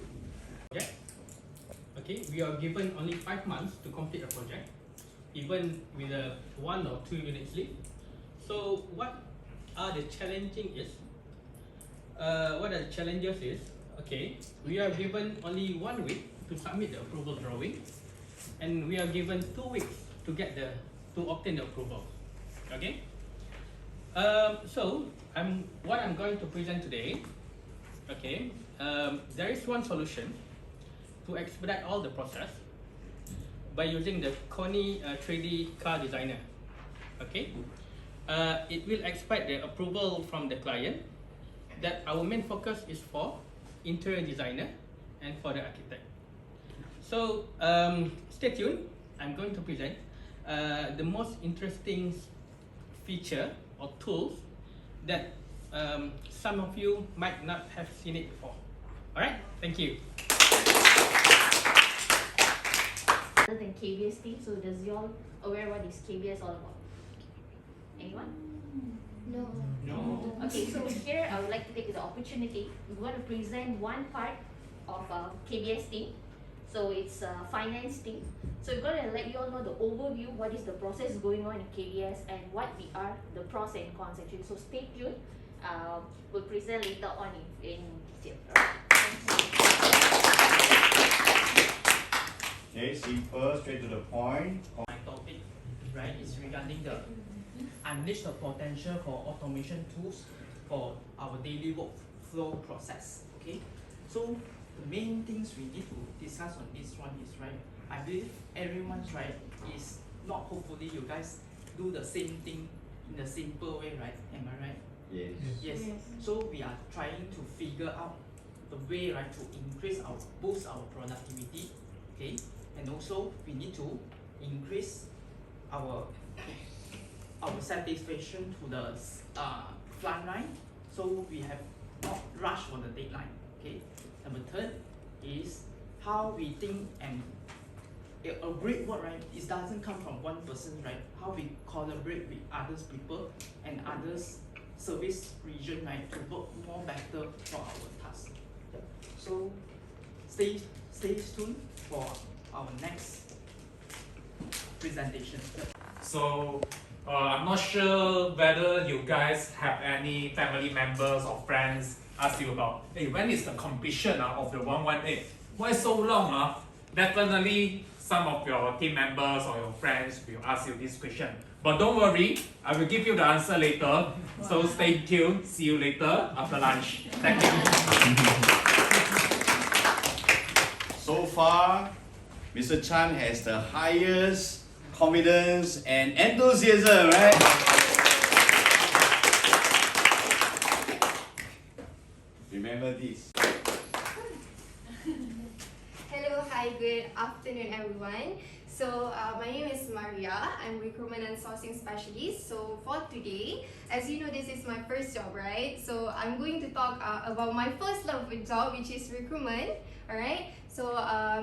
Okay, we are given only 5 months to complete a project, even with a 1 or 2 units leave. So what are the challenges? Okay, we are given only 1 week to submit the approval drawing, and we are given 2 weeks to obtain the approval. Okay. So what I'm going to present today. Okay. There is one solution to expedite all the process by using the KONE 3D car designer. Okay. It will expedite the approval from the client. That our main focus is for interior designer and for the architect. So stay tuned. I'm going to present the most interesting feature or tools that some of you might not have seen it before. Alright, thank you. Other than KBS team, so does you all aware what is KBS all about? Anyone? No. Okay, so here I would like to take the opportunity. We want to present one part of KBS team. So it's a finance team. So we're going to let you all know the overview, what is the process going on in KBS, and what we are, the pros and cons actually. So stay tuned. We'll present later on in detail. Okay, simple, straight to the point. My topic, right, is regarding the unleash the potential for automation tools for our daily workflow process. Okay, so the main things we need to discuss on this one is, right, I believe everyone's right is not, hopefully you guys do the same thing in the simple way, right? Am I right? Yes. So we are trying to figure out the way, right, to boost our productivity. Okay, and also we need to increase our satisfaction to the front line, so we have not rush for the deadline. Okay. Number third is how we think, and a great work, right, it doesn't come from one person, right? How we collaborate with others people and others service region, right, to work more better for our task. So stay tuned for our next presentation. So I'm not sure whether you guys have any family members or friends ask you about, hey, when is the completion of the 118? Why so long? Definitely some of your team members or your friends will ask you this question. But don't worry, I will give you the answer later. So stay tuned. See you later after lunch. Thank you. far, Mr. Chan has the highest confidence and enthusiasm, right? Remember this. Hello, hi, good afternoon everyone. So my name is Maria. I'm recruitment and sourcing specialist. So for today, as you know, this is my first job, right? So I'm going to talk about my first love job, which is recruitment. All right. So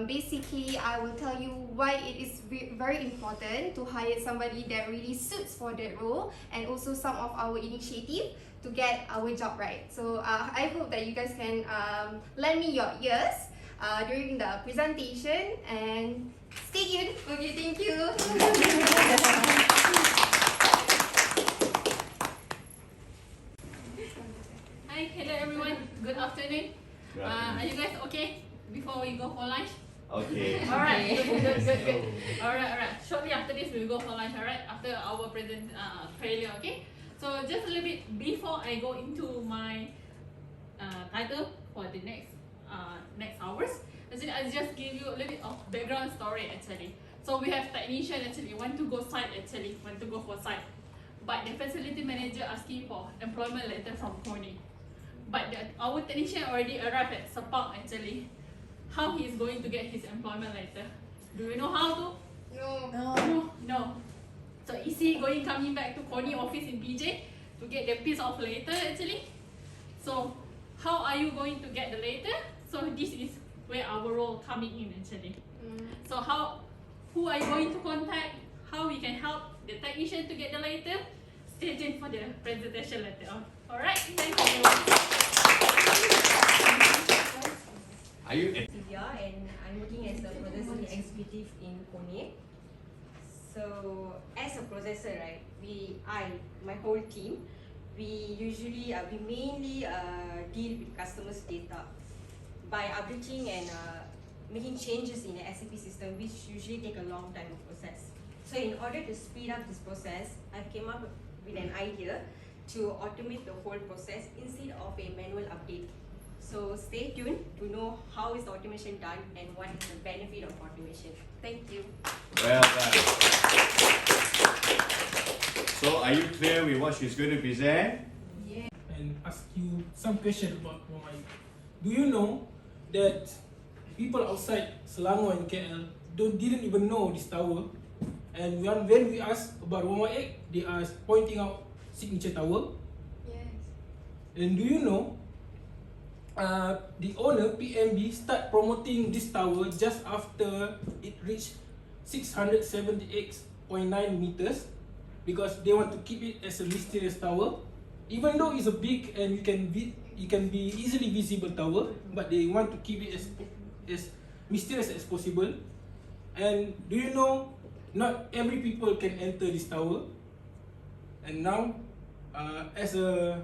basically, I will tell you why it is very important to hire somebody that really suits for that role, and also some of our initiative to get our job right. So I hope that you guys can lend me your ears during the presentation and stay tuned. Okay, thank you. Hi, hello everyone. Good afternoon. Are you guys okay before we go for lunch? Okay. Alright, good. Alright. Shortly after this, we will go for lunch, alright? After our present trailer, okay? So just a little bit before I go into my title for the next hours, actually I'll just give you a little bit of background story actually. So we have technician actually want to go for site, but the facility manager asking for employment letter from KONE. But our technician already arrived at Sepang actually. How he is going to get his employment letter? Do you know how to? No. So is he coming back to KONE office in PJ to get the piece of letter actually? So how are you going to get the letter? So this is where our role coming in actually. So who are you going to contact? How we can help the technician to get the letter? Stay tuned for the presentation later on. Alright, thank you. Are you? Sylvia, and I'm working as a processor executive in KONE. So as a processor, right, my whole team, we mainly deal with customers' data by updating and making changes in the SAP system, which usually take a long time to process. So in order to speed up this process, I came up with an idea to automate the whole process instead of a manual update. So stay tuned to know how is the automation done and what is the benefit of automation. Thank you. Well done. So are you clear with what she's going to present? Yeah. And ask you some question about Huawei. Do you know that people outside Selangor and KL didn't even know this tower? And when we ask about Huawei, they are pointing out Signature Tower. Yes. And do you know the owner, PMB, start promoting this tower just after it reached 678.9 meters because they want to keep it as a mysterious tower. Even though it's a big and it can be easily visible tower, but they want to keep it as mysterious as possible. And do you know, not every people can enter this tower. And now, as a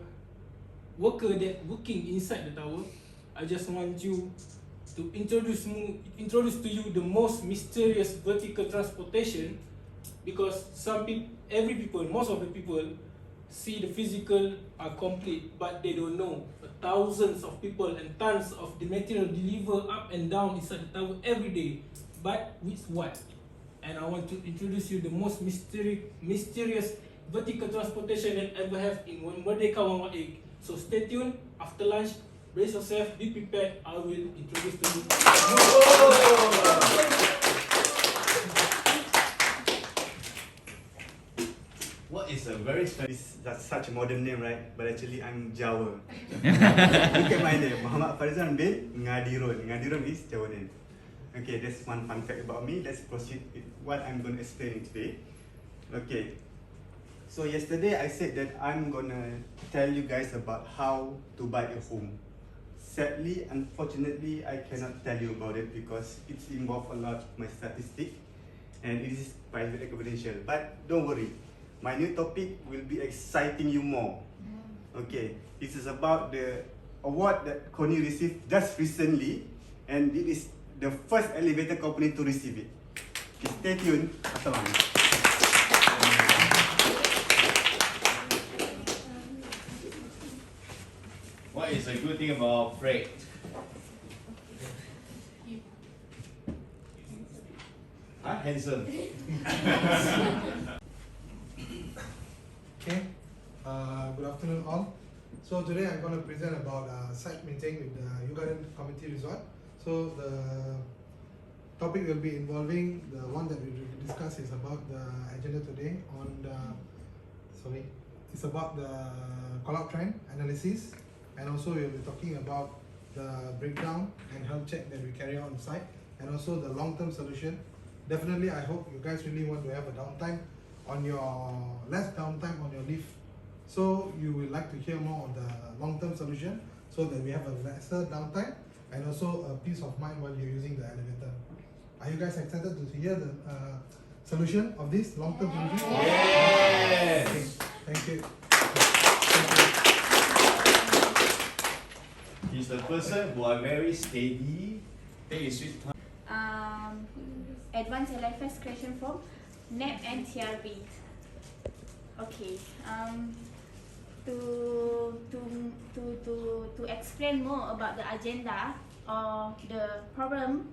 worker that working inside the tower, I just want you to introduce to you the most mysterious vertical transportation, because most of the people see the physical are complete, but they don't know thousands of people and tons of the material delivered up and down inside the tower every day. But with what? And I want to introduce you the most mysterious vertical transportation that ever have in one Merdeka 118. So stay tuned. After lunch, brace yourself, be prepared. I will introduce to you. What is a very that's such a modern name, right? But actually I'm Jawa. Look at my name, Muhammad Farizan bin Ngadirun. Ngadirun is Jawa name. Okay, that's one fun fact about me. Let's proceed with what I'm going to explain today. Okay, so yesterday I said that I'm gonna tell you guys about how to buy a home. Sadly, unfortunately, I cannot tell you about it because it's involved a lot of my statistics and it is private and confidential. But don't worry, my new topic will be exciting you more. Okay, this is about the award that KONE received just recently, and it is the first elevator company to receive it. Okay, stay tuned. Assalamualaikum. What is a good thing about freight? handsome. Okay, good afternoon all. So today I'm going to present about site meeting with the Yugarden Community Resort. So the topic will be involving the one that we will discuss is about the agenda today on the, it's about the call-out trend analysis, and also we will be talking about the breakdown and health check that we carry out on site, and also the long-term solution. Definitely, I hope you guys really want to have a downtime on your less downtime on your leave. So you would like to hear more on the long-term solution so that we have a lesser downtime and also a peace of mind while you're using the elevator. Are you guys excited to hear the solution of this long-term solution? Yes! Okay. Thank you. He's the person who are very steady, take his sweet time. Advanced LFS question form, NAP and TRB. Okay. To explain more about the agenda or the problem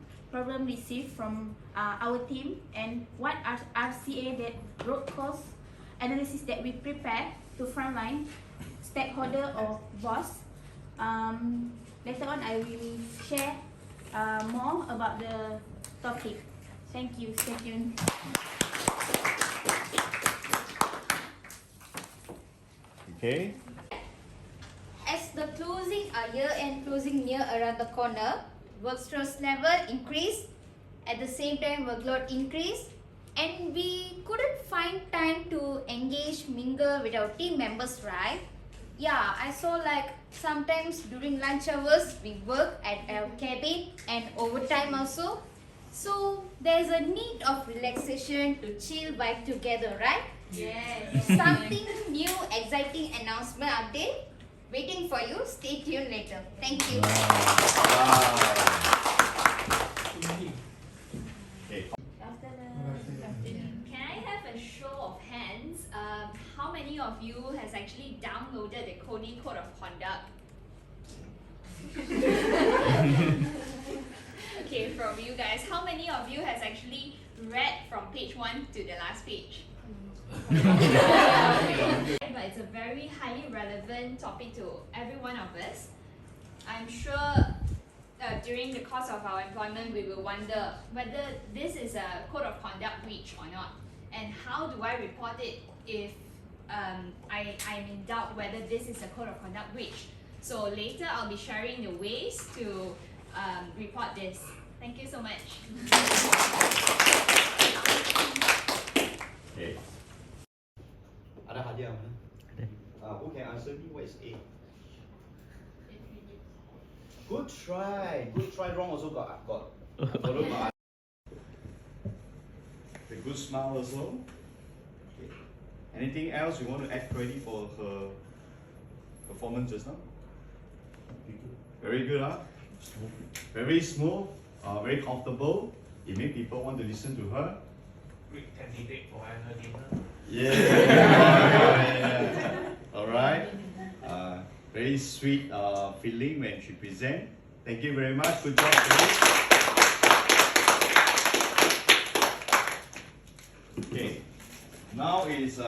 received from our team and what are RCA that root cause analysis that we prepare to frontline stakeholder or boss. Later on I will share more about the topic. Thank you. Stay tuned. Okay. As the year-end closing near around the corner, work stress level increased, at the same time workload increased, and we couldn't find time to engage, mingle with our team members, right? Yeah, I saw like sometimes during lunch hours we work at our cabin and overtime also. So there's a need of relaxation to chill vibe together, right? Yes. Something new, exciting announcement update waiting for you. Stay tuned later. Thank you. Can I have a show of hands? How many of you has actually downloaded the KONE Code of Conduct? Okay, from you guys, how many of you has actually read from page 1 to the last page? But it's a very highly relevant topic to every one of us. I'm sure during the course of our employment, we will wonder whether this is a code of conduct breach or not, and how do I report it if I'm in doubt whether this is a code of conduct breach. So later I'll be sharing the ways to report this. Thank you so much. Okay. Ada hadiah mana? Who can answer me? What is A? Good try. Good try. Wrong also got. Followed by the good smile also. Okay. Anything else you want to add credit for her performance just now? Very good, huh? Very smooth. Very comfortable. It makes people want to listen to her. Great candidate for annual dinner. Yeah. Alright. Very sweet feeling when she present. Thank you very much. Good job. Okay. Now is